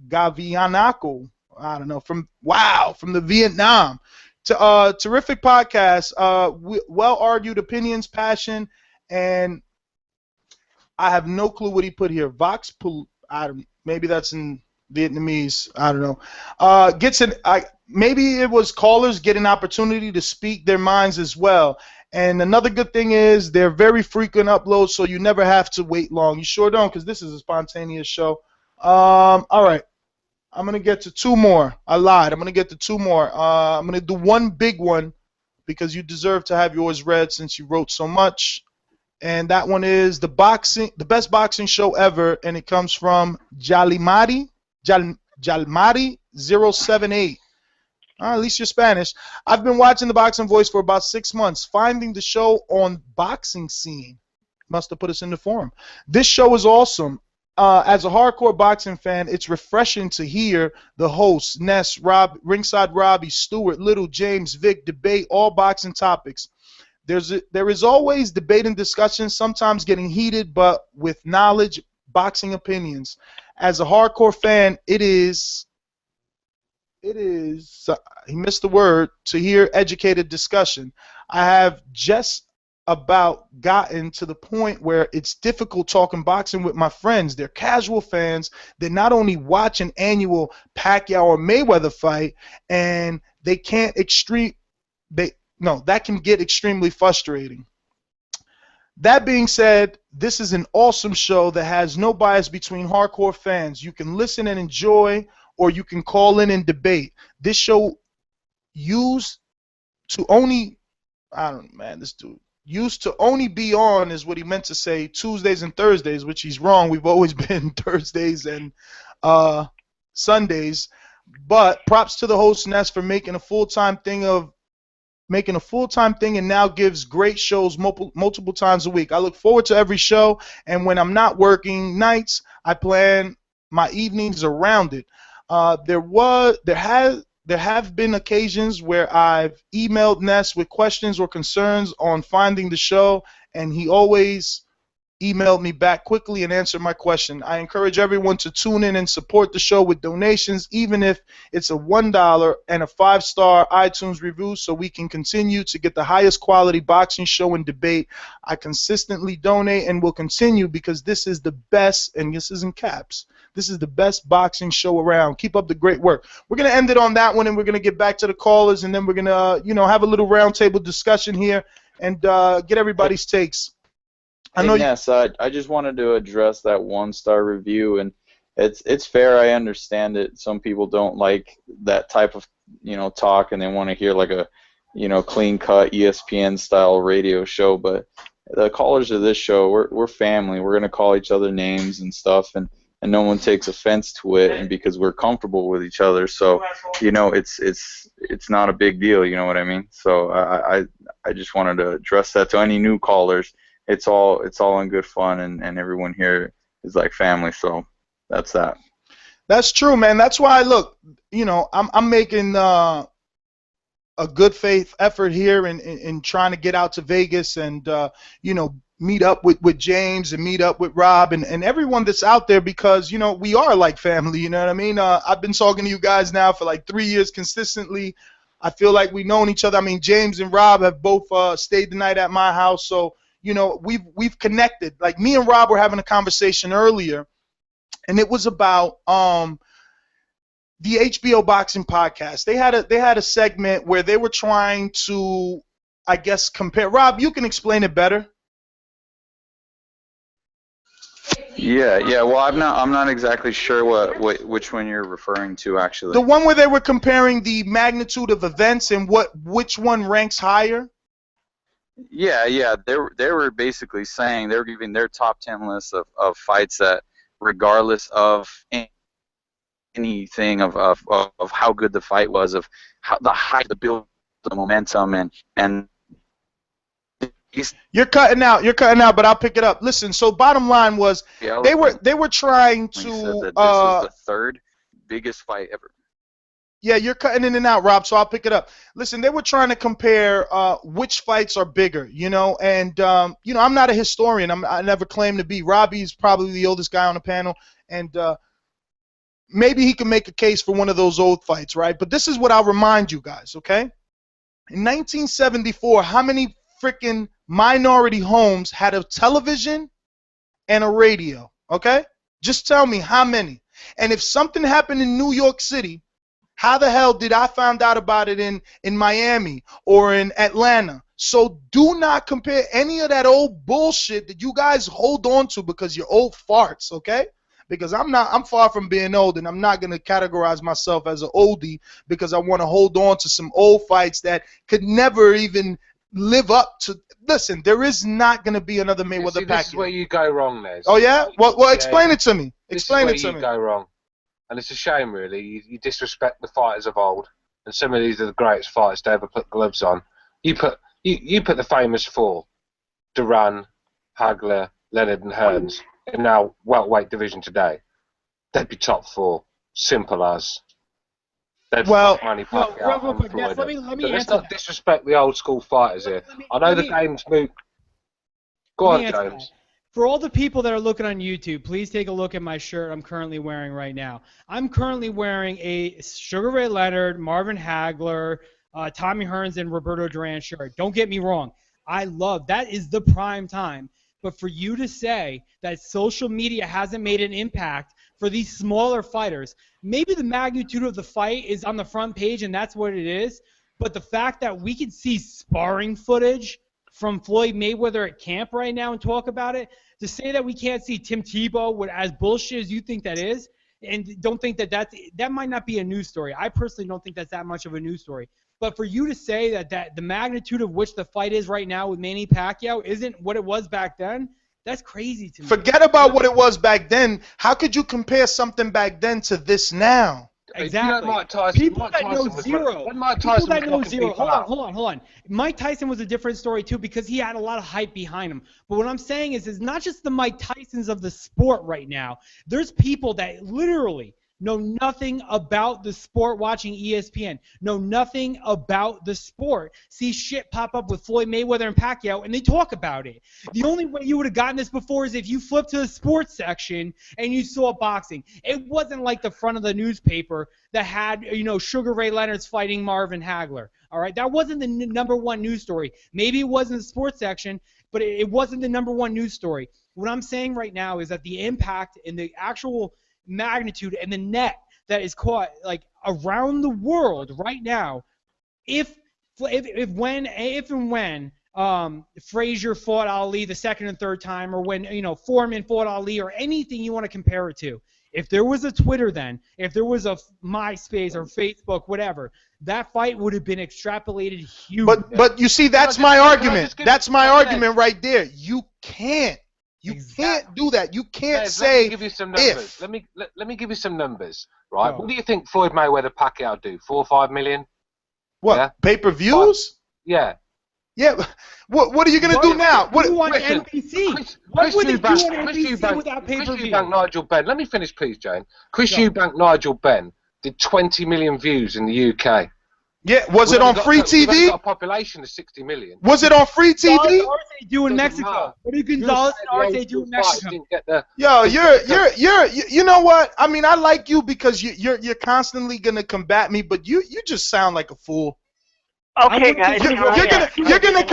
Gavianaco. I don't know, from the Vietnam. Terrific podcast, well-argued opinions, passion, and I have no clue what he put here. Maybe that's in Vietnamese. I don't know. Maybe it was callers get an opportunity to speak their minds as well. And another good thing is they're very frequent uploads, so you never have to wait long. You sure don't, because this is a spontaneous show. All right. I'm going to get to 2 more. I lied. I'm going to get to 2 more. I'm going to do one big one because you deserve to have yours read since you wrote so much. And that one is the best boxing show ever, and it comes from Jalmari 078. At least you're Spanish. I've been watching the Boxing Voice for about 6 months. Finding the show on Boxing Scene must have put us in the forum. This show is awesome. As a hardcore boxing fan, it's refreshing to hear the hosts, Ness, Rob, Ringside Robbie, Stewart, Little, James, Vic, debate all boxing topics. There is always debate and discussion, sometimes getting heated, but with knowledge, boxing opinions. As a hardcore fan, it is he missed the word, to hear educated discussion. I have just about gotten to the point where it's difficult talking boxing with my friends. They're casual fans that not only watch an annual Pacquiao or Mayweather fight, and that can get extremely frustrating. That being said, this is an awesome show that has no bias between hardcore fans. You can listen and enjoy, or you can call in and debate. This show used to only be on, is what he meant to say, Tuesdays and Thursdays, which he's wrong. We've always been Thursdays and Sundays. But props to the host Ness for making a full-time thing and now gives great shows multiple times a week. I look forward to every show, and when I'm not working nights, I plan my evenings around it. There have been occasions where I've emailed Ness with questions or concerns on finding the show, and he always emailed me back quickly and answered my question. I encourage everyone to tune in and support the show with donations, even if it's a $1 and a 5-star iTunes review, so we can continue to get the highest quality boxing show and debate. I consistently donate and will continue because this is the best, and this is in caps, this is the best boxing show around. Keep up the great work. We're going to end it on that one, and we're going to get back to the callers, and then we're going to have a little roundtable discussion here and get everybody's takes. Yes, I just wanted to address that 1-star review, and it's fair. I understand it. Some people don't like that type of talk, and they want to hear like a clean-cut ESPN style radio show. But the callers of this show, we're family. We're gonna call each other names and stuff, and no one takes offense to it, and because we're comfortable with each other. So it's not a big deal. You know what I mean? So I just wanted to address that to any new callers. It's all in good fun, and everyone here is like family, so that's that. That's true, man. That's why, look, I'm making a good faith effort here in trying to get out to Vegas and meet up with James and meet up with Rob and everyone that's out there, because we are like family. You know what I mean? I've been talking to you guys now for like 3 years consistently. I feel like we've known each other. I mean, James and Rob have both stayed the night at my house, so we've connected. Like, me and Rob were having a conversation earlier, and it was about the HBO boxing podcast. They had a segment where they were trying to, I guess, compare. Rob, you can explain it better. Yeah. Well, I'm not exactly sure which one you're referring to actually. The one where they were comparing the magnitude of events and which one ranks higher. Yeah. They were basically saying they were giving their top 10 list of fights that, regardless of anything of how good the fight was, of how the height, the build, the momentum, and You're cutting out, but I'll pick it up. Listen, so bottom line was they were trying to said that this is the third biggest fight ever. Yeah, you're cutting in and out, Rob, so I'll pick it up. Listen, they were trying to compare which fights are bigger, and I'm not a historian. I never claimed to be. Robbie's probably the oldest guy on the panel, and maybe he can make a case for one of those old fights, right? But this is what I'll remind you guys, okay? In 1974, how many freaking minority homes had a television and a radio, okay? Just tell me how many. And if something happened in New York City, how the hell did I find out about it in Miami or in Atlanta? So do not compare any of that old bullshit that you guys hold on to because you're old farts, okay? Because I'm far from being old, and I'm not going to categorize myself as an oldie because I want to hold on to some old fights that could never even live up to. Listen, there is not going to be another Mayweather Pacquiao. This is where you go wrong, Les. Oh yeah? Well, explain it to me. Explain it to me. This is where you go wrong, and it's a shame, really. You disrespect the fighters of old, and some of these are the greatest fighters to ever put gloves on. You put the famous four: Duran, Hagler, Leonard, and Hearns in our welterweight division today. They'd be top four. Simple as. They'd fuck Manny Pacquiao and Floyd. Let me let's answer not disrespect the old school fighters here. I know the game's moot. Go on, James. For all the people that are looking on YouTube, please take a look at my shirt I'm currently wearing right now. I'm currently wearing a Sugar Ray Leonard, Marvin Hagler, Tommy Hearns, and Roberto Duran shirt. Don't get me wrong. I love that is the prime time. But for you to say that social media hasn't made an impact for these smaller fighters, maybe the magnitude of the fight is on the front page and that's what it is, but the fact that we can see sparring footage from Floyd Mayweather at camp right now and talk about it, to say that we can't see Tim Tebow, as bullshit as you think that is, and don't think that might not be a news story. I personally don't think that's that much of a news story. But for you to say that the magnitude of which the fight is right now with Manny Pacquiao isn't what it was back then, that's crazy to me. Forget about what it was back then. How could you compare something back then to this now? Exactly. Mike Tyson, People that know zero. People that know zero. Hold on. Mike Tyson was a different story too because he had a lot of hype behind him. But what I'm saying is not just the Mike Tysons of the sport right now. There's people that literally know nothing about the sport watching ESPN, know nothing about the sport, see shit pop up with Floyd Mayweather and Pacquiao, and they talk about it. The only way you would have gotten this before is if you flipped to the sports section and you saw boxing. It wasn't like the front of the newspaper that had, Sugar Ray Leonard's fighting Marvin Hagler. All right, that wasn't the number one news story. Maybe it was in the sports section, but it wasn't the number one news story. What I'm saying right now is that the impact and the actual magnitude and the net that is caught around the world right now, if and when Frazier fought Ali the second and third time, or when Foreman fought Ali, or anything you want to compare it to, if there was a Twitter then, if there was a MySpace or Facebook, whatever, that fight would have been extrapolated huge. But you see, that's my argument. That's my argument right there. You can't. You can't do that. You can't say let me give you some numbers. If. Let me give you some numbers, right? Oh. What do you think Floyd Mayweather Pacquiao do? 4 or 5 million? What? Yeah? Pay-per-views? Yeah. Yeah. What are you gonna do now? What on NBC? What would they do on NBC without pay-per-view? Chris Eubank, Nigel Benn. Let me finish, please, Jane. Chris Eubank, Nigel Benn did 20 million views in the UK. Yeah, was it on free TV? We've got a population of 60 million. Was it on free TV? What do Arce do in Mexico? What do Gonzalez and Arce do in Mexico? Yo, you know what? I mean, I like you because you're constantly gonna combat me, but you just sound like a fool. Okay, guys. You're gonna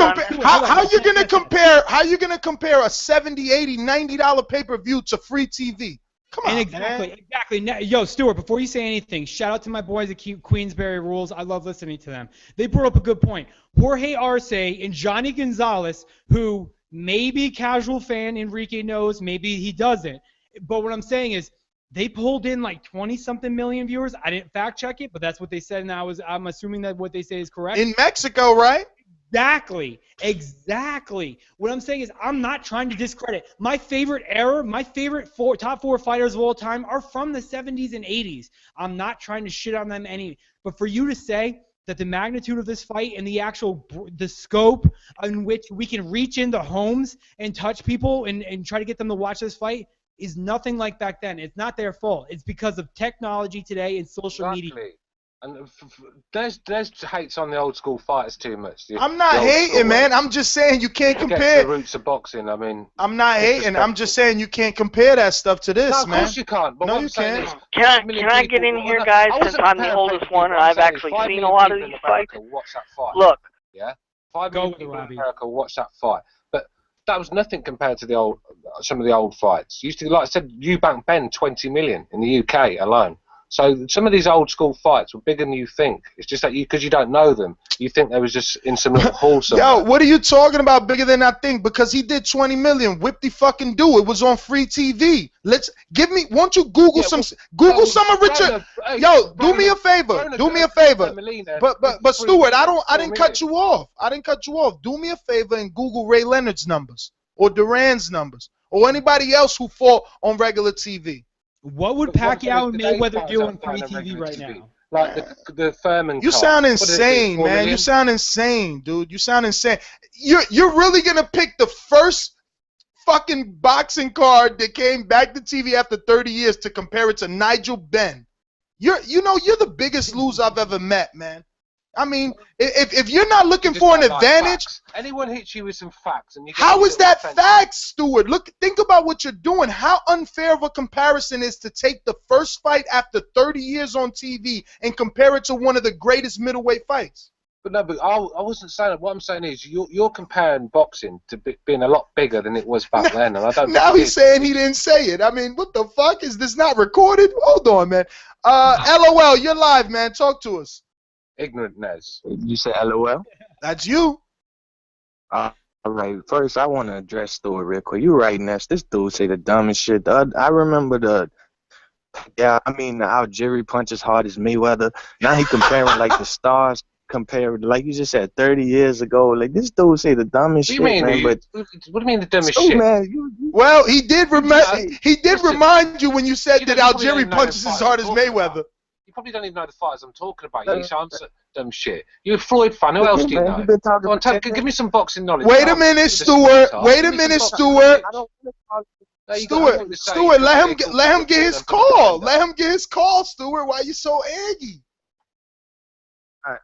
compare. How you gonna compare a $70, $80, $90 pay-per-view to free TV? Come on, exactly. Yo, Stuart, before you say anything, shout out to my boys at Queensberry Rules. I love listening to them. They brought up a good point. Jorge Arce and Johnny Gonzalez, who maybe casual fan Enrique knows, maybe he doesn't. But what I'm saying is they pulled in like 20-something million viewers. I didn't fact check it, but that's what they said, and I'm assuming that what they say is correct. In Mexico, right? Exactly. What I'm saying is I'm not trying to discredit. My favorite era, my favorite top four fighters of all time are from the 70s and 80s. I'm not trying to shit on them any. But for you to say that the magnitude of this fight and the scope in which we can reach into homes and touch people and try to get them to watch this fight is nothing like back then. It's not their fault. It's because of technology today and social media. And there's hates on the old school fighters too much. I'm not hating, man. I'm just saying you can't compare. The roots of boxing. I mean, I'm not hating. I'm just saying you can't compare that stuff to this, no, man. Of course you can't. But no, you can't. Can I get in here, guys? Since I'm the oldest one, and I've actually seen a lot of these fights. Watch that fight. Look. Yeah. 5 million people in America watch that fight, but that was nothing compared to some of the old fights. Used to, like I said, Eubank Ben 20 million in the UK alone. So some of these old school fights were bigger than you think. It's just that because you don't know them, you think they was just in some little hall somewhere. Yo, what are you talking about bigger than I think? Because he did 20 million. Whip-de-fucking do. It was on free TV. Won't you Google some of Richard. Yo, do me a favor. Do me a favor. But Stuart, I didn't cut you off. Do me a favor and Google Ray Leonard's numbers or Duran's numbers or anybody else who fought on regular TV. What would Pacquiao and Mayweather do on free TV right now? Like the Furman. You sound insane, man. You sound insane, dude. You sound insane. You're really gonna pick the first fucking boxing card that came back to TV after 30 years to compare it to Nigel Benn? You're the biggest loser I've ever met, man. I mean, if you're not looking for an advantage, anyone hits you with some facts, and how is that facts, Stuart? Think about what you're doing. How unfair of a comparison is to take the first fight after 30 years on TV and compare it to one of the greatest middleweight fights? But no, I wasn't saying that. What I'm saying is you're comparing boxing to being a lot bigger than it was back then, and I don't. Now he's saying he didn't say it. I mean, what the fuck? Is this not recorded? Hold on, man. LOL, you're live, man. Talk to us. Ignorant Nez. You say LOL? That's you. All right. First, I want to address Stuart real quick. You right, Nez. This dude say the dumbest shit. I remember the Algeria punch as hard as Mayweather. Now he comparing like the stars compared, like you just said, 30 years ago. Like this dude say the dumbest shit, man. What do you mean the dumbest shit? Man, well, he did remind you when you said that Algeria punches as hard as Mayweather. You probably don't even know the fighters I'm talking about. You sound dumb shit. You're a Floyd fan. Who else do you know? Go on, give me some boxing knowledge. Wait a minute, Stuart. Wait a minute, Stuart. Stuart, let him get his call. Let him get his call, Stuart. Why are you so angry?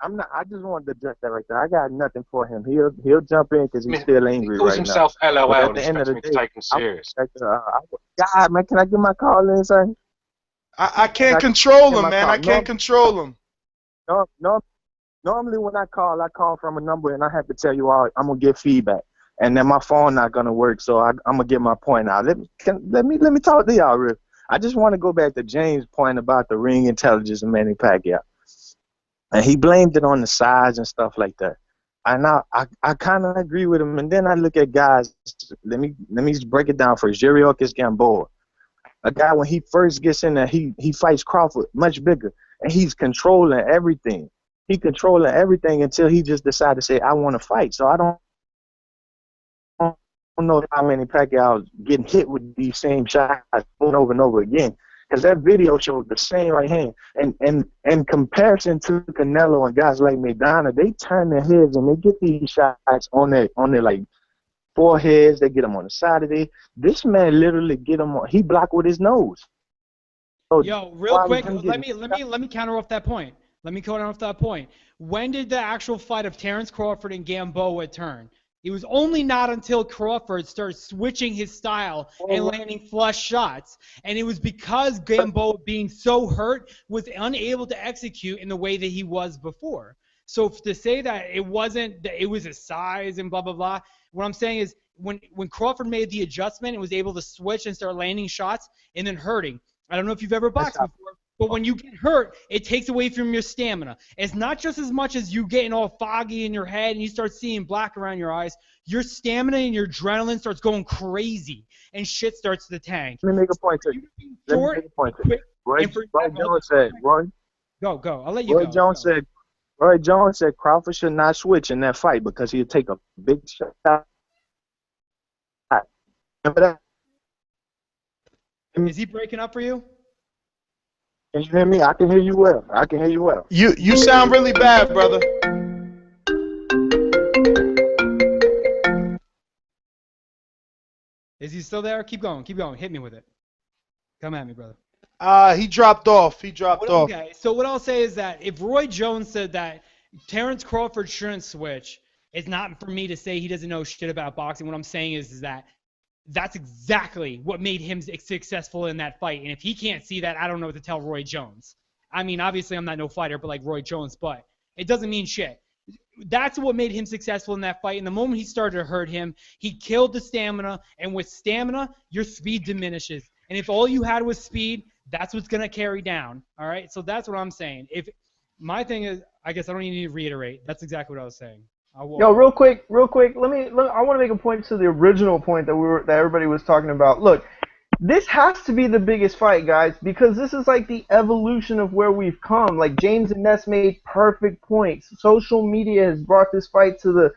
I'm not. I just wanted to address that right there. I got nothing for him. He'll jump in because he's still angry right now. He calls himself LOL and expects me to take him serious. God, man, can I get my call in, son? I can't control him, man. I can't control him. No. Normally when I call from a number and I have to tell you all I'm gonna get feedback, and then my phone not gonna work, so I'm gonna get my point out. Let me talk to y'all real. I just want to go back to James' point about the ring intelligence of Manny Pacquiao, and he blamed it on the size and stuff like that. And I kind of agree with him. And then I look at guys. Let me just break it down first. Yuriorkis Gamboa. A guy, when he first gets in there, he fights Crawford, much bigger, and he's controlling everything. He controlling everything until he just decided to say, I want to fight. So I don't know how many Pacquiao getting hit with these same shots over and over again, because that video showed the same right hand. And in comparison to Canelo and guys like Maidana, they turn their heads and they get these shots on their like foreheads. They get them on the side of it. This man literally get them on. He blocked with his nose. So yo, real quick, let me counter off that point. When did the actual fight of Terrence Crawford and Gamboa turn? It was only not until Crawford started switching his style and landing flush shots. And it was because Gamboa, being so hurt, was unable to execute in the way that he was before. So to say that it was his size and blah, blah, blah, what I'm saying is when Crawford made the adjustment and was able to switch and start landing shots and then hurting. I don't know if you've ever boxed before, But when you get hurt, it takes away from your stamina. It's not just as much as you getting all foggy in your head and you start seeing black around your eyes. Your stamina and your adrenaline starts going crazy, and shit starts to tank. Let me make a point to you. Let me Short, make a point to you. quick, Roy, and for Roy Jones said, Go. I'll let you Roy go. Jones said, Roy Jones said Crawford should not switch in that fight because he'd take a big shot. Remember that? Is he breaking up for you? Can you hear me? I can hear you well. I can hear you well. You sound really bad, brother. Is he still there? Keep going. Hit me with it. Come at me, brother. He dropped off. Off. Okay, so what I'll say is that if Roy Jones said that Terrence Crawford shouldn't switch, it's not for me to say he doesn't know shit about boxing. What I'm saying is that that's exactly what made him successful in that fight. And if he can't see that, I don't know what to tell Roy Jones. I mean, obviously I'm not no fighter, but like Roy Jones, but it doesn't mean shit. That's what made him successful in that fight. And the moment he started to hurt him, he killed the stamina. And with stamina, your speed diminishes. And if all you had was speed, that's what's going to carry down. All right? So that's what I'm saying. If my thing is, I guess I don't even need to reiterate. That's exactly what I was saying. Yo, real quick. I want to make a point to the original point that everybody was talking about. Look, this has to be the biggest fight, guys, because this is like the evolution of where we've come. Like James and Ness made perfect points. Social media has brought this fight to the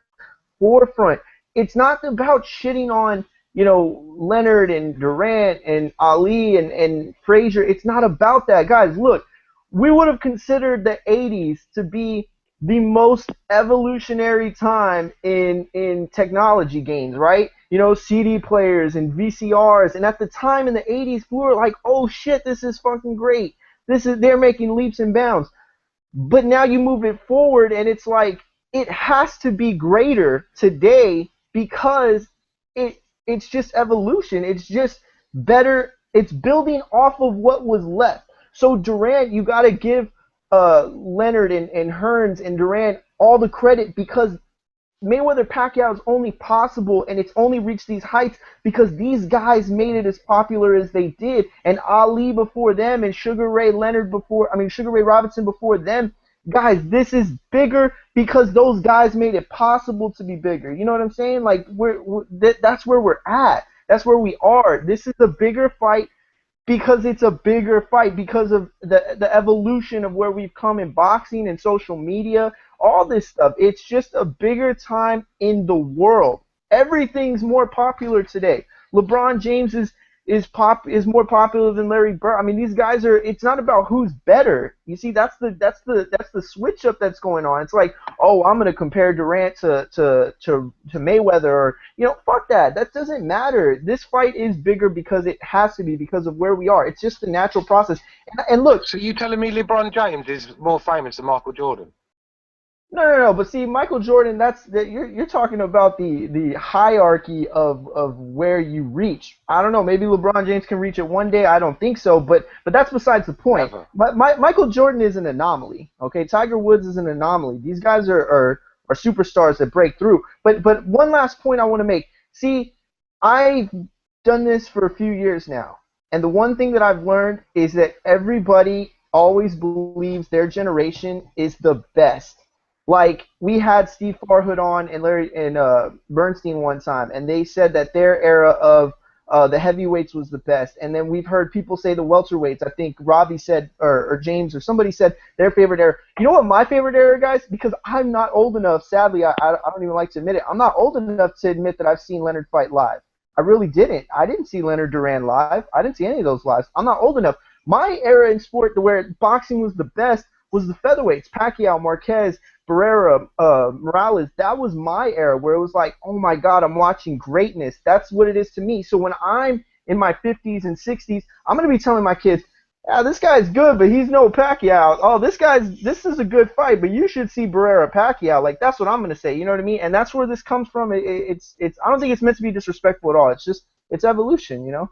forefront. It's not about shitting on, Leonard and Durant and Ali and Frazier. It's not about that, guys. Look, we would have considered the 80s to be the most evolutionary time in technology gains, right? CD players and VCRs, and at the time in the 80s, we were like, oh shit, this is fucking great. They're making leaps and bounds. But now you move it forward, and it's like, it has to be greater today because it's just evolution. It's just better. It's building off of what was left. So Durant, you got to give Leonard and Hearns and Durant all the credit because Mayweather-Pacquiao is only possible, and it's only reached these heights because these guys made it as popular as they did, and Ali before them, and Sugar Ray Robinson before them. Guys, this is bigger because those guys made it possible to be bigger. You know what I'm saying? Like that's where we're at. That's where we are. This is a bigger fight because it's a bigger fight because of the evolution of where we've come in boxing and social media, all this stuff. It's just a bigger time in the world. Everything's more popular today. LeBron James is more popular than Larry Bird. I mean, these guys are. It's not about who's better. You see, that's the switch up that's going on. It's like, oh, I'm gonna compare Durant to Mayweather, or fuck that. That doesn't matter. This fight is bigger because it has to be because of where we are. It's just the natural process. And look. So you telling me LeBron James is more famous than Michael Jordan? No. But see, Michael Jordan, you're talking about the hierarchy of where you reach. I don't know. Maybe LeBron James can reach it one day. I don't think so. But that's besides the point. Michael Jordan is an anomaly. Okay, Tiger Woods is an anomaly. These guys are superstars that break through. But one last point I want to make. See, I've done this for a few years now, and the one thing that I've learned is that everybody always believes their generation is the best. Like, we had Steve Farhood on and Larry and Bernstein one time, and they said that their era of the heavyweights was the best. And then we've heard people say the welterweights. I think Robbie said, or James or somebody said their favorite era. You know what my favorite era, guys? Because I'm not old enough. Sadly, I don't even like to admit it. I'm not old enough to admit that I've seen Leonard fight live. I really didn't. I didn't see Leonard Duran live. I didn't see any of those lives. I'm not old enough. My era in sport where boxing was the best was the featherweights. Pacquiao, Marquez, Barrera, Morales. That was my era where it was like, oh my God, I'm watching greatness. That's what it is to me. So when I'm in my 50s and 60s, I'm going to be telling my kids, yeah, this guy's good, but he's no Pacquiao. Oh, this is a good fight, but you should see Barrera Pacquiao. Like, that's what I'm going to say. You know what I mean? And that's where this comes from. It's I don't think it's meant to be disrespectful at all. It's evolution,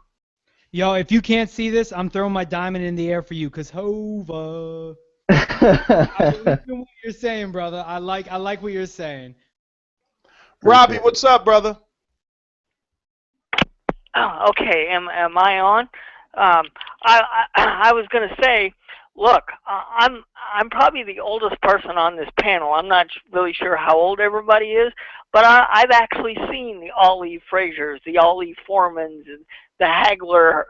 Yo, if you can't see this, I'm throwing my diamond in the air for you, cause Hova. I believe in what you're saying, brother. I like what you're saying. Robbie, what's up, brother? Oh, okay. Am I on? I was going to say, look, I'm probably the oldest person on this panel. I'm not really sure how old everybody is, but I've actually seen the Ali Frazier's, the Ali Foremans, and the Hagler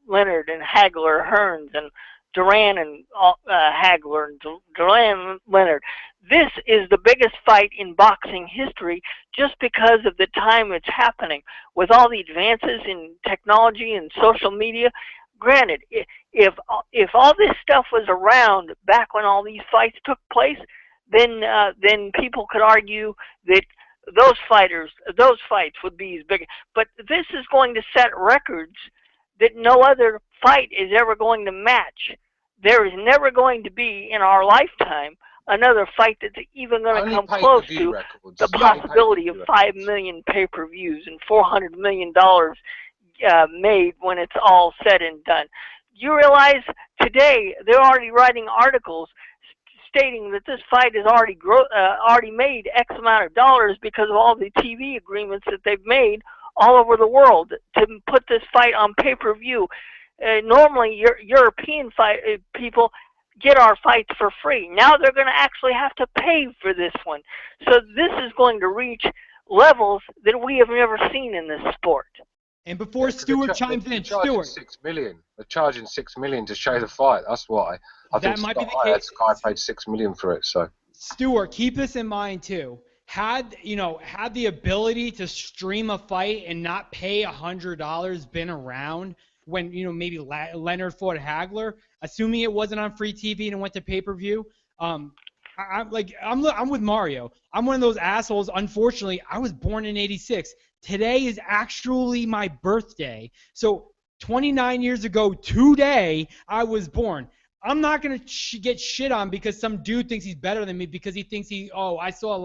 Leonard and Hagler Hearns and Duran and Hagler and Duran Leonard. This is the biggest fight in boxing history just because of the time it's happening. With all the advances in technology and social media, granted, if all this stuff was around back when all these fights took place, then people could argue that those fights would be as big. But this is going to set records that no other fight is ever going to match. There is never going to be in our lifetime another fight that's even going to come close to the possibility of 5 million pay-per-views and $400 million made when it's all said and done. You realize today they're already writing articles stating that this fight has already made X amount of dollars because of all the TV agreements that they've made all over the world to put this fight on pay-per-view. Normally, European people get our fights for free. Now they're going to actually have to pay for this one. So this is going to reach levels that we have never seen in this sport. And before Stewart chimes in, Stewart. They're charging $6 million to show the fight. That's why I think Sky paid $6 million for it. So Stewart, keep this in mind too. Had the ability to stream a fight and not pay $100 been around when maybe Leonard fought Hagler, assuming it wasn't on free TV and it went to pay-per-view, I'm with Mario. I'm one of those assholes. Unfortunately, I was born in '86. Today is actually my birthday. So 29 years ago today, I was born. I'm not going to get shit on because some dude thinks he's better than me because he thinks I saw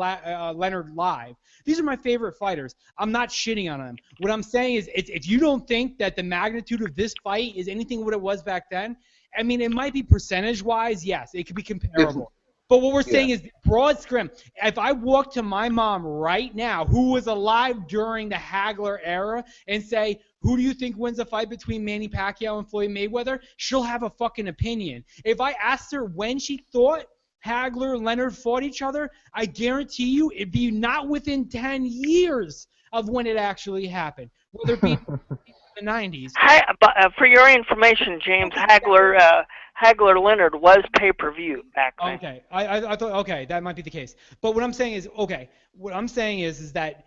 Leonard live. These are my favorite fighters. I'm not shitting on them. What I'm saying is if you don't think that the magnitude of this fight is anything what it was back then, I mean, it might be percentage-wise, yes, it could be comparable. But what we're saying is broad scrim. If I walk to my mom right now, who was alive during the Hagler era, and say, who do you think wins a fight between Manny Pacquiao and Floyd Mayweather? She'll have a fucking opinion. If I asked her when she thought Hagler and Leonard fought each other, I guarantee you it'd be not within 10 years of when it actually happened. Whether it be in the 90s. For your information, James, Hagler Leonard was pay-per-view back then. Okay, I thought that might be the case. But what I'm saying is that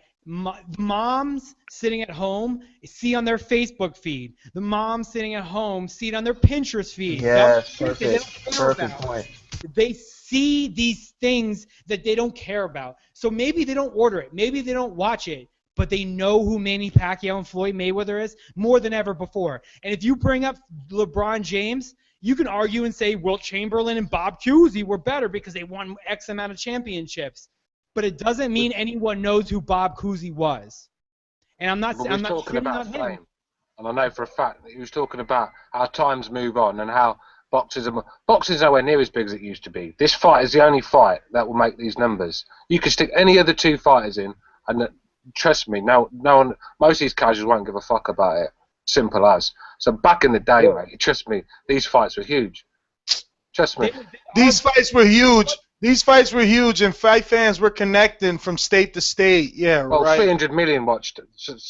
moms sitting at home see on their Facebook feed. The moms sitting at home see it on their Pinterest feed. Yes, perfect point. They see these things that they don't care about. So maybe they don't order it. Maybe they don't watch it. But they know who Manny Pacquiao and Floyd Mayweather is more than ever before. And if you bring up LeBron James, you can argue and say Wilt Chamberlain and Bob Cousy were better because they won X amount of championships. But it doesn't mean anyone knows who Bob Cousy was. And I'm not talking about fame. And I know for a fact that he was talking about how times move on and how boxing's nowhere near as big as it used to be. This fight is the only fight that will make these numbers. You could stick any other two fighters in, and trust me, no one, most of these casuals won't give a fuck about it. Simple as. So back in the day, mate, trust me, these fights were huge. Trust me. These fights were huge. These fights were huge, and fight fans were connecting from state to state. Yeah, well, right. 300 million watched.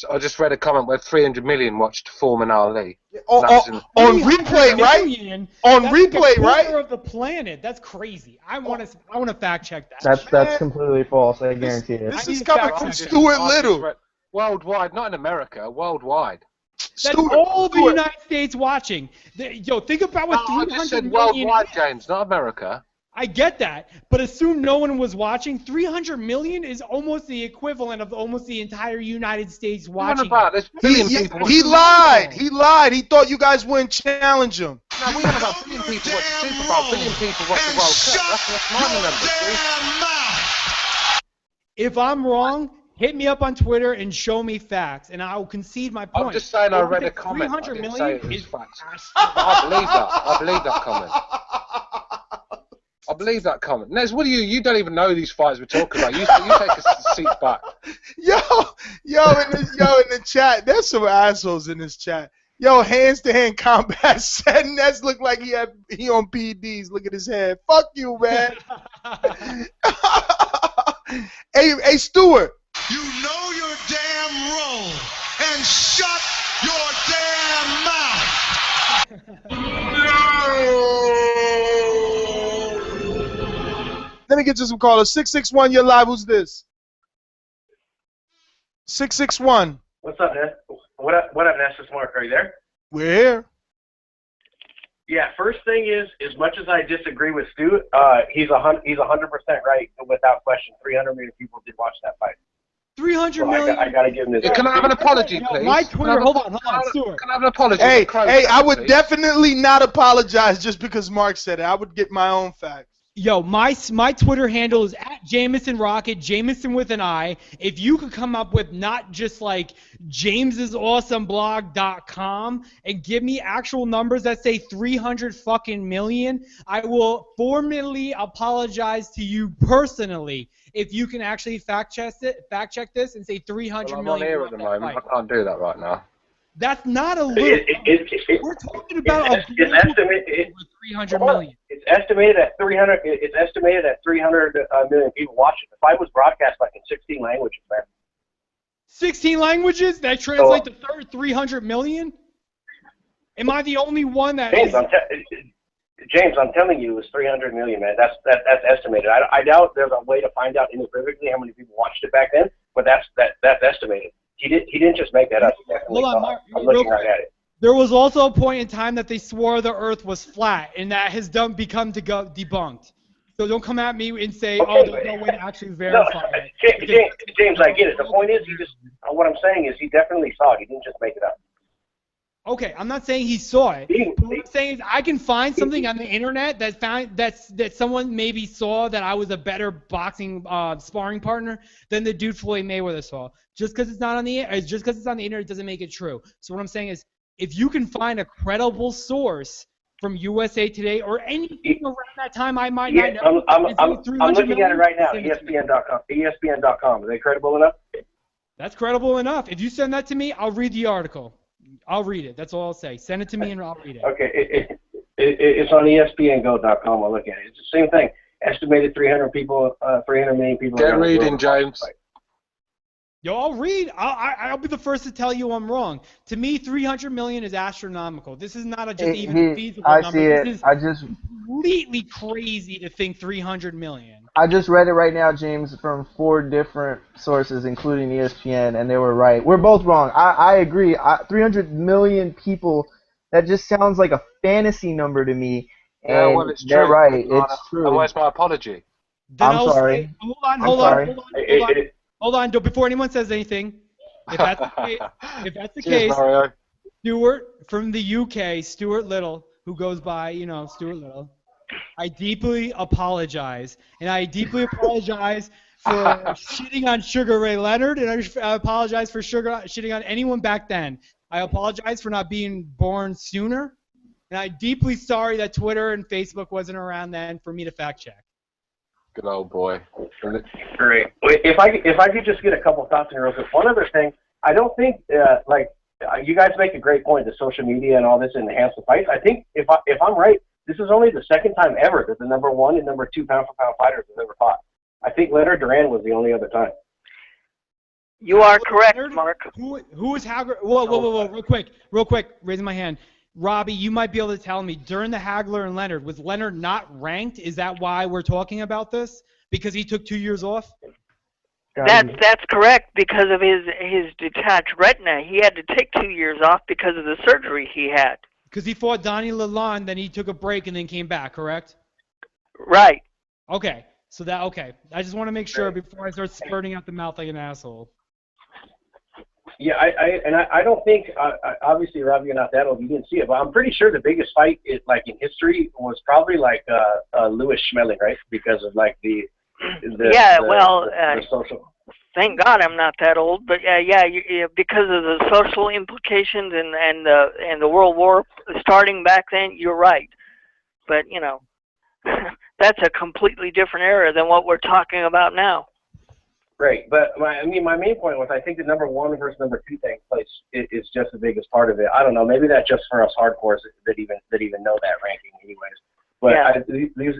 I just read a comment where 300 million watched Foreman Ali. On replay, right? On replay, right? Of the planet. That's crazy. I want to fact check that. That's completely false. I guarantee it. This is coming from Stuart Little. Worldwide, not in America. Worldwide. That's all the United States watching. Think about what 300 I just said million worldwide, is. James, not America. I get that, but assume no one was watching. 300 million is almost the equivalent of almost the entire United States watching. He lied. He lied. He thought you guys wouldn't challenge him. No, we have about 1 billion people watch the Super Bowl, 1 billion people watch the World Cup. That's my number. If I'm wrong, hit me up on Twitter and show me facts, and I will concede my point. I'm just saying I read a comment. 300 million is facts. I believe that comment. I believe that comment. Nez, what do you don't even know these fights we're talking about. You take a seat back. Yo, in the chat, there's some assholes in this chat. Yo, hand-to-hand combat setting. That's look like he on PEDs. Look at his head. Fuck you, man. Hey, Stewart. You know your damn role and shut your damn mouth. Let me get you some callers. 661, you're live. Who's this? 661. What's up, Ness? What up, Nessus Mark? Are you there? We're here. Yeah. First thing is, as much as I disagree with Stu, he's 100% right without question. 300 million people did watch that fight. 300 million. I gotta give him this. Can I have an apology, please? My Twitter. Hold on, Stuart. Can I have an apology? Hey, I would please? definitely not apologize just because Mark said it. I would get my own facts. Yo, my Twitter handle is @JamesonRocket, Jameson with an I. If you could come up with not just like James'sAwesomeBlog.com and give me actual numbers that say 300 fucking million, I will formally apologize to you personally if you can actually fact check this and say 300 I'm million. on air at the moment. I can't do that right now. That's not a little. We're talking about it's estimated. Over 300 million. It's estimated at 300. It's estimated at 300 million people watching. The fight was broadcast like in 16 languages, man. 16 languages? That translates to 300 million? Am I the only one that? James, I'm telling you, it was 300 million, man. That's estimated. I doubt there's a way to find out individually how many people watched it back then, but that's estimated. He didn't just make that up. Hold on, Mark, I'm looking right at it. There was also a point in time that they swore the Earth was flat, and that has become debunked. So don't come at me and say, "Oh, there's no way to actually verify it." James, I get it. The point is, what I'm saying is, he definitely saw it. He didn't just make it up. Okay, I'm not saying he saw it. But what I'm saying is I can find something on the internet that someone maybe saw that I was a better boxing sparring partner than the dude Floyd Mayweather saw. Just because it's on the internet doesn't make it true. So what I'm saying is, if you can find a credible source from USA Today or anything around that time, I might not know. I'm looking at it right now. ESPN.com. ESPN.com. Are they credible enough? That's credible enough. If you send that to me, I'll read the article. I'll read it. That's all I'll say. Send it to me and I'll read it. Okay. It's on ESPNGo.com. I'll look at it. It's the same thing. Estimated 300 million people. Get reading, James. Yo, I'll read. I'll be the first to tell you I'm wrong. To me, 300 million is astronomical. This is not even feasible I number. see it. This is I just completely crazy to think 300 million. I just read it right now, James, from 4 different sources, including ESPN, and they were right. We're both wrong. I agree. 300 million people, that just sounds like a fantasy number to me. And Yeah, well, it's they're true. right. It's true. Where's my apology? I'm sorry. Hold on. Before anyone says anything, if that's the case, Mario. Stuart from the UK, Stuart Little, who goes by, Stuart Little, I deeply apologize. And I deeply apologize for shitting on Sugar Ray Leonard, and I apologize for shitting on anyone back then. I apologize for not being born sooner, and I'm deeply sorry that Twitter and Facebook wasn't around then for me to fact check. Good old boy. Great. If I could just get a couple thoughts in real quick. One other thing, I don't think you guys make a great point. The social media and all this enhance the fights. I think if I'm right, this is only the second time ever that the number 1 and number 2 pound for pound fighters have ever fought. I think Leonard Duran was the only other time. You are correct, Mark. Who was Hagler? Whoa, real quick, raising my hand. Robbie, you might be able to tell me, during the Hagler and Leonard, was Leonard not ranked? Is that why we're talking about this? Because he took 2 years off? That's correct, because of his detached retina. He had to take 2 years off because of the surgery he had. Because he fought Donnie Lalonde, then he took a break and then came back, correct? Right. Okay. Okay. I just want to make sure before I start spurting out the mouth like an asshole. Yeah, I don't think, obviously, Rob, you're not that old, you didn't see it, but I'm pretty sure the biggest fight in history was probably Lewis Schmeling, right? Because of the social. Thank God I'm not that old, but because of the social implications and the World War starting back then, you're right. But that's a completely different era than what we're talking about now. Right, but my main point was I think the number one versus number two thing place is just the biggest part of it. I don't know, maybe that's just for us hardcores that even know that ranking, anyways. But Yeah.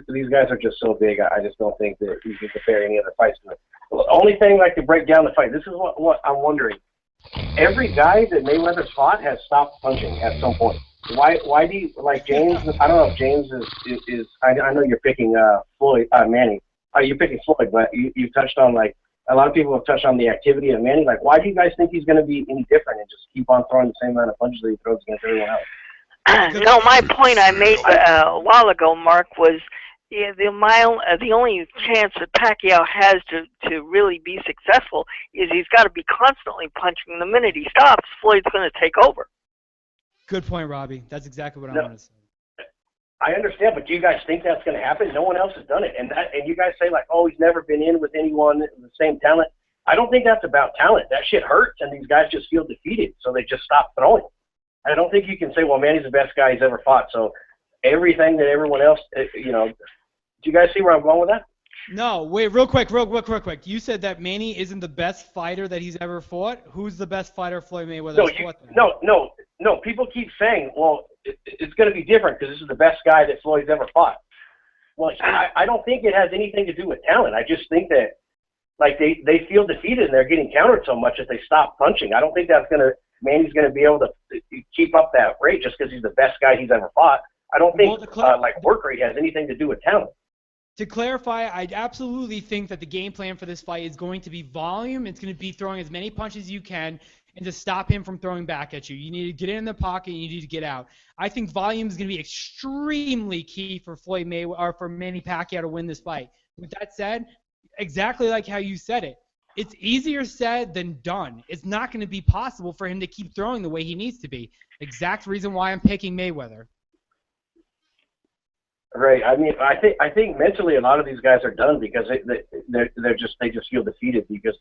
these guys are just so big. I just don't think that you can compare any other fights to it. The only thing I could break down the fight. This is what I'm wondering. Every guy that Mayweather's fought has stopped punching at some point. Why do you like James? I don't know if James is I know you're picking Floyd Manny. You're picking Floyd, but you touched on like a lot of people have touched on the activity of Manny. Like, why do you guys think he's going to be any different and just keep on throwing the same amount of punches that he throws against everyone else? No, my point I made a while ago, Mark, was the only chance that Pacquiao has to really be successful is he's got to be constantly punching. The minute he stops, Floyd's going to take over. Good point, Robbie. That's exactly what I want to say. I understand, but do you guys think that's going to happen? No one else has done it, and you guys say like, oh, he's never been in with anyone with the same talent. I don't think that's about talent. That shit hurts, and these guys just feel defeated, so they just stop throwing. I don't think you can say, well, Manny's the best guy he's ever fought, so everything that everyone else, do you guys see where I'm going with that? No, wait, real quick. You said that Manny isn't the best fighter that he's ever fought. Who's the best fighter Floyd Mayweather has fought? No. People keep saying, well, it's going to be different because this is the best guy that Floyd's ever fought. Well, I don't think it has anything to do with talent. I just think that, like, they feel defeated and they're getting countered so much that they stop punching. I don't think Manny's going to be able to keep up that rate just because he's the best guy he's ever fought. I don't think work rate has anything to do with talent. To clarify, I absolutely think that the game plan for this fight is going to be volume. It's going to be throwing as many punches as you can and to stop him from throwing back at you. You need to get in the pocket and you need to get out. I think volume is going to be extremely key for Floyd Mayweather or for Manny Pacquiao to win this fight. With that said, exactly like how you said it, it's easier said than done. It's not going to be possible for him to keep throwing the way he needs to be. Exact reason why I'm picking Mayweather. Right. I mean, I think mentally a lot of these guys are done because they just feel defeated because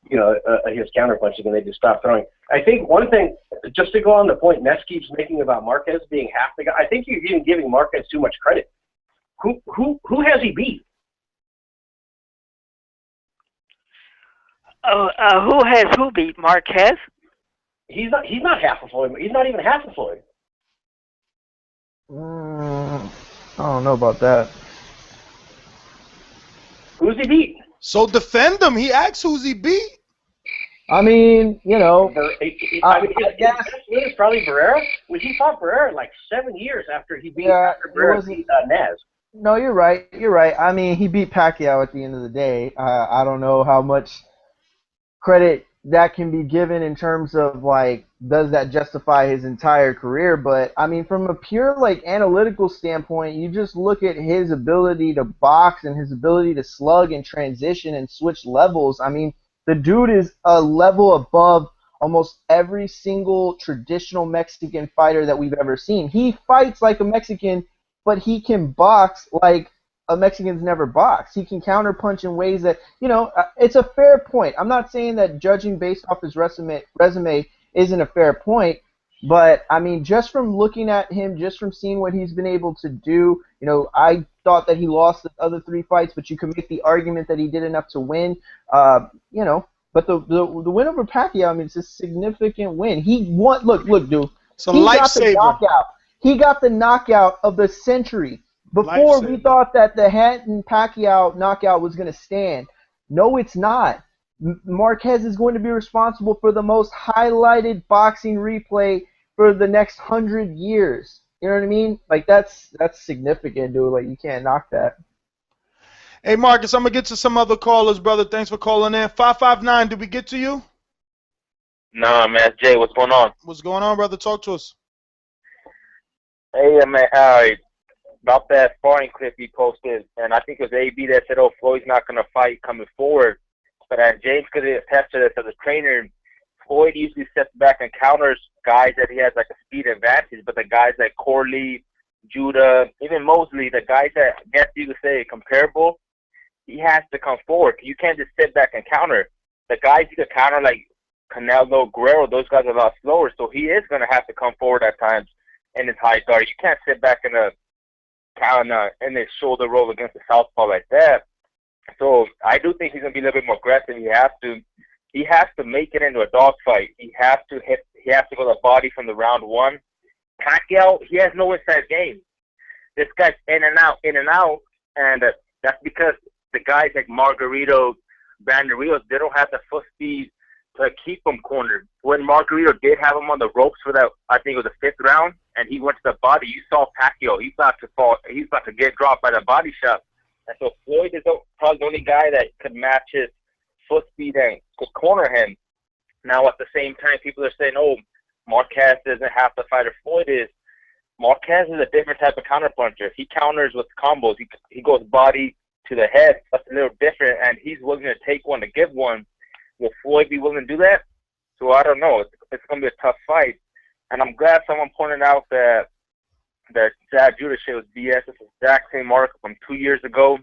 his counterpunching and they just stop throwing. I think one thing, just to go on the point Ness keeps making about Marquez being half the guy, I think you're even giving Marquez too much credit. Who has he beat? Who beat Marquez? He's not half of Floyd. He's not even half of Floyd. I don't know about that. Who's he beat? So defend him. He asks who's he beat. I mean, I guess it's probably Barrera. Well, he fought Barrera in like 7 years after he beat Barrera beat Naz. No, you're right. I mean, he beat Pacquiao at the end of the day. I don't know how much credit that can be given in terms of, like, does that justify his entire career? But, I mean, from a pure, like, analytical standpoint, you just look at his ability to box and his ability to slug and transition and switch levels. I mean, the dude is a level above almost every single traditional Mexican fighter that we've ever seen. He fights like a Mexican, but he can box like a Mexican's never boxed. He can counterpunch in ways that, it's a fair point. I'm not saying that judging based off his resume isn't a fair point, but, I mean, just from looking at him, just from seeing what he's been able to do, I thought that he lost the other 3 fights, but you can make the argument that he did enough to win, but the win over Pacquiao, I mean, it's a significant win. He won. Look, dude. It's a lifesaver. He got the knockout of the century. Before, we thought that the Hatton-Pacquiao knockout was going to stand. No, it's not. Marquez is going to be responsible for the most highlighted boxing replay for the next 100 years. You know what I mean? Like, that's significant, dude. Like, you can't knock that. Hey, Marcus, I'm going to get to some other callers, brother. Thanks for calling in. 559, did we get to you? Nah, man. Jay, what's going on? What's going on, brother? Talk to us. Hey, man. About that sparring clip he posted, and I think it was AB that said, oh, Floyd's not going to fight coming forward. But James could attest to this as a trainer. Floyd usually steps back and counters guys that he has like a speed advantage, but the guys like Corley, Judah, even Mosley, the guys that I guess you could say comparable, he has to come forward. You can't just sit back and counter. The guys you could counter like Canelo, Guerrero, those guys are a lot slower, so he is going to have to come forward at times in his high guard. You can't sit back in a and then shoulder roll against the southpaw like that. So I do think he's gonna be a little bit more aggressive. He has to make it into a dogfight. He has to go to the body from the round one. Pacquiao, he has no inside game. This guy's in and out, and that's because the guys like Margarito, Banderillas, they don't have the foot speed to keep him cornered. When Margarito did have him on the ropes for that, I think it was the fifth round, and he went to the body, you saw Pacquiao. He's about to fall. He's about to get dropped by the body shot. And so Floyd is probably the only guy that could match his foot speed and could corner him. Now, at the same time, people are saying, oh, Marquez isn't half the fighter Floyd is. Marquez is a different type of counterpuncher. He counters with combos. He goes body to the head. That's a little different, and he's willing to take one to give one. Will Floyd be willing to do that? So I don't know. It's going to be a tough fight. And I'm glad someone pointed out that Zab Judah shit was BS. It's the exact same article from 2 years ago.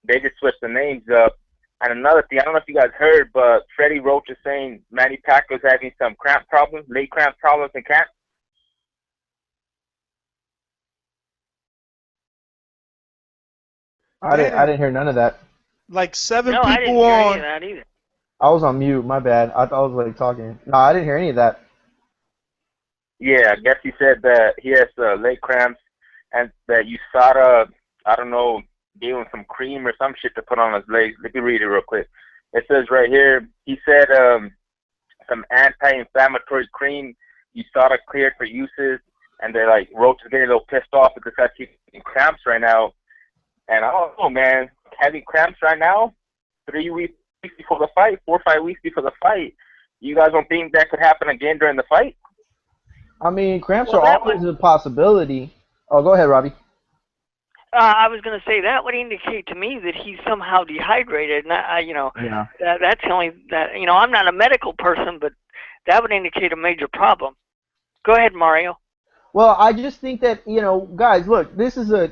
They just switched the names up. And another thing, I don't know if you guys heard, but Freddie Roach is saying Manny Pacquiao's having some cramp problems, leg cramp problems in camp. I didn't hear none of that. Like seven No, people I didn't hear any on. of that either. I was on mute. My bad. I thought I was like talking. No, I didn't hear any of that. Yeah, I guess he said that he has leg cramps and that USADA, I don't know, gave him some cream or some shit to put on his legs. Let me read it real quick. It says right here, he said some anti-inflammatory cream USADA cleared for uses, and they're like, Roach is getting a little pissed off because he's getting cramps right now. And I don't know, man, having cramps right now, 3 weeks before the fight, 4 or 5 weeks before the fight, you guys don't think that could happen again during the fight? I mean, cramps are always a possibility. Oh, go ahead, Robbie. I was going to say that would indicate to me that he's somehow dehydrated. And Yeah. that's the only that I'm not a medical person, but that would indicate a major problem. Go ahead, Mario. Well, I just think that, guys, look, this is a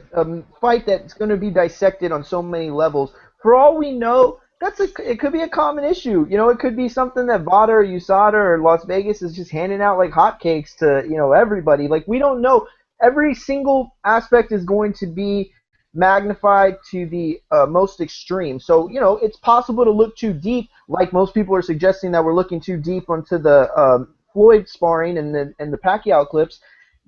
fight that's going to be dissected on so many levels. For all we know, it could be a common issue. It could be something that VADA or USADA or Las Vegas is just handing out like hotcakes to, everybody. Like, we don't know. Every single aspect is going to be magnified to the most extreme. So, it's possible to look too deep, like most people are suggesting that we're looking too deep onto the Floyd sparring and the Pacquiao clips.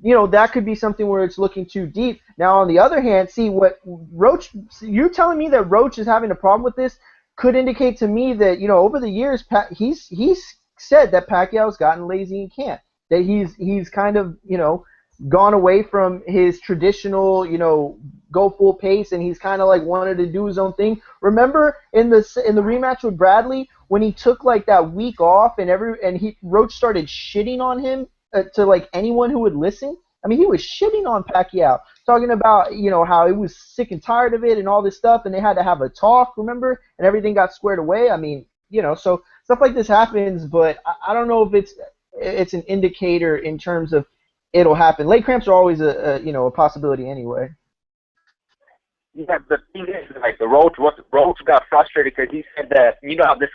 That could be something where it's looking too deep. Now, on the other hand, see what Roach, you're telling me that Roach is having a problem with this could indicate to me that, over the years, he's said that Pacquiao's gotten lazy in camp, that he's kind of, gone away from his traditional, go full pace, and he's kind of like wanted to do his own thing. Remember in the rematch with Bradley when he took like that week off and Roach started shitting on him to like anyone who would listen. I mean, he was shitting on Pacquiao, talking about how he was sick and tired of it and all this stuff, and they had to have a talk, remember, and everything got squared away. I mean, so stuff like this happens, but I don't know if it's an indicator in terms of it'll happen. Leg cramps are always a possibility anyway. Yeah, the thing is, like, Roach got frustrated because he said that, how this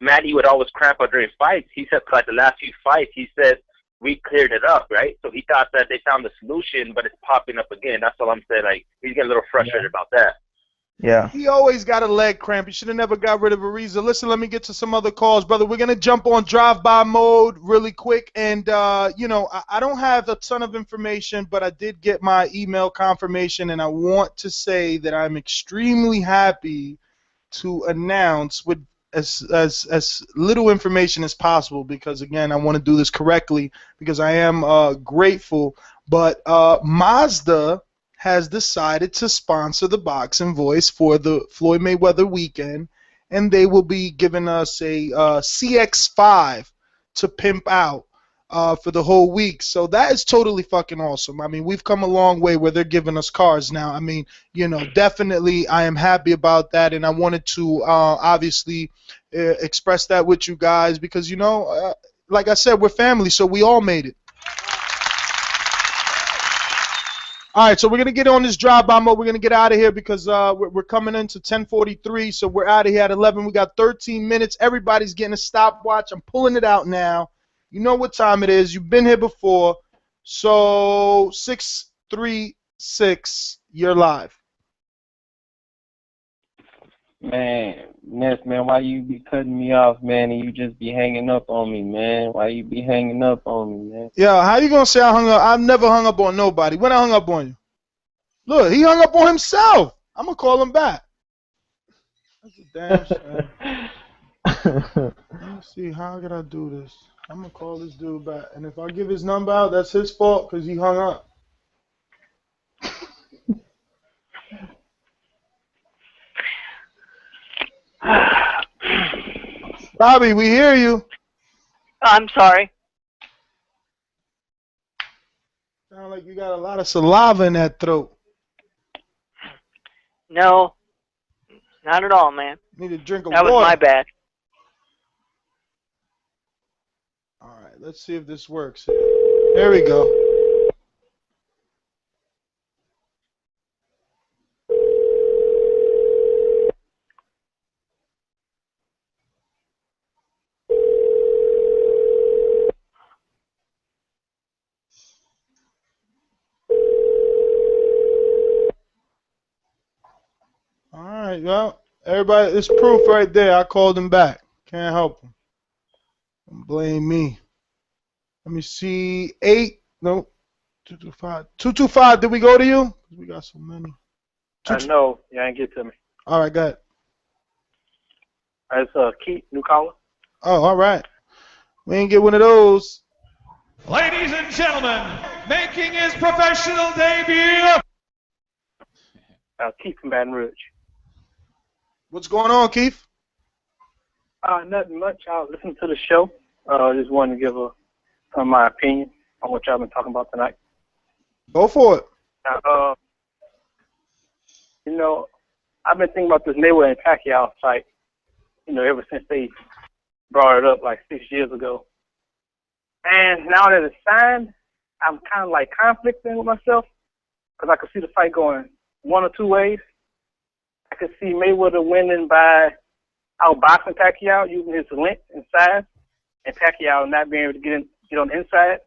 Manny would always cramp up during fights. He said, like, the last few fights, he said, we cleared it up, right? So he thought that they found the solution, but it's popping up again. That's all I'm saying. Like, he's getting a little frustrated about that. Yeah. He always got a leg cramp. He should have never got rid of Ariza. Listen, let me get to some other calls, brother. We're going to jump on drive-by mode really quick. And, I don't have a ton of information, but I did get my email confirmation, and I want to say that I'm extremely happy to announce with as little information as possible because, again, I want to do this correctly because I am grateful. But Mazda has decided to sponsor the Boxing Voice for the Floyd Mayweather weekend, and they will be giving us a CX-5 to pimp out for the whole week. So that is totally fucking awesome. I mean, we've come a long way where they're giving us cars now. I mean, definitely I am happy about that, and I wanted to obviously express that with you guys because, like I said, we're family, so we all made it. All right, so we're going to get on this drive-by mode. We're going to get out of here because we're coming into 10:43, so we're out of here at 11. We got 13 minutes. Everybody's getting a stopwatch. I'm pulling it out now. You know what time it is. You've been here before. So 636, you're live. Man, Ness, man, why you be cutting me off, man, and you just be hanging up on me, man? Why you be hanging up on me, man? Yeah, how you gonna say I hung up? I've never hung up on nobody. When I hung up on you? Look, he hung up on himself. I'm gonna call him back. That's a damn shame. Let me see, how can I do this? I'm gonna call this dude back, and if I give his number out, that's his fault because he hung up. Bobby, we hear you. I'm sorry. Sound like you got a lot of saliva in that throat. No, not at all, man. Need a drink of That water. was my bad. All right, let's see if this works. There we go. All right, well, everybody, it's proof right there. I called him back. Can't help him. Don't blame me. Let me see. 225. 225, did we go to you? We got so many. No, you ain't get to me. All right, go ahead. It's Keith, new caller. Oh, all right. We ain't get one of those. Ladies and gentlemen, making his professional debut. Keith from Baton Rouge. What's going on, Keith? Nothing much. I was listening to the show. Just wanted to give some of my opinion on what y'all been talking about tonight. Go for it. You know, I've been thinking about this Mayweather and Pacquiao fight, you know, ever since they brought it up like 6 years ago. And now that it's signed, I'm kind of like conflicting with myself because I could see the fight going one or two ways. I could see Mayweather winning by outboxing Pacquiao using his length and size, and Pacquiao not being able to get on the inside,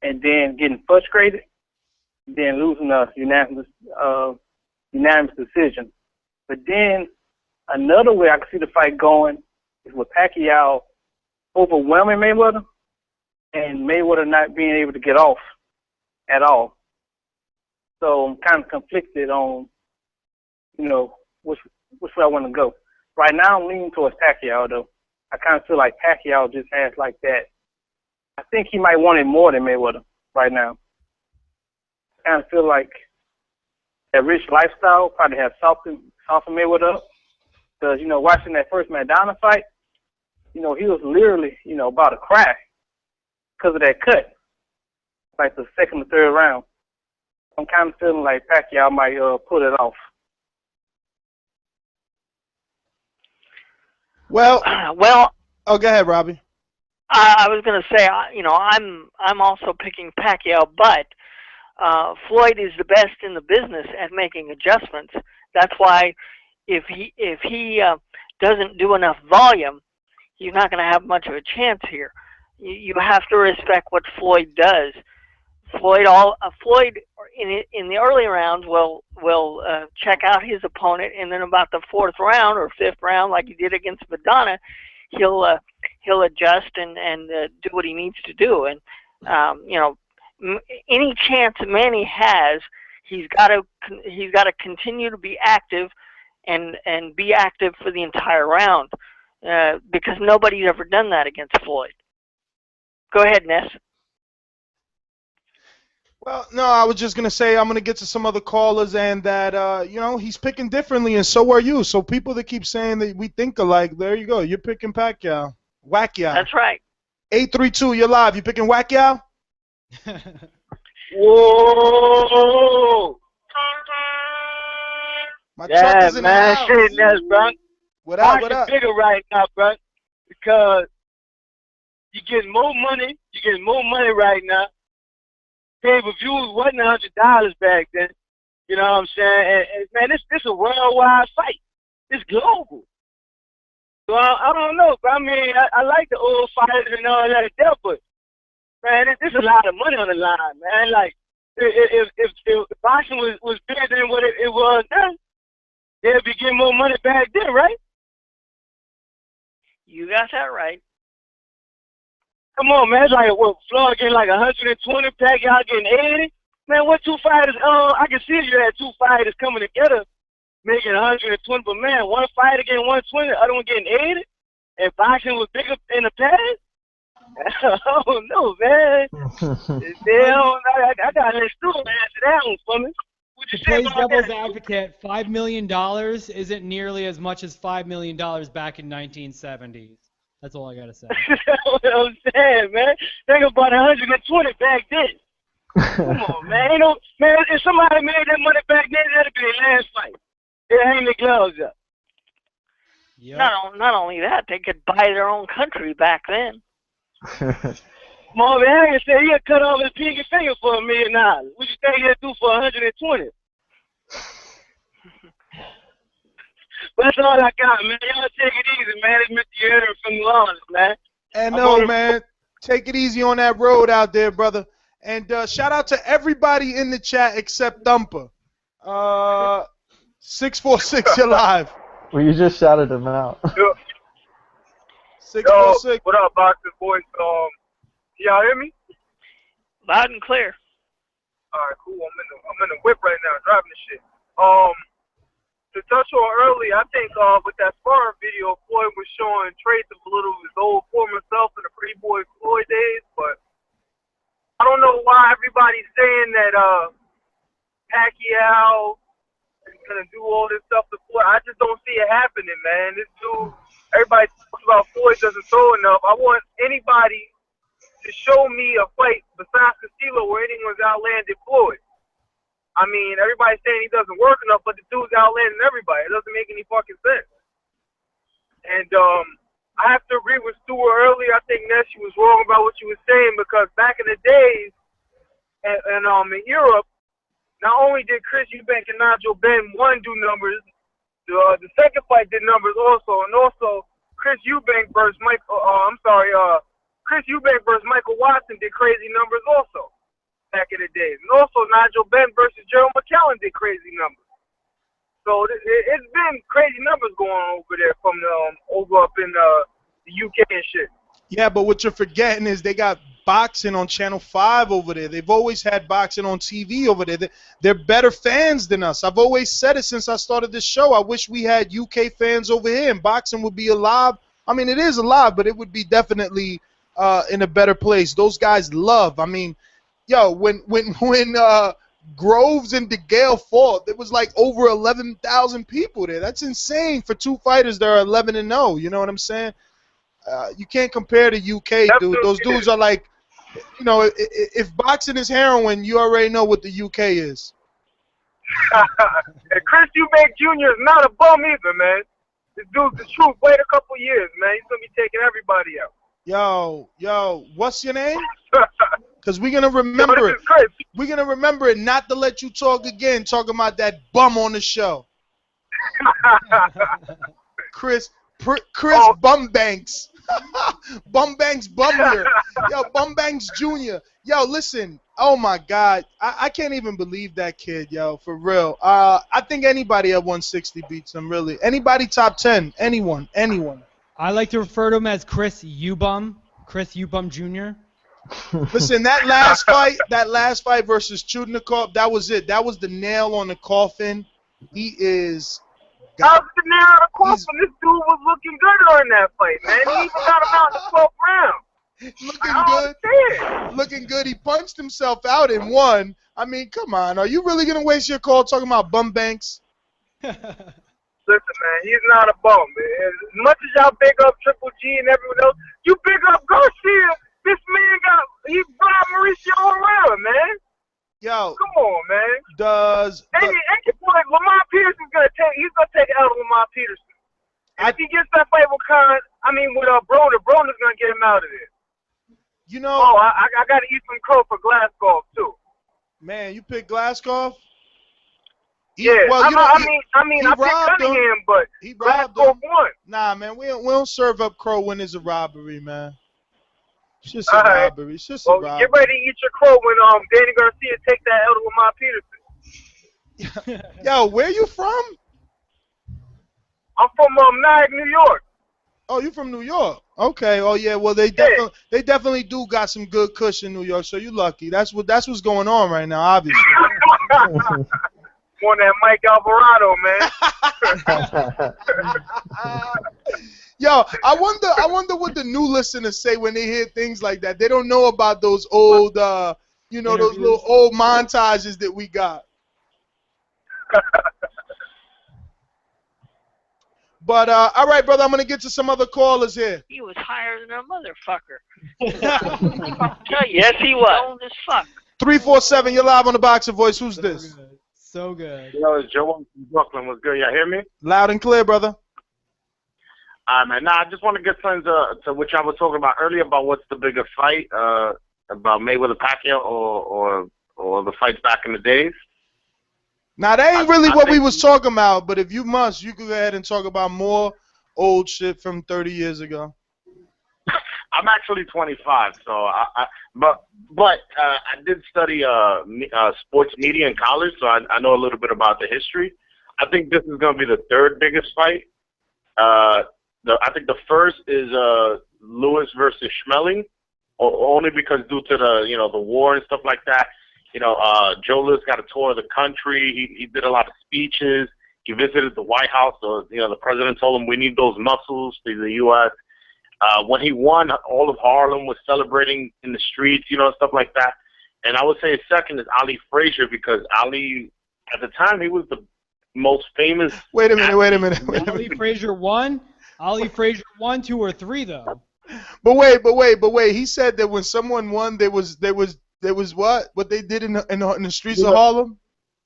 and then getting frustrated, then losing a unanimous decision. But then another way I could see the fight going is with Pacquiao overwhelming Mayweather and Mayweather not being able to get off at all. So I'm kind of conflicted on, you know, which way I want to go. Right now I'm leaning towards Pacquiao, though. I kind of feel like Pacquiao just has like that. I think he might want it more than Mayweather right now. I kind of feel like that rich lifestyle probably has softened Mayweather up. Because, you know, watching that first Maidana fight, you know, he was literally, you know, about to cry because of that cut, like the second or third round. I'm kind of feeling like Pacquiao might pull it off. Well, oh, go ahead, Robbie. I was going to say, you know, I'm also picking Pacquiao, but Floyd is the best in the business at making adjustments. That's why if he doesn't do enough volume, he's not going to have much of a chance here. You have to respect what Floyd does. Floyd in the early rounds will check out his opponent, and then about the fourth round or fifth round, like he did against Madonna, he'll adjust and do what he needs to do. And you know, any chance Manny has, he's got to continue to be active and be active for the entire round because nobody's ever done that against Floyd. Go ahead, Ness. Well, no, I was just going to say I'm going to get to some other callers and that, you know, he's picking differently and so are you. So people that keep saying that we think alike, there you go. You're picking Pacquiao. Wacquiao. That's right. 832, you're live. You picking Wacquiao? Whoa! My truck is in the house. Shit, Ness, bro. What up, what up? Bigger right now, bro, because you're getting more money. You're getting more money right now. Pay-per-view was $100 back then. You know what I'm saying? And man, this a worldwide fight. It's global. So I don't know, but I mean, I like the old fighters and all that stuff, but man, there's a lot of money on the line, man. Like if boxing was bigger than what it was then, they'd be getting more money back then, right? You got that right. Come on, man. It's like, what, Floyd getting like 120, Pacquiao getting 80? Man, what two fighters, I can see you had two fighters coming together making 120, but man, one fighter getting 120, the other one getting 80? And boxing was bigger in the past? I don't know, man. I got an story to answer that one for me. What you To say play about devil's that? advocate, $5 million isn't nearly as much as $5 million back in 1970s. That's all I gotta say. That's what I'm saying, man. Think about 120 back then. Come on, man. Ain't no, man, if somebody made that money back then, that'd be their last fight. They'd hang their gloves up. Yep. Not only that, they could buy their own country back then. Marvin Hagler said he'd cut off his pinky finger for $1 million. What you think he'd do for 120? But that's all I got, man. Y'all take it easy, man. It's Mr. Yerder from New Orleans, man. And no, man, take it easy on that road out there, brother. And shout out to everybody in the chat except Thumper. 646, you're live. Well, you just shouted him out. 646. What up, Boxing Voice? Can y'all hear me? Loud and clear. All right, cool. I'm in the whip right now, driving this shit. To touch on early, I think with that Sparring video, Floyd was showing traits of a little of his old former self in the Pretty Boy Floyd days, but I don't know why everybody's saying that Pacquiao is gonna do all this stuff to Floyd. I just don't see it happening, man. This dude, everybody talks about Floyd doesn't throw enough. I want anybody to show me a fight besides Castillo where anyone's outlanded Floyd. I mean, everybody's saying he doesn't work enough, but the dude's outlanding everybody. It doesn't make any fucking sense. And I have to agree with Stuart earlier. I think Nessie was wrong about what she was saying because back in the days, and in Europe, not only did Chris Eubank and Nigel Benn one do numbers, the second fight did numbers also, and also Chris Eubank versus Chris Eubank versus Michael Watson did crazy numbers also back in the days. And also Nigel Benn versus Gerald McCallum did crazy numbers. So it's been crazy numbers going on over there from over up in the UK and shit. Yeah, but what you're forgetting is they got boxing on Channel 5 over there. They've always had boxing on TV over there. They're better fans than us. I've always said it since I started this show. I wish we had UK fans over here and boxing would be alive. I mean, it is alive, but it would be definitely in a better place. Those guys love. I mean, yo, when Groves and DeGale fought, there was like over 11,000 people there. That's insane for two fighters that are 11-0. You know what I'm saying? You can't compare to UK, dude. Those dudes are like, you know, if boxing is heroin, you already know what the UK is. And Chris Eubank Jr. is not a bum either, man. This dude's the truth. Wait a couple years, man. He's going to be taking everybody out. Yo, what's your name? Because we're going to remember it. We're going to remember it not to let you talk again, talking about that bum on the show. Chris Bumbanks. Bumbanks Bummer. Yo, Bumbanks Jr. Yo, listen. Oh, my God. I can't even believe that kid, yo, for real. I think anybody at 160 beats him, really. Anybody top 10. Anyone. I like to refer to him as Chris Ubum Jr. Listen, that last fight versus Chudnikov, that was it. That was the nail on the coffin. He is... That was the nail on the coffin. This dude was looking good during that fight, man. He even got him out in the 12th round. Looking good. He punched himself out and won. I mean, come on. Are you really going to waste your call talking about Bumbanks? Listen, man, he's not a bum, man. As much as y'all big up Triple G and everyone else, you big up Garcia. This man he brought Mauricio Herrera, man. Yo, come on, man. And your boy Lamar Peterson's gonna take it out of Lamar Peterson. And if he gets that fight with Broner's gonna get him out of there. You know. Oh, I gotta eat some crow for Glasgow too. Man, you picked Glasgow? Yeah, well, I picked Cunningham, but Glasgow won. Nah, man, we don't serve up crow when it's a robbery, man. It's just a robbery. It's just a robbery. Get ready to eat your crow when Danny Garcia take that out of Lamar Peterson. Yo, where you from? I'm from Nag, New York. Oh, you from New York? Okay. Oh yeah. Well, they definitely do got some good kush in New York. So you lucky. That's what's going on right now. Obviously. On that Mike Alvarado, man. Yo, I wonder what the new listeners say when they hear things like that. They don't know about those old, those little old montages that we got. But all right, brother, I'm gonna get to some other callers here. He was higher than a motherfucker. Yes, he was. Old as fuck. 347, you're live on the Boxer Voice. Who's this? So good. Yo, it's Joe from Brooklyn. What's good? Y'all hear me? Loud and clear, brother. All right, man. Nah, I just want to get into what y'all were talking about earlier about what's the bigger fight, about Mayweather Pacquiao or the fights back in the days. Now, that ain't really what we was talking about, but if you must, you can go ahead and talk about more old shit from 30 years ago. I'm actually 25, so but I did study sports media in college, so I know a little bit about the history. I think this is going to be the third biggest fight. I think the first is Lewis versus Schmeling, only because due to the war and stuff like that. Joe Lewis got a tour of the country. He did a lot of speeches. He visited the White House. So, the president told him we need those muscles for the U.S. When he won, all of Harlem was celebrating in the streets, stuff like that. And I would say second is Ali Frazier because Ali, at the time, he was the most famous. Wait a minute. Ali Frazier won? Ali Frazier won 2 or 3, though. But wait. He said that when someone won, there was what they did in the streets of Harlem?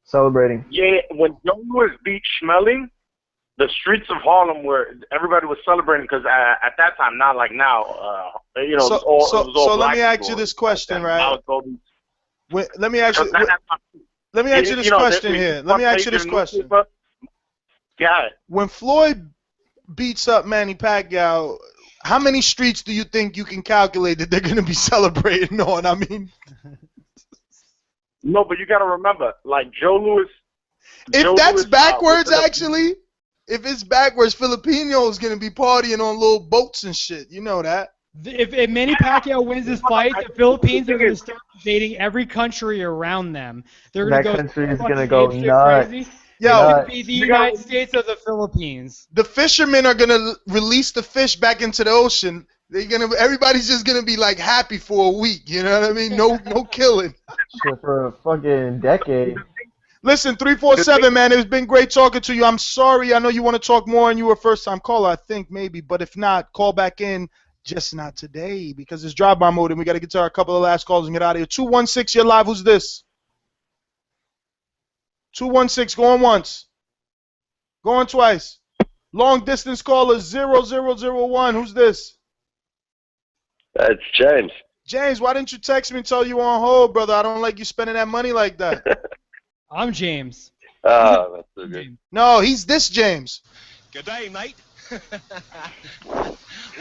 Celebrating. Yeah, when Joe Lewis beat Schmeling, the streets of Harlem everybody was celebrating because at that time, not like now, it was all so let black me ask people. you this question, Now right? it's all these- Let me ask you this question here. Let me ask you this question. Yeah. When Floyd beats up Manny Pacquiao, how many streets do you think you can calculate that they're going to be celebrating on? I mean, no, but you got to remember, like Joe Lewis. If that's backwards, actually, if it's backwards, Filipino is going to be partying on little boats and shit. You know that. If Manny Pacquiao wins this fight, the Philippines are going to start invading every country around them. They're going to go. That country is going to go nuts. Crazy. Yo, It's going to be the United States of the Philippines. The fishermen are going to release the fish back into the ocean. Everybody's just going to be like happy for a week. You know what I mean? No killing. Shit, for a fucking decade. Listen, 347, man, it's been great talking to you. I'm sorry. I know you want to talk more and you were a first-time caller, I think, maybe. But if not, call back in. Just not today because it's drive-by mode and we got to get to our couple of last calls and get out of here. 216, you're live. Who's this? 216, going once. Going twice. Long distance caller 0001. Who's this? That's James. James, why didn't you text me and tell you on hold, brother? I don't like you spending that money like that. I'm James. Oh, that's so good. No, he's this James. Good day, mate.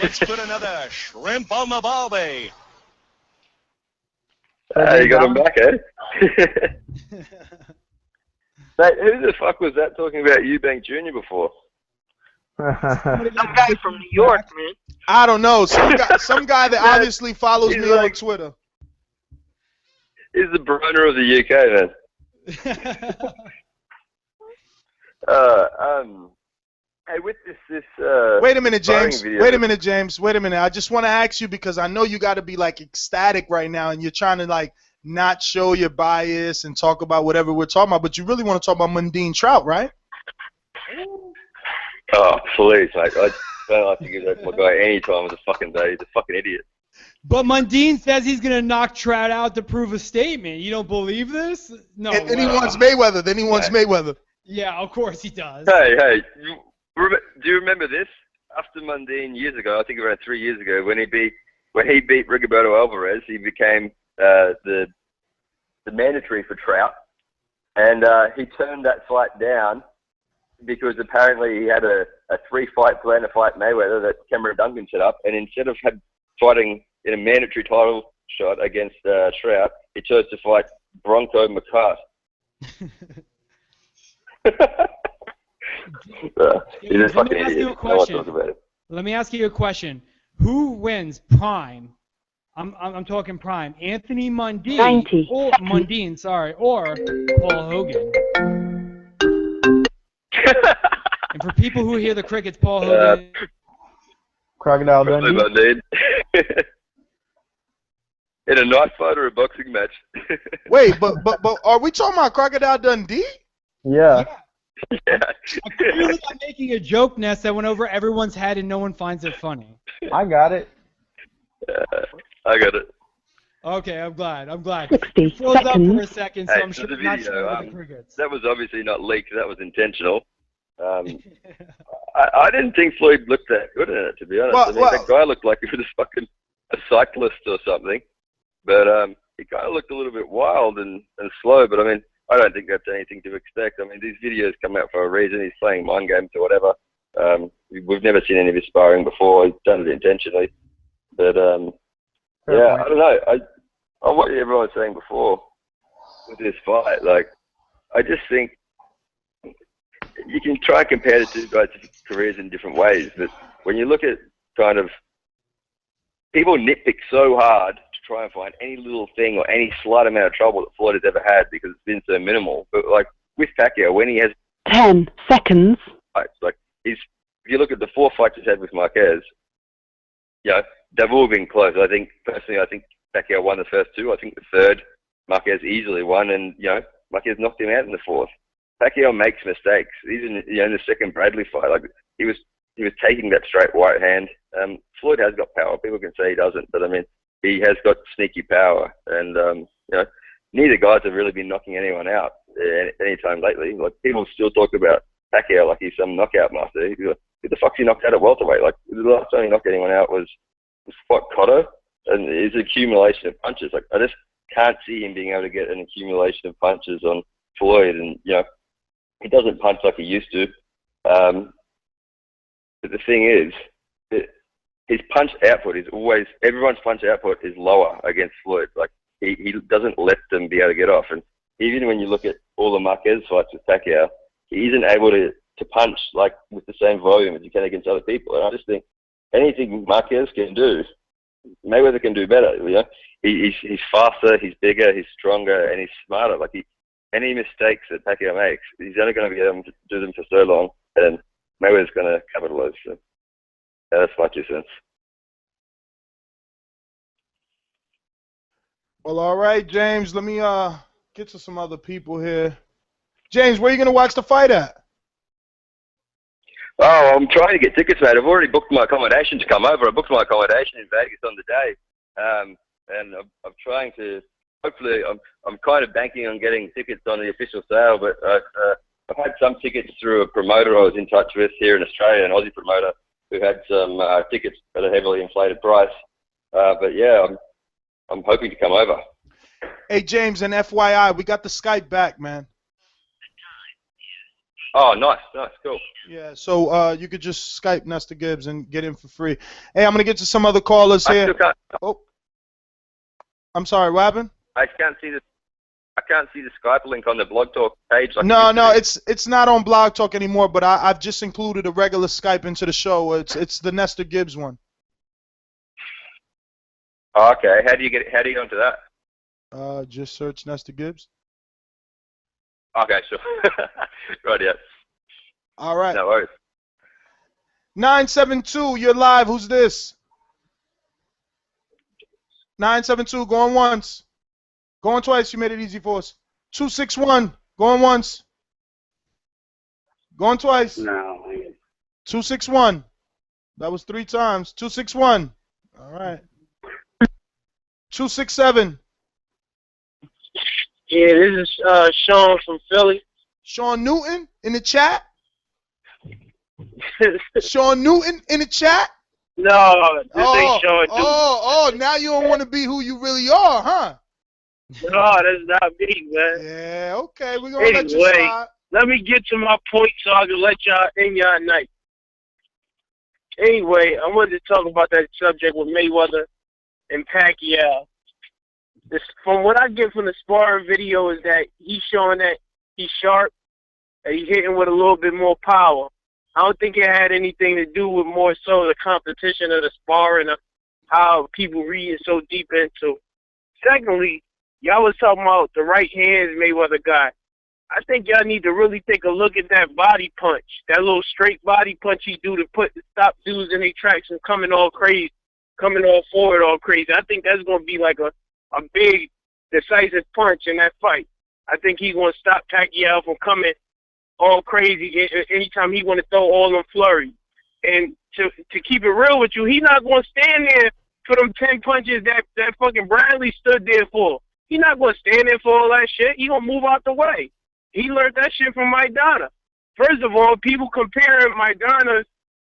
Let's put another shrimp on the barbie. You got him back, eh? Mate, who the fuck was that talking about Eubank Jr. before? Some guy from New York, man. I don't know. Some guy that obviously follows me on Twitter. He's the Broner of the UK, man. Hey, with this Wait a minute, James. Sparring video- Wait a minute, James. Wait a minute. I just want to ask you because I know you got to be like ecstatic right now, and you're trying to like not show your bias and talk about whatever we're talking about, but you really want to talk about Mundine Trout, right? Oh, please, mate. I don't like to give that to my guy any time of the fucking day. He's a fucking idiot. But Mundine says he's going to knock Trout out to prove a statement. You don't believe this? No. And he wants Mayweather. Then he wants Mayweather. Yeah, of course he does. Hey, do you remember this? After Mundine years ago, I think around 3 years ago, when he beat Rigoberto Alvarez, he became the mandatory for Trout, and he turned that fight down because apparently he had a 3-fight plan to fight Mayweather that Cameron Duncan set up, and instead of fighting in a mandatory title shot against Trout, he chose to fight Bronco McCart. He's a Let fucking me ask you a idiot. No one question. talks about it. Let me ask you a question. Who wins prime? I'm talking prime. Anthony Mundine 90 or seconds. Mundine, sorry, or Paul Hogan. And for people who hear the crickets, Paul Hogan. Crocodile Probably Dundee. Mundine. In a knife fight or a boxing match. Wait, but are we talking about Crocodile Dundee? Yeah. Yeah. Clearly, I'm making a joke, Ness, that went over everyone's head and no one finds it funny. I got it. I got it. Okay, I'm glad. 60 You froze up for a seconds. second, so Hey, I'm so sure the not video, sure about the crickets. that was obviously not leaked. That was intentional. I didn't think Floyd looked that good in it, to be honest. Well, that guy looked like he was fucking a cyclist or something. But he kind of looked a little bit wild and slow. But I mean, I don't think that's anything to expect. I mean, these videos come out for a reason. He's playing mind games or whatever. We've never seen any of his sparring before. He's done it intentionally. But yeah, I don't know. On what everyone was saying before with this fight, like, I just think you can try and compare the two guys' careers in different ways, but when you look at kind of people nitpick so hard to try and find any little thing or any slight amount of trouble that Floyd has ever had because it's been so minimal. But like with Pacquiao, when he has 10 seconds. fights, like if you look at the 4 fights he's had with Marquez, they've all been close. I think personally, Pacquiao won the first 2. I think the third Marquez easily won, and Marquez knocked him out in the 4th. Pacquiao makes mistakes. Even in the second Bradley fight, like he was taking that straight right hand. Floyd has got power. People can say he doesn't, but I mean he has got sneaky power. And neither guys have really been knocking anyone out any time lately. Like people still talk about Pacquiao like he's some knockout master. Who the fuck's he knocked out at welterweight? Like the last time he knocked anyone out was Cotto, and his accumulation of punches. Like I just can't see him being able to get an accumulation of punches on Floyd, and he doesn't punch like he used to. But the thing is, his punch output is always, everyone's punch output is lower against Floyd. Like he doesn't let them be able to get off. And even when you look at all the Marquez fights with Pacquiao, he isn't able to punch like with the same volume as he can against other people. And I just think anything Marquez can do, Mayweather can do better. He's faster, he's bigger, he's stronger, and he's smarter. Like any mistakes that Pacquiao makes, he's only going to be able to do them for so long, and Mayweather's going to capitalize. So that's my 2 cents. Well, all right, James. Let me get to some other people here. James, where are you going to watch the fight at? Oh, I'm trying to get tickets, mate. I've already booked my accommodation to come over. I booked my accommodation in Vegas on the day, and I'm trying to. Hopefully, I'm kind of banking on getting tickets on the official sale, but I've had some tickets through a promoter I was in touch with here in Australia, an Aussie promoter who had some tickets at a heavily inflated price. But yeah, I'm hoping to come over. Hey, James, and FYI, we got the Skype back, man. Oh, nice, cool. Yeah, so you could just Skype Nestor Gibbs and get in for free. Hey, I'm going to get to some other callers here. Oh, I'm sorry, what happened? I can't see the Skype link on the Blog Talk page. Like No, it's not on Blog Talk anymore, but I've just included a regular Skype into the show. It's the Nestor Gibbs one. Oh, okay, how do you get onto that? Just search Nestor Gibbs. Okay, sure. Right, yeah. All right. No worries. 972, you're live. Who's this? 972, going once. Going twice. You made it easy for us. 261, going once. Going twice. No. 261. That was 3 times. 261. All right. 267. Yeah, this is Sean from Philly. Sean Newton in the chat? Sean Newton in the chat? No, this ain't Sean Newton. Oh, now you don't want to be who you really are, huh? No, that's not me, man. Yeah, okay, we're going to let you slide. Let me get to my point so I can let y'all in y'all night. Anyway, I wanted to talk about that subject with Mayweather and Pacquiao. From what I get from the sparring video is that he's showing that he's sharp, and he's hitting with a little bit more power. I don't think it had anything to do with more so the competition of the sparring of how people read so deep into. Secondly, y'all was talking about the right hands Mayweather got. I think y'all need to really take a look at that body punch, that little straight body punch he do to stop dudes in their tracks from coming all crazy, coming all forward all crazy. I think that's going to be like a big, decisive punch in that fight. I think he's going to stop Pacquiao from coming all crazy anytime he want to throw all them flurries. And to keep it real with you, he's not going to stand there for them 10 punches that fucking Bradley stood there for. He's not going to stand there for all that shit. He's going to move out the way. He learned that shit from Maidana. First of all, people comparing Maidana's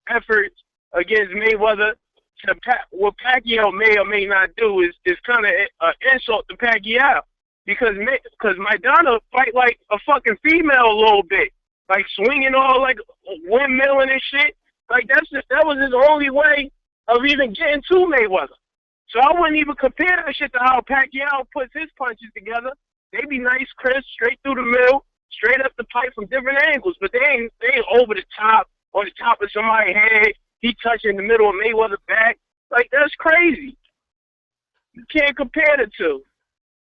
efforts against Mayweather to what Pacquiao may or may not do is kind of an insult to Pacquiao. Because Maidana fight like a fucking female a little bit. Like swinging all like windmilling and shit. Like that was his only way of even getting to Mayweather. So I wouldn't even compare that shit to how Pacquiao puts his punches together. They be nice, crisp, straight through the middle, straight up the pipe from different angles. But they ain't over the top or the top of somebody's head. He touching the middle of Mayweather's back. Like that's crazy. You can't compare the two.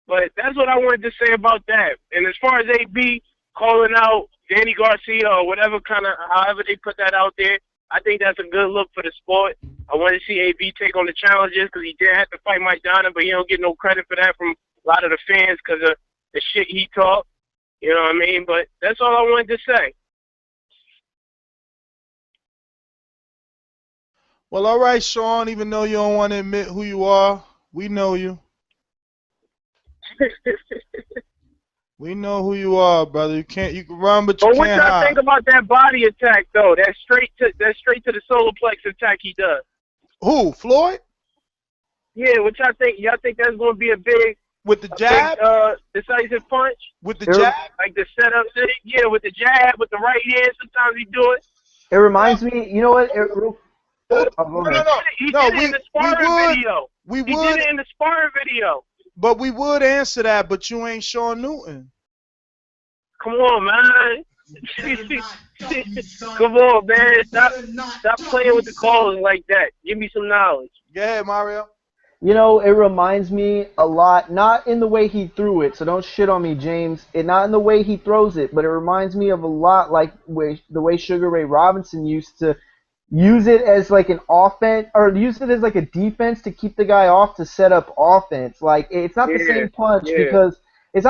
But that's what I wanted to say about that. And as far as AB calling out Danny Garcia or whatever however they put that out there, I think that's a good look for the sport. I want to see AB take on the challenges because he did have to fight Mike Donna, but he don't get no credit for that from a lot of the fans because of the shit he talked. You know what I mean? But that's all I wanted to say. Well, all right, Sean, even though you don't want to admit who you are, we know you. We know who you are, brother. You can run, but you can't hide. But what y'all think about that body attack though? That straight to the solar plex attack he does. Who? Floyd? Yeah, what y'all think? Y'all think that's gonna be a big with the jab? Decisive punch? With the jab? Like the setup thing? Yeah, with the jab, with the right hand, sometimes he do it. It reminds me, you know what? He did it in the sparring video. He did it in the sparring video. But we would answer that, but you ain't Sean Newton. Come on, man. Come on, man. Stop playing with the calling like that. Give me some knowledge. Yeah, Mario. You know, it reminds me a lot, not in the way he threw it, so don't shit on me, James. Not in the way he throws it, but it reminds me of a lot like the way Sugar Ray Robinson used to use it as like an offense, or use it as like a defense to keep the guy off to set up offense. Like it's not the same punch because it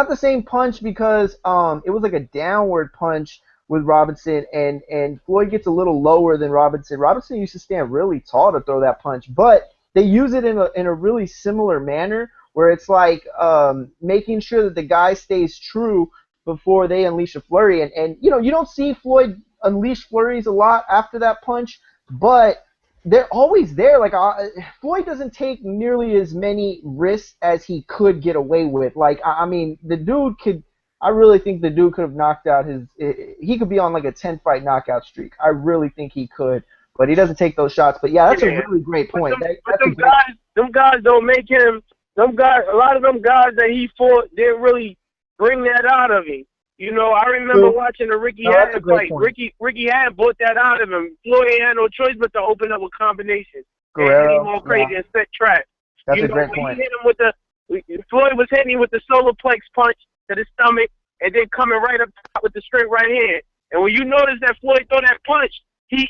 was like a downward punch with Robinson, and Floyd gets a little lower than Robinson. Robinson used to stand really tall to throw that punch, but they use it in a really similar manner where it's like making sure that the guy stays true before they unleash a flurry. And you know, you don't see Floyd unleash flurries a lot after that punch, but they're always there. Like Floyd doesn't take nearly as many risks as he could get away with. Like I mean, the dude could. I really think the dude could have knocked out he could be on like a 10-fight knockout streak. I really think he could, but he doesn't take those shots. But yeah, that's a really great point. Them guys don't make him. Them guys, a lot of them guys that he fought didn't really bring that out of him. You know, I remember watching the Ricky Hatton fight. Ricky Hatton brought that out of him. Floyd had no choice but to open up a combination and hit him all crazy and set traps. That's a great point. Floyd was hitting him with the solar plex punch to the stomach, and then coming right up top with the straight right hand. And when you notice that Floyd throw that punch, he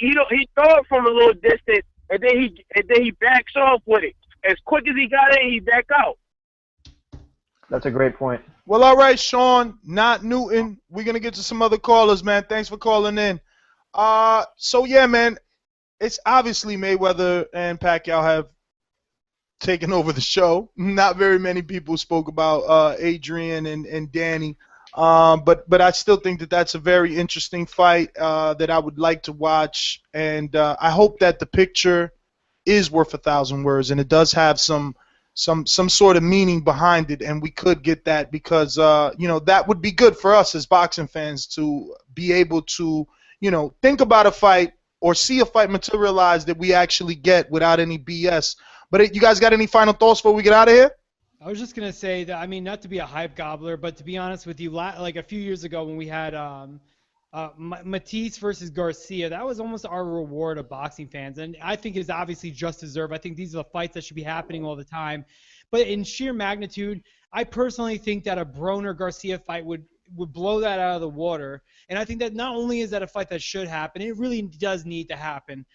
throw it from a little distance, and then he backs off with it. As quick as he got in, he back out. That's a great point. Well, all right, Sean, not Newton. We're going to get to some other callers, man. Thanks for calling in. So, yeah, man, it's obviously Mayweather and Pacquiao have taken over the show. Not very many people spoke about Adrian and Danny. But I still think that that's a very interesting fight that I would like to watch. And I hope that the picture is worth 1,000 words and it does have some sort of meaning behind it, and we could get that because you know, that would be good for us as boxing fans to be able to, you know, think about a fight or see a fight materialize that we actually get without any BS. But you guys got any final thoughts before we get out of here? I was just gonna say that, I mean, not to be a hype gobbler, but to be honest with you, like a few years ago when we had Matisse versus Garcia, that was almost our reward of boxing fans, and I think is obviously just deserved. I think these are the fights that should be happening all the time. But in sheer magnitude, I personally think that a Broner-Garcia fight would blow that out of the water. And I think that not only is that a fight that should happen, it really does need to happen.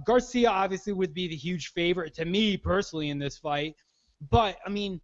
Garcia obviously would be the huge favorite to me personally in this fight. But, I mean,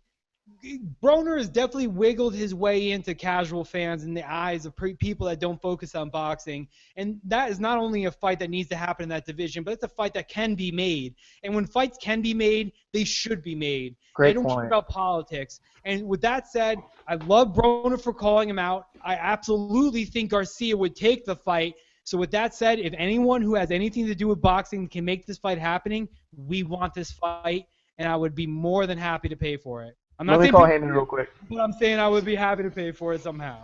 Broner has definitely wiggled his way into casual fans in the eyes of people that don't focus on boxing. And that is not only a fight that needs to happen in that division, but it's a fight that can be made. And when fights can be made, they should be made. Great They don't care point. about politics. And with that said, I love Broner for calling him out. I absolutely think Garcia would take the fight. So with that said, if anyone who has anything to do with boxing can make this fight happening, we want this fight, and I would be more than happy to pay for it. I'm not Let me saying call people Heyman do, real quick. but I'm saying I would be happy to pay for it somehow.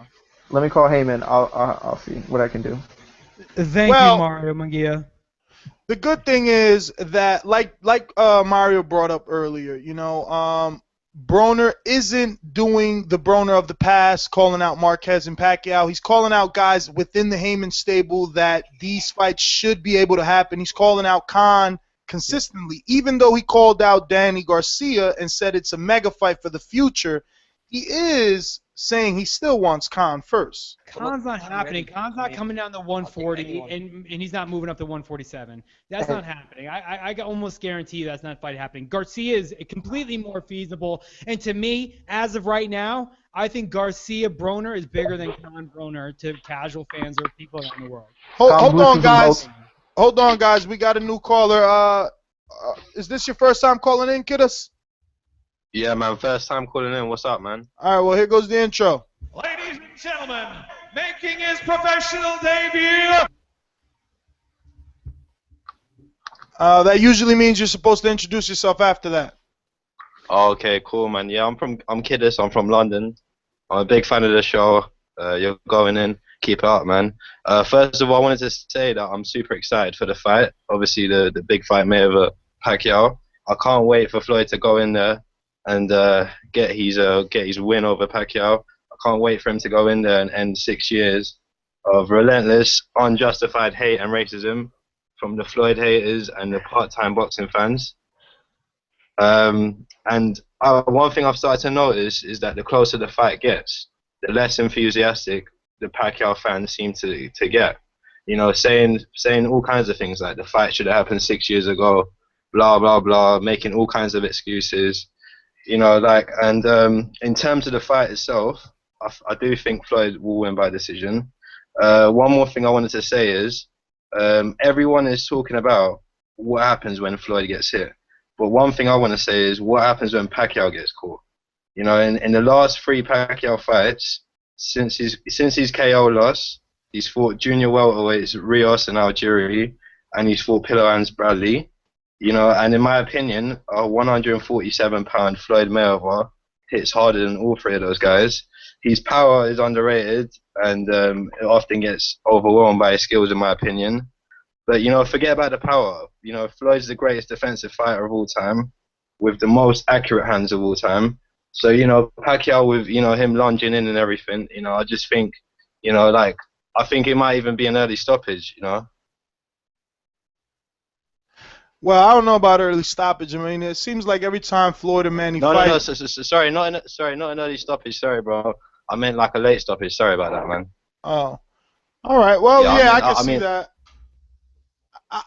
Let me call Heyman. I'll see what I can do. Thank you, Mario Munguia. The good thing is that, like Mario brought up earlier, Broner isn't doing the Broner of the past, calling out Marquez and Pacquiao. He's calling out guys within the Heyman stable that these fights should be able to happen. He's calling out Khan consistently, even though he called out Danny Garcia and said it's a mega fight for the future. He is saying he still wants Khan first. Khan's not happening. Khan's not coming down to 140, and he's not moving up to 147. That's not happening. I almost guarantee that's not fight happening. Garcia is completely more feasible, and to me, as of right now, I think Garcia Broner is bigger than Khan Broner to casual fans or people around the world. Hold on, guys. Hold on, guys. We got a new caller. Is this your first time calling in, Kiddos? Yeah, man. First time calling in. What's up, man? All right, well, here goes the intro. Ladies and gentlemen, making his professional debut. That usually means you're supposed to introduce yourself after that. Okay, cool, man. Yeah, I'm Kiddis. I'm from London. I'm a big fan of the show. You're going in. Keep it up, man. First of all, I wanted to say that I'm super excited for the fight. Obviously, the big fight, Mayweather Pacquiao. I can't wait for Floyd to go in there and get his win over Pacquiao. I can't wait for him to go in there and end 6 years of relentless, unjustified hate and racism from the Floyd haters and the part-time boxing fans. And one thing I've started to notice is that the closer the fight gets, the less enthusiastic the Pacquiao fans seem to get. You know, saying all kinds of things like the fight should have happened 6 years ago, blah blah blah, making all kinds of excuses. You know, in terms of the fight itself, I do think Floyd will win by decision. One more thing I wanted to say is, everyone is talking about what happens when Floyd gets hit, but one thing I want to say is what happens when Pacquiao gets caught. You know, in the last 3 Pacquiao fights, since his KO loss, he's fought junior welterweights Rios and Algieri, and he's fought Pillow Bradley. You know, and in my opinion, a 147-pound Floyd Mayweather hits harder than all 3 of those guys. His power is underrated, and it often gets overwhelmed by his skills, in my opinion. But, you know, forget about the power. You know, Floyd's the greatest defensive fighter of all time, with the most accurate hands of all time. So, you know, Pacquiao with, you know, him lunging in and everything, you know, I just think, you know, I think it might even be an early stoppage, you know. Well, I don't know about early stoppage. I mean, it seems like every time Floyd and Manny fight... No, sorry, not an early stoppage, sorry, bro. I meant like a late stoppage, sorry about that, man. Oh. All right, well, yeah, I can see mean, that.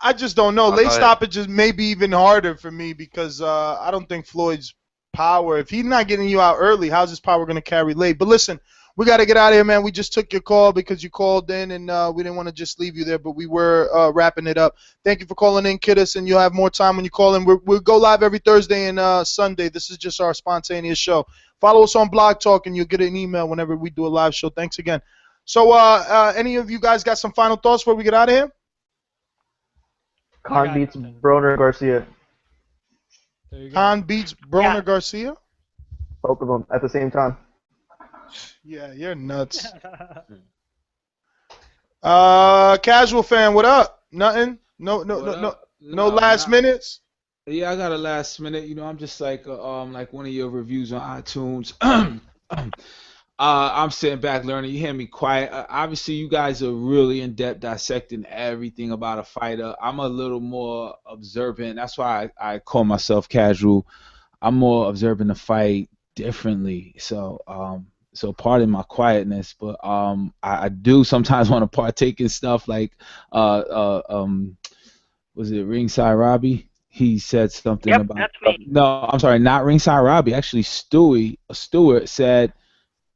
I just don't know. Late stoppages may be even harder for me because I don't think Floyd's power, if he's not getting you out early, how's his power going to carry late? But listen, we got to get out of here, man. We just took your call because you called in, and we didn't want to just leave you there, but we were wrapping it up. Thank you for calling in, Kiddis, and you'll have more time when you call in. We'll go live every Thursday and Sunday. This is just our spontaneous show. Follow us on Blog Talk, and you'll get an email whenever we do a live show. Thanks again. So any of you guys got some final thoughts before we get out of here? Khan beats Broner Garcia. Khan beats Broner Garcia? Both of them at the same time. Yeah, you're nuts. Casual fan, what up? Nothing? No last minutes? Yeah, I got a last minute. You know, I'm just like one of your reviews on iTunes. I'm sitting back learning. You hear me quiet. Obviously, you guys are really in depth dissecting everything about a fighter. I'm a little more observant. That's why I call myself casual. I'm more observing the fight differently. So pardon my quietness, but I do sometimes want to partake in stuff like was it Ringside Robbie? He said something Yep, about that's me. no, I'm sorry, not Ringside Robbie. Actually, Stewart said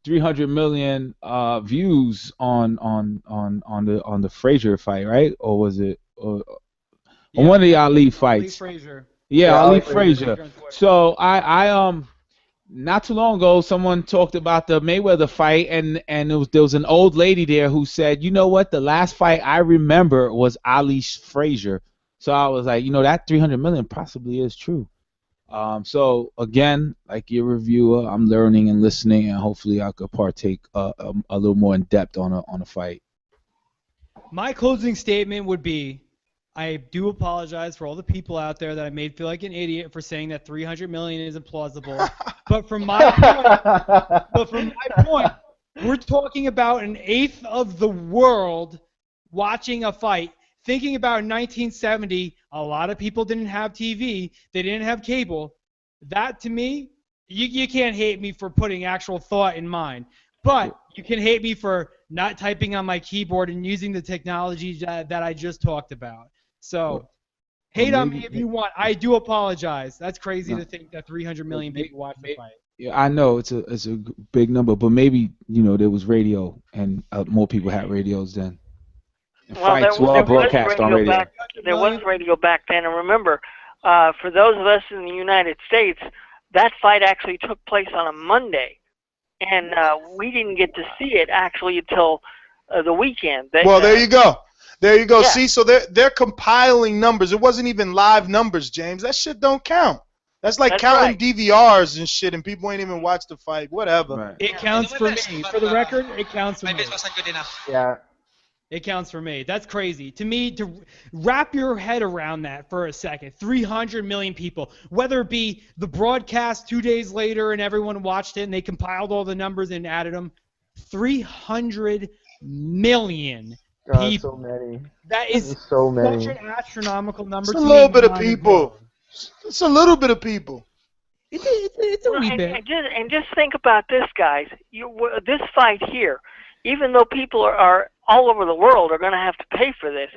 300 million views on the Frazier fight, right? Or was it on one of the Ali fights? Frazier. Yeah, Yeah, Ali Ali Frazier. So I not too long ago, someone talked about the Mayweather fight, and there was an old lady there who said, you know what, the last fight I remember was Ali Frazier. So I was like, that 300 million possibly is true. So again, like your reviewer, I'm learning and listening, and hopefully I could partake a little more in depth on a fight. My closing statement would be, I do apologize for all the people out there that I made feel like an idiot for saying that 300 million isn't plausible. But from my point, we're talking about an eighth of the world watching a fight. Thinking about 1970, a lot of people didn't have TV, they didn't have cable. That to me, you can't hate me for putting actual thought in mind. But you can hate me for not typing on my keyboard and using the technology that I just talked about. So, hate on me if you want. I do apologize. That's crazy to think that 300 million people watch the fight. Yeah, I know it's a big number, but maybe there was radio and more people had radios then. And Well, there fights were was broadcast on radio. There was radio back then, and remember, for those of us in the United States, that fight actually took place on a Monday, and we didn't get to see it actually until the weekend. Well, there you go. There you go. Yeah. See, so they're compiling numbers. It wasn't even live numbers, James. That shit don't count. That's like counting DVRs and shit, and people ain't even watched the fight. Whatever. It counts for me. For the record, it counts for me. Yeah. It counts for me. That's crazy. To me, to wrap your head around that for a second, 300 million people, whether it be the broadcast 2 days later and everyone watched it and they compiled all the numbers and added them, 300 million God, people. so many. That is so many. such an astronomical number. It's a to little me bit of mind as people. well. It's a little bit of people. It's a wee bit. And just think about this, guys. This fight here, even though people are all over the world are going to have to pay for this,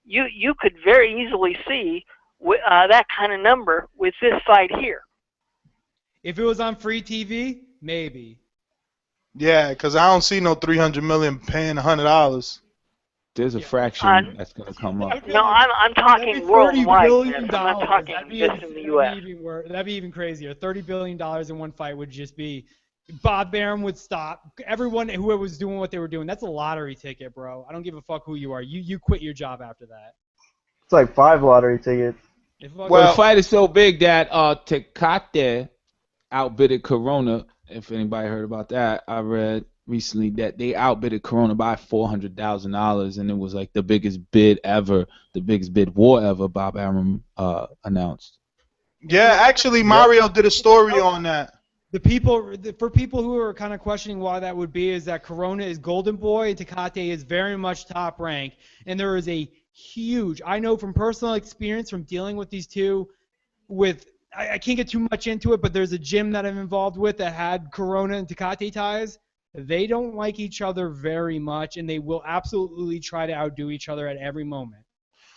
you could very easily see that kind of number with this fight here. If it was on free TV, maybe. Yeah, because I don't see no 300 million paying $100. There's a fraction that's going to come up. No, I'm talking worldwide. I'm not talking just in the U.S. That'd be even crazier. $30 billion in one fight would just be. Bob Arum would stop. Everyone who was doing what they were doing. That's a lottery ticket, bro. I don't give a fuck who you are. You quit your job after that. It's like 5 lottery tickets. Well, the fight is so big that Tecate outbidded Corona. If anybody heard about that, I read recently that they outbidded Corona by $400,000, and it was like the biggest bid ever, the biggest bid war ever. Bob Arum announced. Yeah, actually, Mario did a story on that. For people who are kind of questioning why that would be, is that Corona is Golden Boy and Tecate is very much top rank, and there is a huge. I know from personal experience from dealing with these two, I can't get too much into it, but there's a gym that I'm involved with that had Corona and Tecate ties. They don't like each other very much, and they will absolutely try to outdo each other at every moment.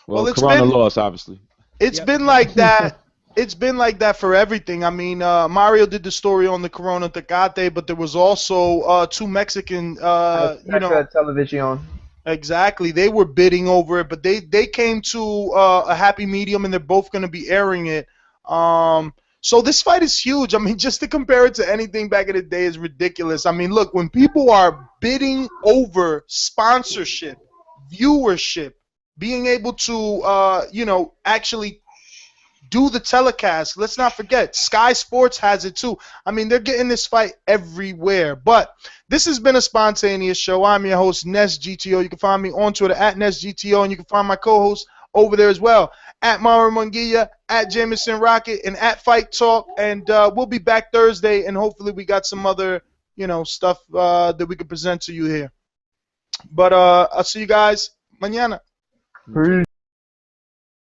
Well, Corona lost, obviously. It's been like that. It's been like that for everything. I mean, Mario did the story on the Corona Tecate, but there was also 2 Mexican, Television. Exactly. They were bidding over it, but they came to a happy medium, and they're both going to be airing it. So this fight is huge. I mean, just to compare it to anything back in the day is ridiculous. I mean, look, when people are bidding over sponsorship, viewership, being able to, actually do the telecast. Let's not forget, Sky Sports has it too. I mean, they're getting this fight everywhere. But this has been a spontaneous show. I'm your host, Ness GTO. You can find me on Twitter at Ness GTO, and you can find my co-host over there as well, at Mauro Munguia, at Jameson Rocket, and at Fight Talk. And we'll be back Thursday, and hopefully we got some other stuff that we can present to you here. But I'll see you guys mañana. Peace.